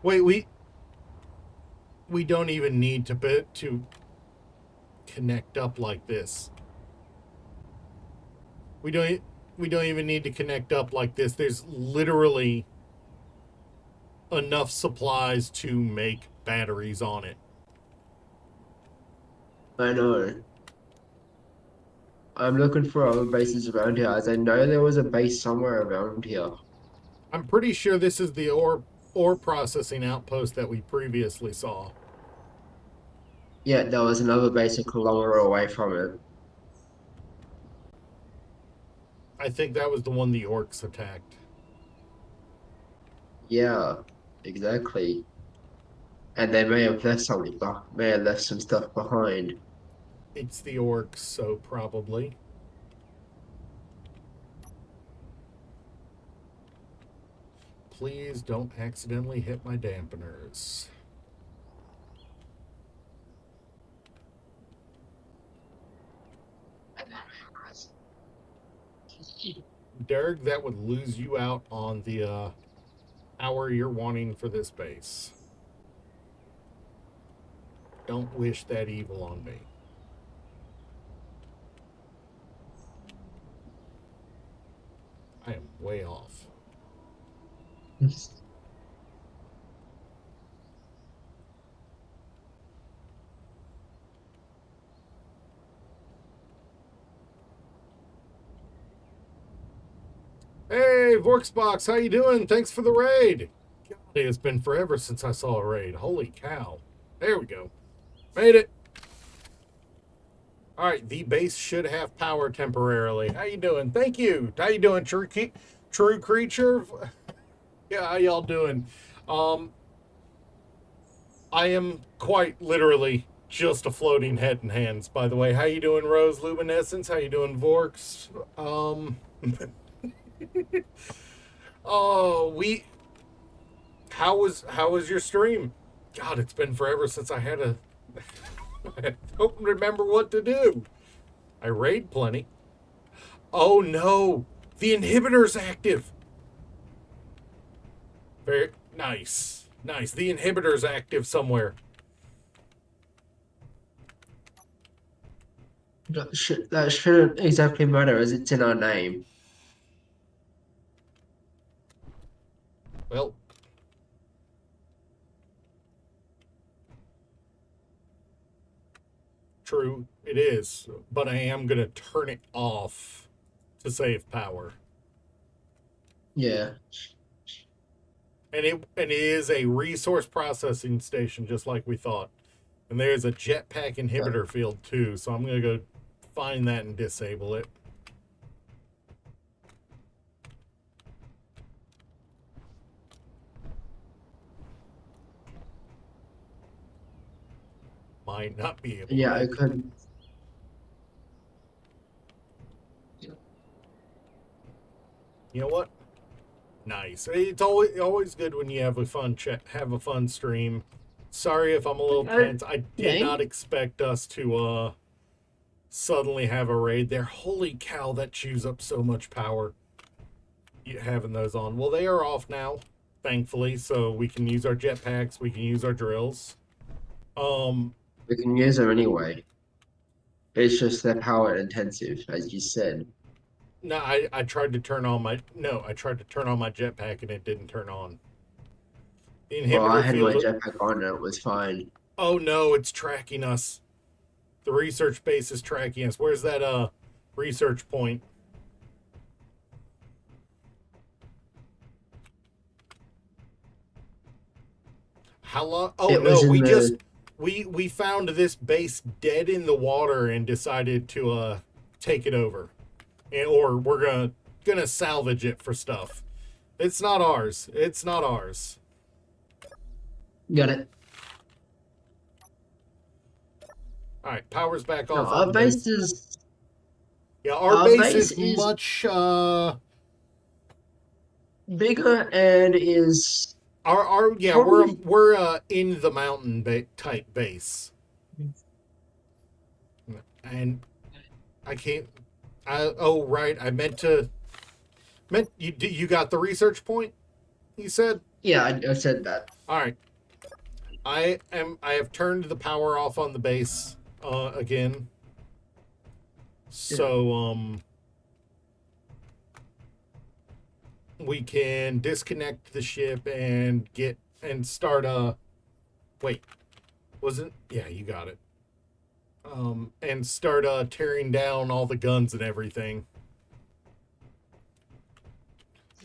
Wait, we don't even need to connect up like this. We don't even need to connect up like this. There's literally enough supplies to make batteries on it. I know. I'm looking for other bases around here, as I know there was a base somewhere around here. I'm pretty sure this is the ore processing outpost that we previously saw. Yeah, there was another base a kilometer away from it. I think that was the one the orcs attacked. Yeah, exactly. And they may have left something, may have left some stuff behind. It's the orcs, so probably. Please don't accidentally hit my dampeners. Derek, that would lose you out on the hour you're wanting for this base. Don't wish that evil on me. I am way off. Hey, Vorksbox, how you doing? Thanks for the raid. God, it has been forever since I saw a raid. Holy cow. There we go. Made it. All right, the base should have power temporarily. How you doing? Thank you. How you doing, True Creature? Yeah, how y'all doing? I am quite literally just a floating head and hands, by the way. How you doing, Rose Luminescence? How you doing, Vorks? Oh, how was your stream? God, it's been forever since I had a I don't remember what to do. I raid plenty. Oh no, the inhibitor's active. Very nice. Nice. The inhibitor's active somewhere. That shouldn't exactly matter, as it's in our name. Well, true, it is, but I am going to turn it off to save power. Yeah. And it is a resource processing station, just like we thought. And there's a jetpack inhibitor field too, so I'm going to go find that and disable it. Might not be able Yeah, to. I couldn't. You know what? Nice. It's always good when you have a fun stream. Sorry if I'm a little tense. I did not expect us to suddenly have a raid there. Holy cow, that chews up so much power. Having those on. Well, they are off now, thankfully, so we can use our jetpacks, we can use our drills. We can use them anyway. It's just they're power intensive, as you said. No, I tried to turn on my jetpack and it didn't turn on. The inhibitor Well, I had my field. jetpack on and it was fine. Oh no, it's tracking us. The research base is tracking us. Where's that research point? How long? Oh It no, was in we the- we found this base dead in the water and decided to take it over, or we're gonna salvage it for stuff. It's not ours. It's not ours. Got it. All right, power's back No, off. our on the base is Yeah, our our base base is is- much. bigger and is Our yeah, Probably- we're in the mountain type base, and I can't. Oh right, I meant you got the research point. You said. yeah. I said that. All right. I have turned the power off on the base again. So we can disconnect the ship and start wait. Wasn't yeah, you got it. And start tearing down all the guns and everything.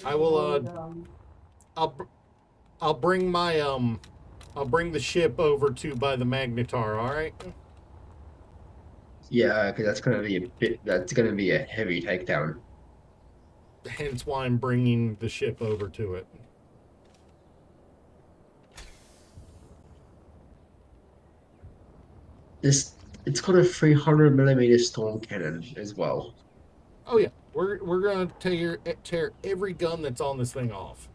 I will I'll bring my I'll bring the ship over to by the Magnetar, all right? Yeah, because that's gonna be a bit. That's gonna be a heavy takedown. Hence why I'm bringing the ship over to it. It's got a 300mm storm cannon as well. Oh yeah, we're gonna tear every gun that's on this thing off,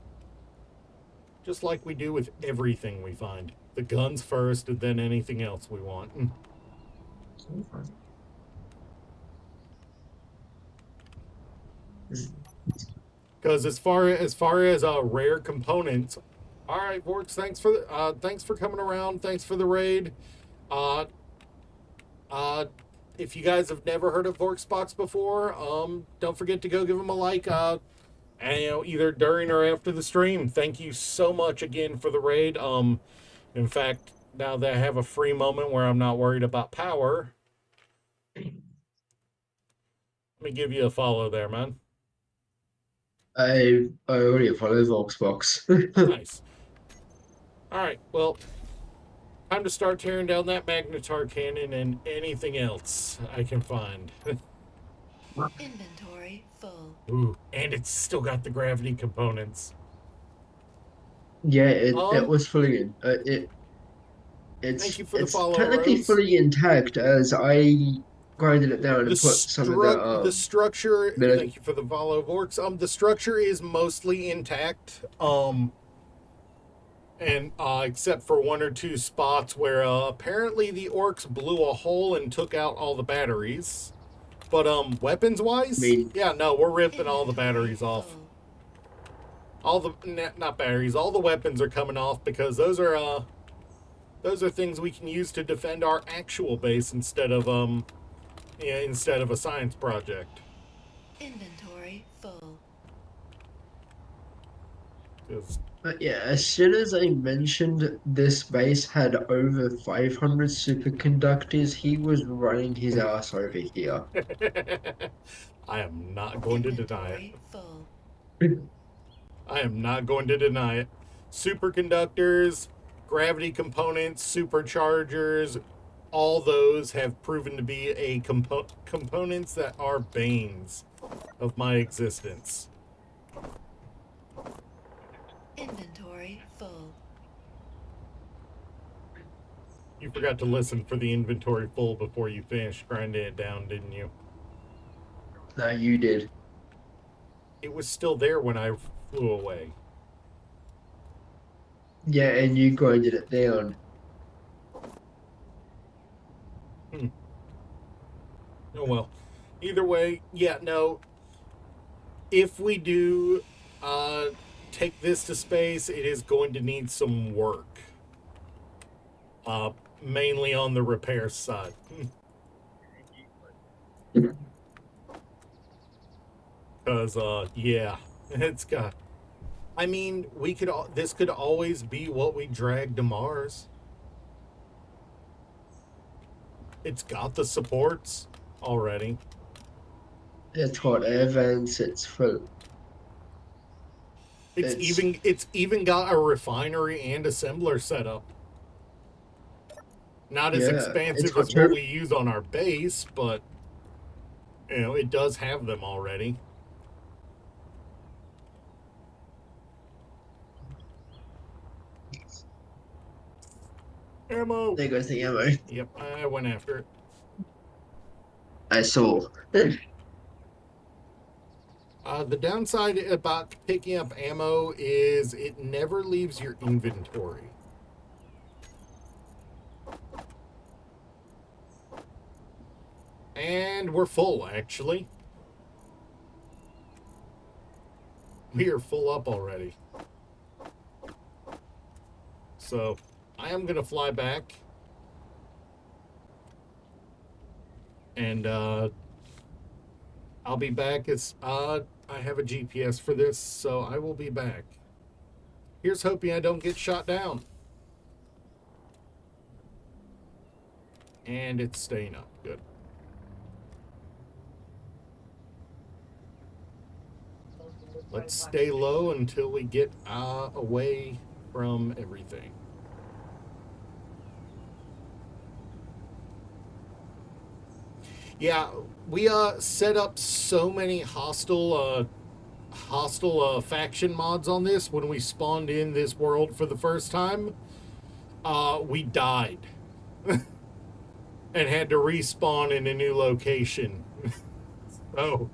just like we do with everything we find. The guns first, and then anything else we want. Because as far as rare components, all right, Vorks, thanks for coming around. Thanks for the raid. If you guys have never heard of Vorksbox before, don't forget to go give them a like. And either during or after the stream. Thank you so much again for the raid. In fact, now that I have a free moment where I'm not worried about power, let me give you a follow there, man. I already follow Voxbox. Nice. All right, well, time to start tearing down that Magnetar cannon and anything else I can find. Inventory full. Ooh, and it's still got the gravity components. Yeah, it was fully in. It's Thank you for the it's follow, technically Rose. fully intact as I grinded it down and put some of The structure. the- Thank you for the follow, Vorks. The structure is mostly intact. And except for one or two spots where apparently the orcs blew a hole and took out all the batteries. But weapons wise, yeah, no, we're ripping all the batteries off. Full. All the not batteries, all the weapons are coming off because those are things we can use to defend our actual base instead of a science project. Inventory full. 'Cause But yeah, as soon as I mentioned this base had over 500 superconductors, he was running his ass over here. I am not going to deny it. Inventory full. I am not going to deny it. Superconductors, gravity components, superchargers, all those have proven to be components that are banes of my existence. Inventory full. You forgot to listen for the inventory full before you finished grinding it down, didn't you? No, you did. It was still there when I flew away. Yeah, and you grinded it down. Oh well. Either way, yeah, no. If we do take this to space, it is going to need some work. Mainly on the repair side. Because, yeah, it's got... I mean, this could always be what we drag to Mars. It's got the supports already. It's got air vents, it's full. It's even got a refinery and assembler set up. Not as Yeah, expansive it's got as what two. we use on our base, but it does have them already. Ammo. There goes the ammo. Yep, I went after it. I saw. The downside about picking up ammo is it never leaves your inventory. And we're full, actually. We are full up already. So, I am going to fly back. And, I'll be back as, I have a GPS for this, so I will be back. Here's hoping I don't get shot down. And it's staying up. Good. Let's stay low until we get away from everything. Yeah, we set up so many hostile faction mods on this when we spawned in this world for the first time. We died and had to respawn in a new location. So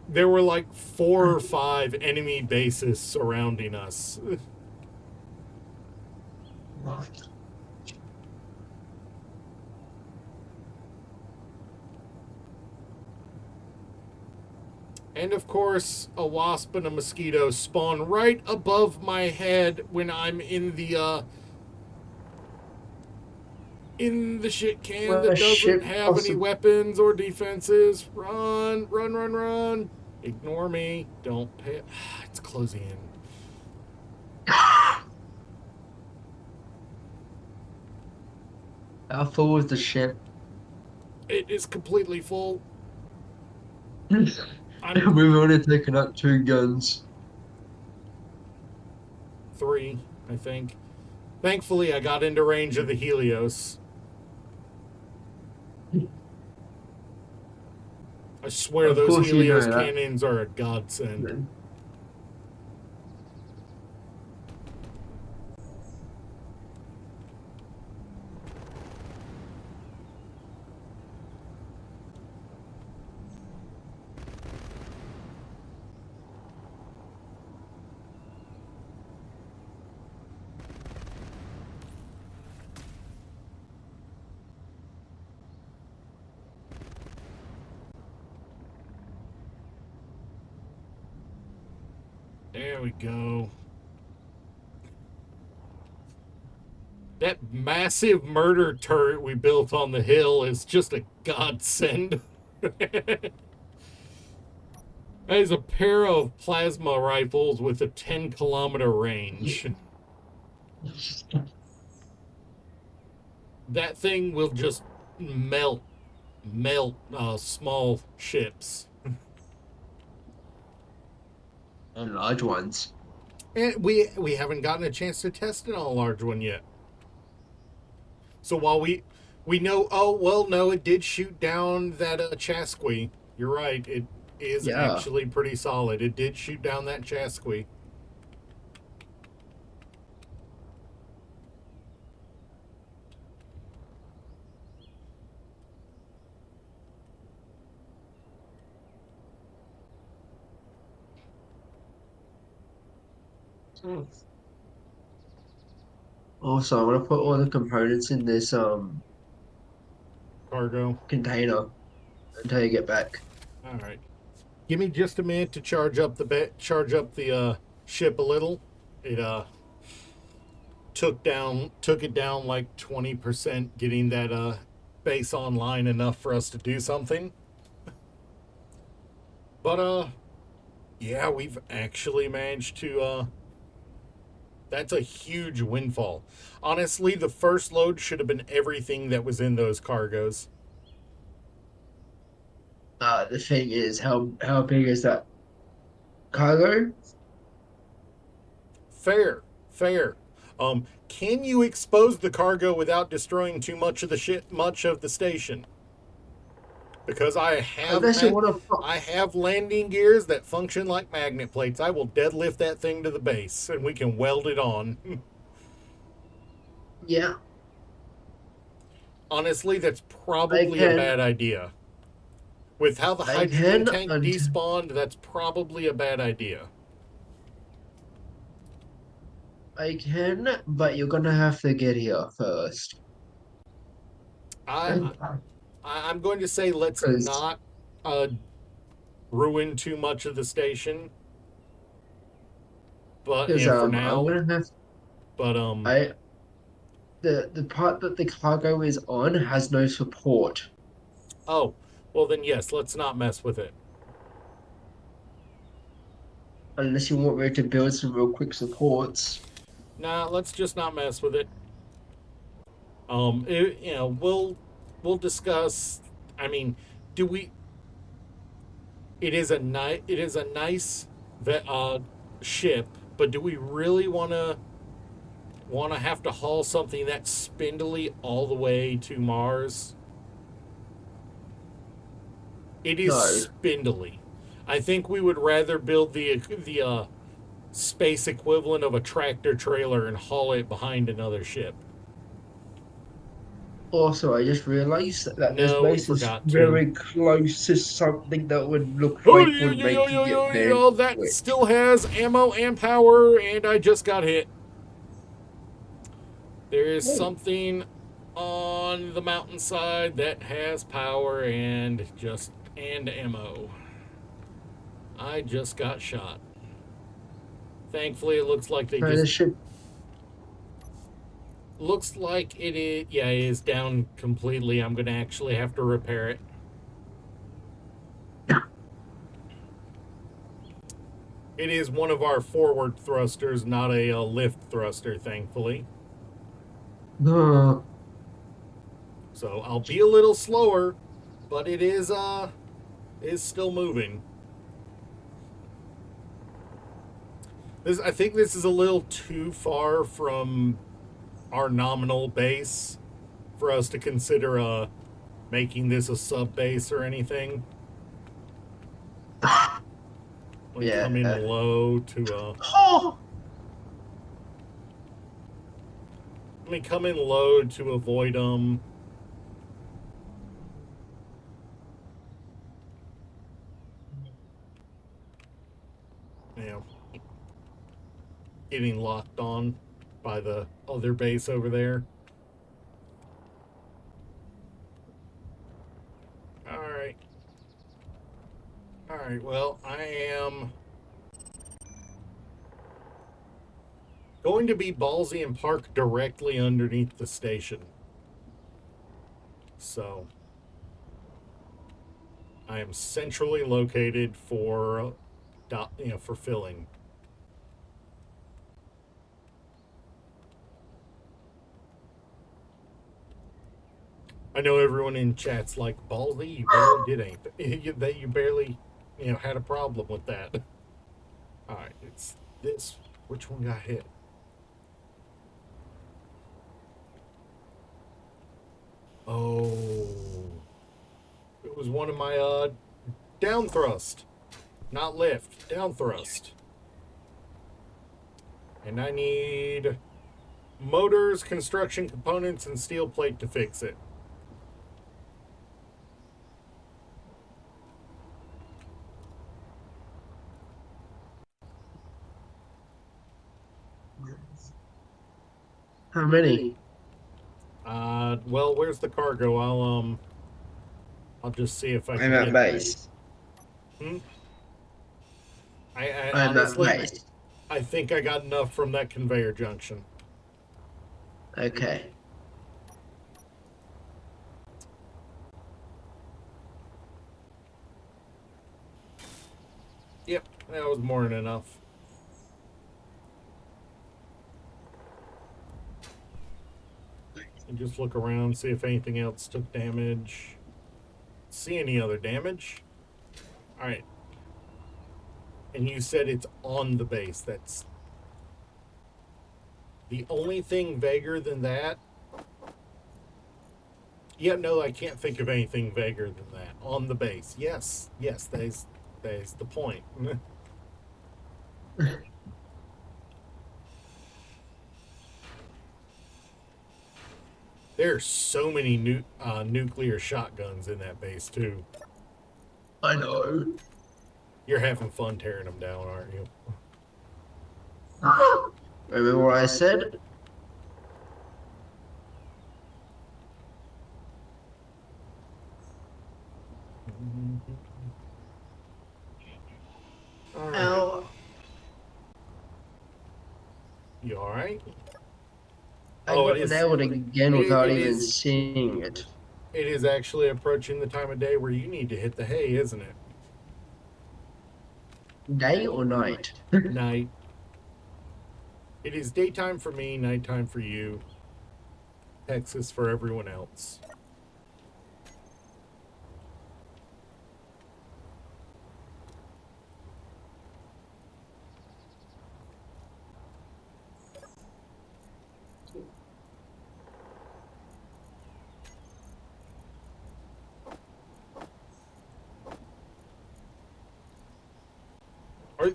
there were like 4 or 5 enemy bases surrounding us. And of course, a wasp and a mosquito spawn right above my head when I'm in the shit can Well, that doesn't shit, have any awesome. weapons or defenses. Run, run, run, run. Ignore me. Don't pay. It's closing in. How full is the ship? It is completely full. We've I'm only taken up 2 guns. 3, I think. Thankfully, I got into range of the Helios. I swear Of those course you Helios know that. cannons are a godsend. There we go. That massive murder turret we built on the hill is just a godsend. That is a pair of plasma rifles with a 10-kilometer range. That thing will just melt small ships. And large ones. And we haven't gotten a chance to test it on a large one yet. So while we know, oh well, no, it did shoot down that Chasqui. You're right, it is Yeah. actually pretty solid. It did shoot down that Chasqui. Also, I'm gonna put all the components in this Cargo. container until you get back. All right. Give me just a minute to charge up the ship a little. It took it down like 20% getting that base online enough for us to do something. But yeah, we've actually managed to that's a huge windfall. Honestly, the first load should have been everything that was in those cargoes. The thing is, how big is that cargo? Fair. Can you expose the cargo without destroying too much of the station? Because Unless you want to. I have landing gears that function like magnet plates. I will deadlift that thing to the base, and we can weld it on. Yeah, Honestly, that's probably a bad idea. With how the hydrogen tank despawned, that's probably a bad idea. I can, but you're gonna have to get here first. I'm going to say let's 'Cause- not ruin too much of the station. But Because for I'm now, gonna have but the part that the cargo is on has no support. oh, well then yes, let's not mess with it. Unless you want me to build some real quick supports. Nah, let's just not mess with it. We'll discuss. I mean, do we? It is a nice ship, but do we really want to have to haul something that's spindly all the way to Mars? It is No. spindly. I think we would rather build the space equivalent of a tractor trailer and haul it behind another ship. Also, I just realized that this No, we base is forgot to. very close to something that would look Oh, like would make you get very that quick. still has ammo and power, and I just got hit. There is something on the mountainside that has power and ammo. I just got shot. Thankfully, it looks like they Try just the ship. looks like it is. Yeah, it is down completely. I'm gonna actually have to repair it. It is one of our forward thrusters, not a lift thruster, thankfully. No. So I'll be a little slower, but it is still moving. I think this is a little too far from our nominal base for us to consider making this a sub base or anything. We come in low to Oh! Let me come in low to avoid getting locked on by the other base over there. Alright, well, I am going to be ballsy and park directly underneath the station. So, I am centrally located for filling. I know everyone in chat's like, ballsy, you barely did anything. That you barely, had a problem with that. Alright, it's this. Which one got hit? Oh. It was one of my down thrust. Not lift, down thrust. And I need motors, construction components, and steel plate to fix it. How many? Well, where's the cargo? I'll just see if I can I'm at get base. I I'm at honestly, base. I think I got enough from that conveyor junction. Okay. Yep, that was more than enough. And just look around, see if anything else took damage. See any other damage? Alright. And you said it's on the base. That's... The only thing vaguer than that. Yeah, no, I can't think of anything vaguer than that. On the base. Yes, that is the point. There's so many nuclear shotguns in that base, too. I know. You're having fun tearing them down, aren't you? Remember what I said? All right. Ow. You all right? I Oh, got it is. nailed again it- without it even is- seeing it. It is actually approaching the time of day where you need to hit the hay, isn't it? Day or night? Night. It is daytime for me, nighttime for you. Texas for everyone else.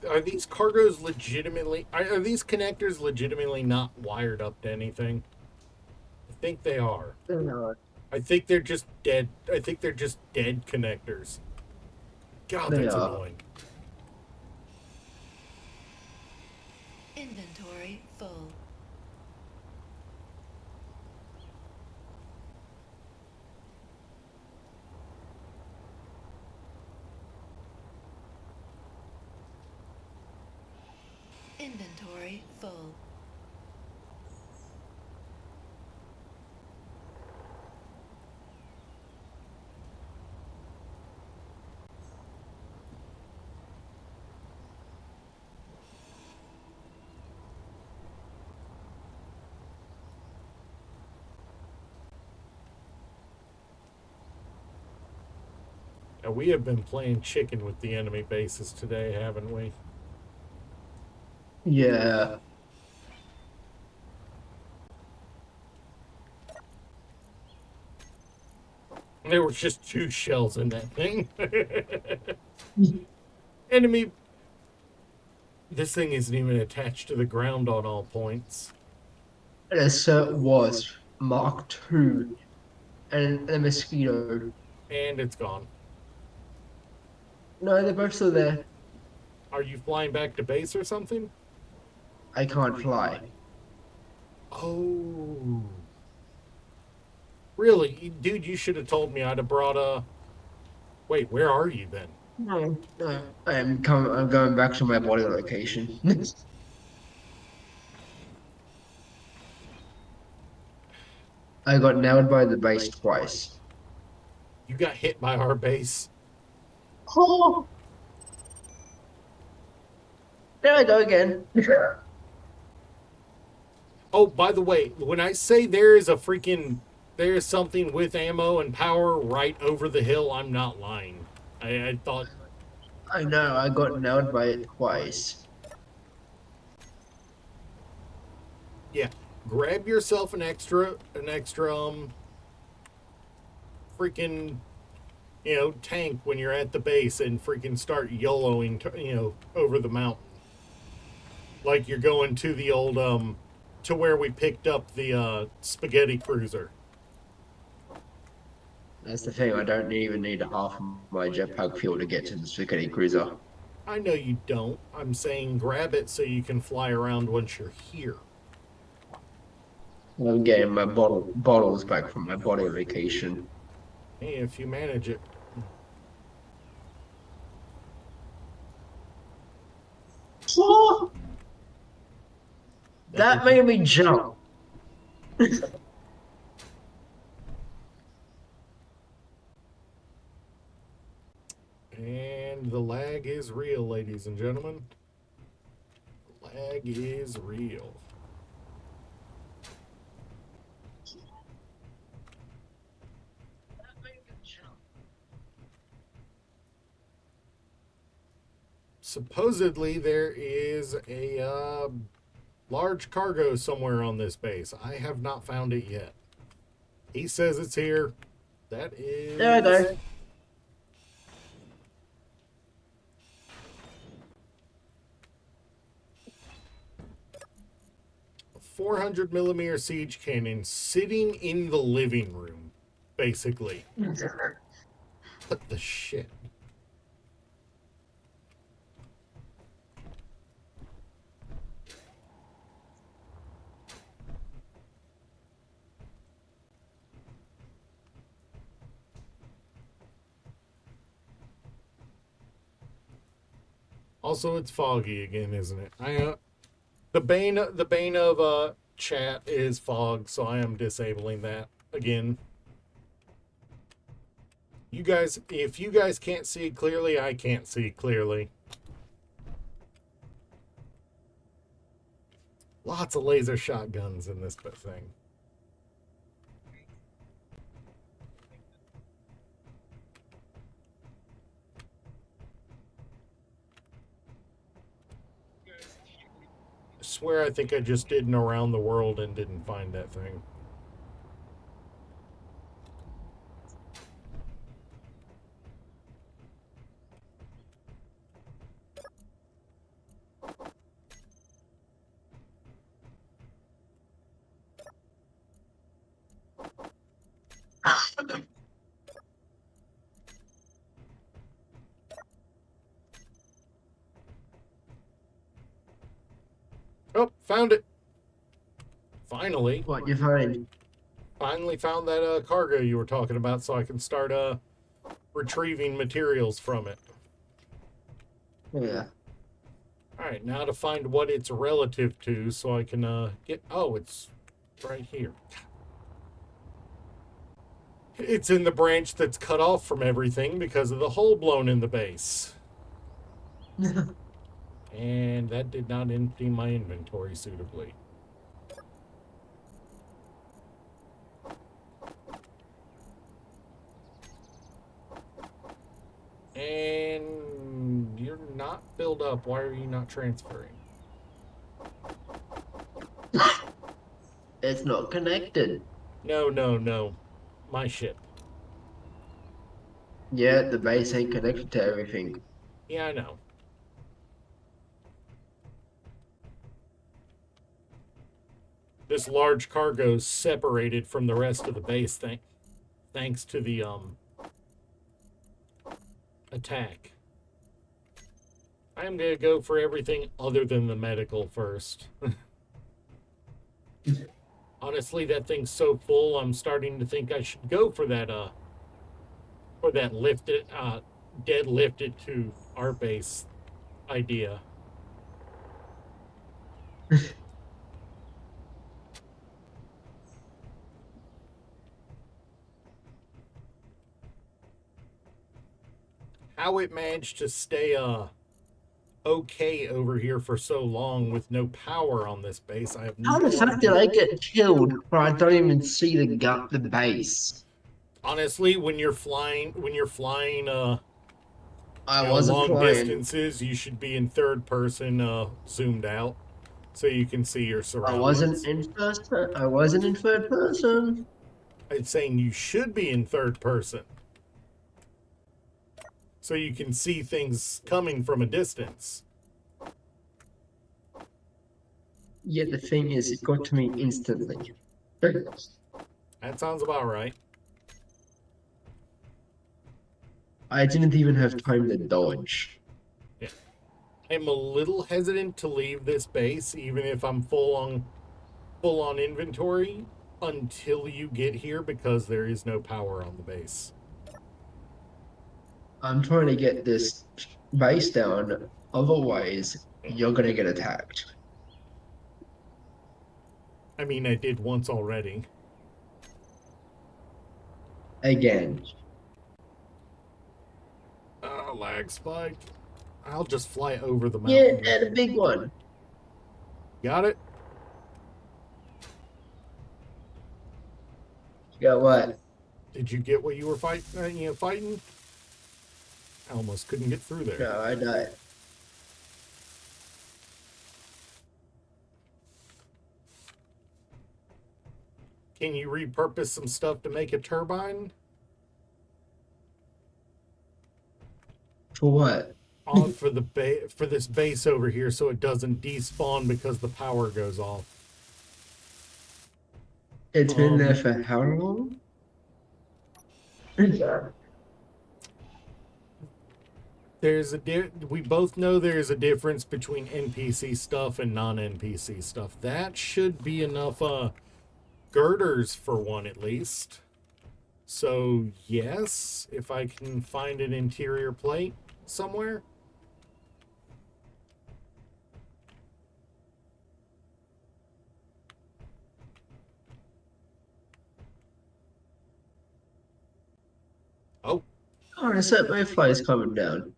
Are these cargoes legitimately? Are these connectors legitimately not wired up to anything? I think they are. No, I think they're just dead. I think they're just dead connectors. God, they that's are. annoying. Inventory full. Inventory full. Now, we have been playing chicken with the enemy bases today, haven't we? Yeah. There was just 2 shells in that thing. Enemy. This thing isn't even attached to the ground on all points. The cert was Mark II and the mosquito. And it's gone. No, they're both still there. Are you flying back to base or something? I can't fly. Oh. Really? Dude, you should have told me. I'd have brought a... Wait, where are you then? No. I'm going back to my body location. I got nailed by the base twice. You got hit by our base. Oh, there I go again. Oh, by the way, when I say there is something with ammo and power right over the hill, I'm not lying. I thought, I know, I got nailed by it twice. yeah, grab yourself freaking, tank when you're at the base and freaking start YOLOing, over the mountain. Like you're going to the old, to where we picked up the, spaghetti cruiser. That's the thing, I don't even need half my jetpack fuel to get to the spaghetti cruiser. I know you don't. I'm saying grab it so you can fly around once you're here. I'm getting my bottles back from my body vacation. Hey, if you manage it. That made me jump. And the lag is real, ladies and gentlemen. Lag is real. Supposedly there is a Large cargo somewhere on this base. I have not found it yet. He says it's here. That is... There I go. 400 millimeter siege cannon sitting in the living room, basically. What the shit? Also, it's foggy again, isn't it? The bane of chat is fog, so I am disabling that again. You guys, if you guys can't see clearly, I can't see clearly. Lots of laser shotguns in this thing. I swear I think I just did an around the world and didn't find that thing. Oh, found it. Finally. What you find? Finally found that cargo you were talking about, so I can start retrieving materials from it. Yeah. Alright, now to find what it's relative to, so I can get... Oh, it's right here. It's in the branch that's cut off from everything because of the hole blown in the base. And that did not empty my inventory suitably. And you're not filled up. Why are you not transferring? It's not connected. No. My ship. Yeah, the base ain't connected to everything. Yeah, I know. This large cargo separated from the rest of the base thanks to the attack. I am gonna go for everything other than the medical first. Honestly, that thing's so full, I'm starting to think I should go for that lifted deadlifted to our base idea. How it managed to stay okay over here for so long with no power on this base, I have How no the fuck did I get killed where I don't even see the base? Honestly, when you're flying I wasn't long flying. distances, you should be in third person zoomed out so you can see your I surroundings. wasn't in first person. I wasn't in third person. I'm saying you should be in third person so you can see things coming from a distance. Yet the thing is, it got to me instantly. That sounds about right. I didn't even have time to dodge. I'm a little hesitant to leave this base, even if I'm full on inventory, until you get here, because there is no power on the base. I'm trying to get this base down. Otherwise, you're gonna get attacked. I mean, I did once already. Again. Lag spike. I'll just fly over the Yeah, mountain. and a big one. Got it? Got what? Did you get what you were fighting? I almost couldn't get through there. No, I died. Can you repurpose some stuff to make a turbine? For what? For the for this base over here, so it doesn't despawn because the power goes off. It's been there for how long? There's we both know there's a difference between NPC stuff and non-NPC stuff. That should be enough girders for one at least. So yes, if I can find an interior plate somewhere. Oh, Oh, so my fly's coming down.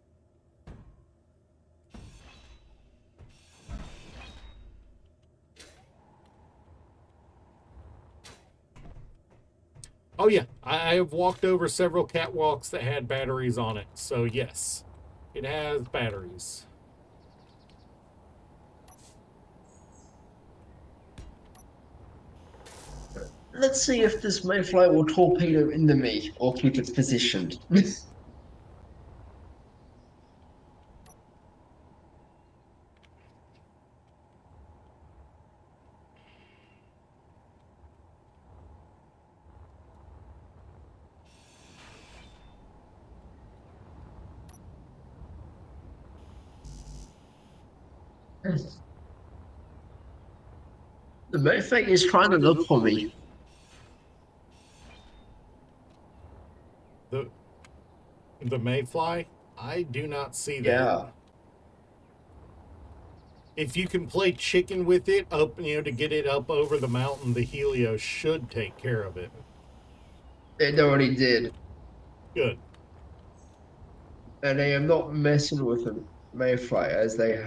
oh yeah, I have walked over several catwalks that had batteries on it. So yes, it has batteries. Let's see if this mayfly will torpedo into me or keep it positioned. The mayfly is trying to look for me. The mayfly, I do not see that. Yeah. If you can play chicken with it up, to get it up over the mountain, the Helios should take care of it. It already did. Good. And I am not messing with the mayfly as they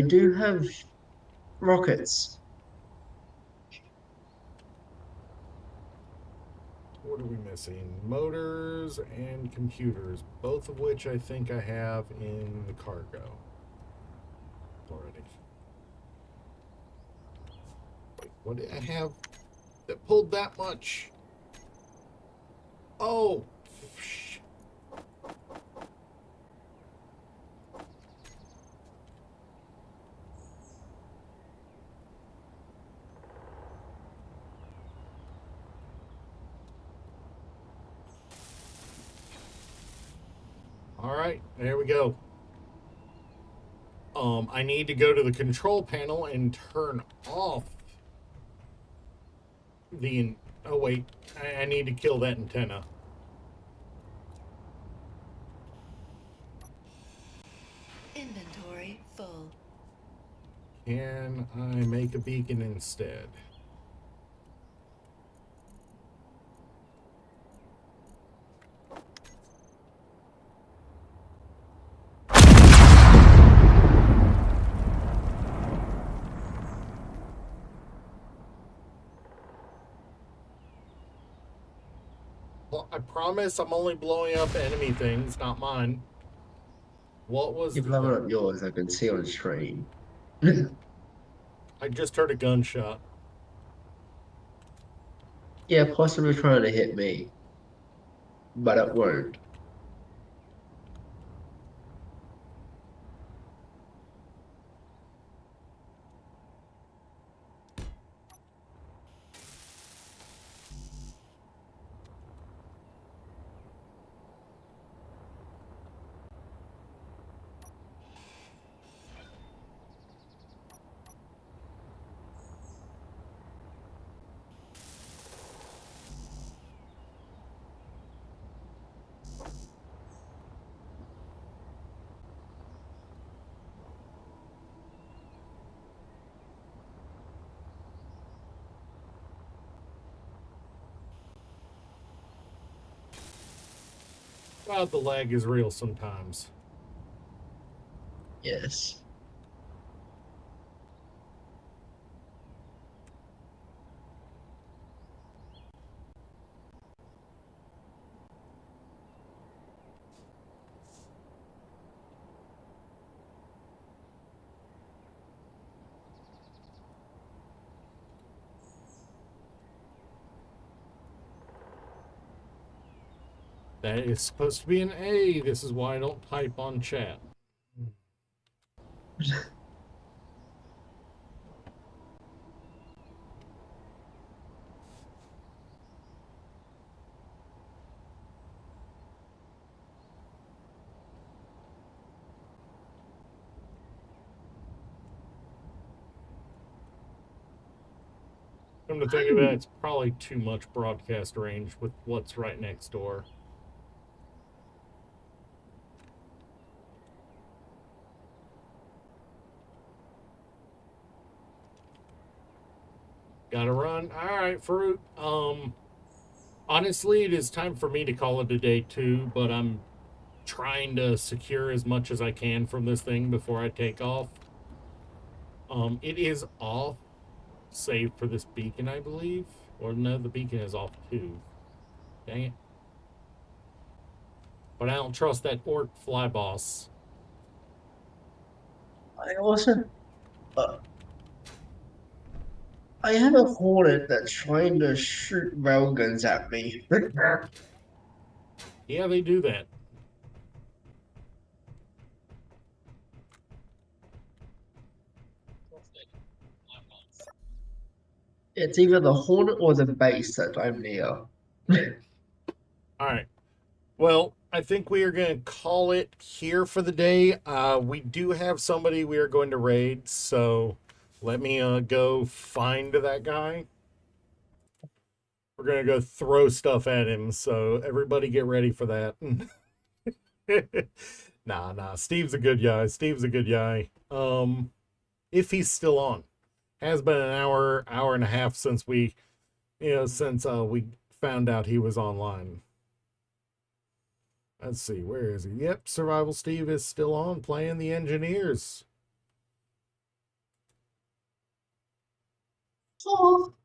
do have rockets. What are we missing? Motors and computers, both of which I think I have in the cargo already. Wait, what did I have that pulled that much? Oh, all right, there we go. I need to go to the control panel and turn off the. Oh wait, I need to kill that antenna. Inventory full. Can I make a beacon instead? Well, I promise I'm only blowing up enemy things, not mine. What was You're blowing up yours, I can see on stream. I just heard a gunshot. Yeah, possibly trying to hit me, but it won't. Well, the lag is real sometimes. Yes. That is supposed to be an A. This is why I don't type on chat. Come to think of it, it's probably too much broadcast range with what's right next door. Gotta run. All right, Fruit. Honestly, it is time for me to call it a day too, but I'm trying to secure as much as I can from this thing before I take off. It is off, save for this beacon, I believe. Or no, the beacon is off too. Dang it. But I don't trust that orc fly boss. I also, uh, I have a hornet that's trying to shoot railguns at me. Yeah, they do that. It's either the hornet or the base that I'm near. All right. Well, I think we are going to call it here for the day. We do have somebody we are going to raid, so let me go find that guy. We're going to go throw stuff at him, so everybody get ready for that. Nah, Steve's a good guy. Steve's a good guy. If he's still on. Has been an hour and a half since we found out he was online. Let's see, where is he? Yep, Survival Steve is still on playing the engineers. Oh.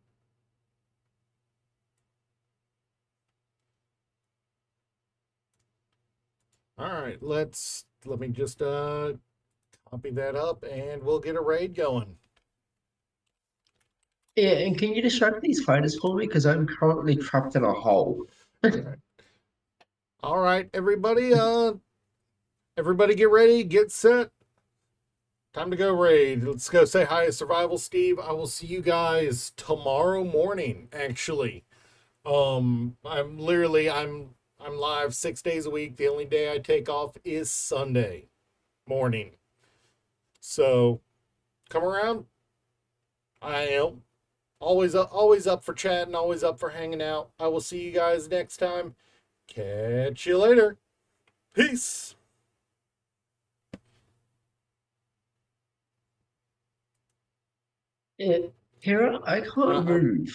All right, let me just copy that up and we'll get a raid going. Yeah, and can you distract these fighters for me? Because I'm currently trapped in a hole. All right, everybody get ready, get set. Time to go raid. Let's go say hi to Survival Steve. I will see you guys tomorrow morning, actually. I'm live 6 days a week. The only day I take off is Sunday morning. So come around. I am always up for chatting, always up for hanging out. I will see you guys next time. Catch you later. Peace. Yeah, Kara, I can't move.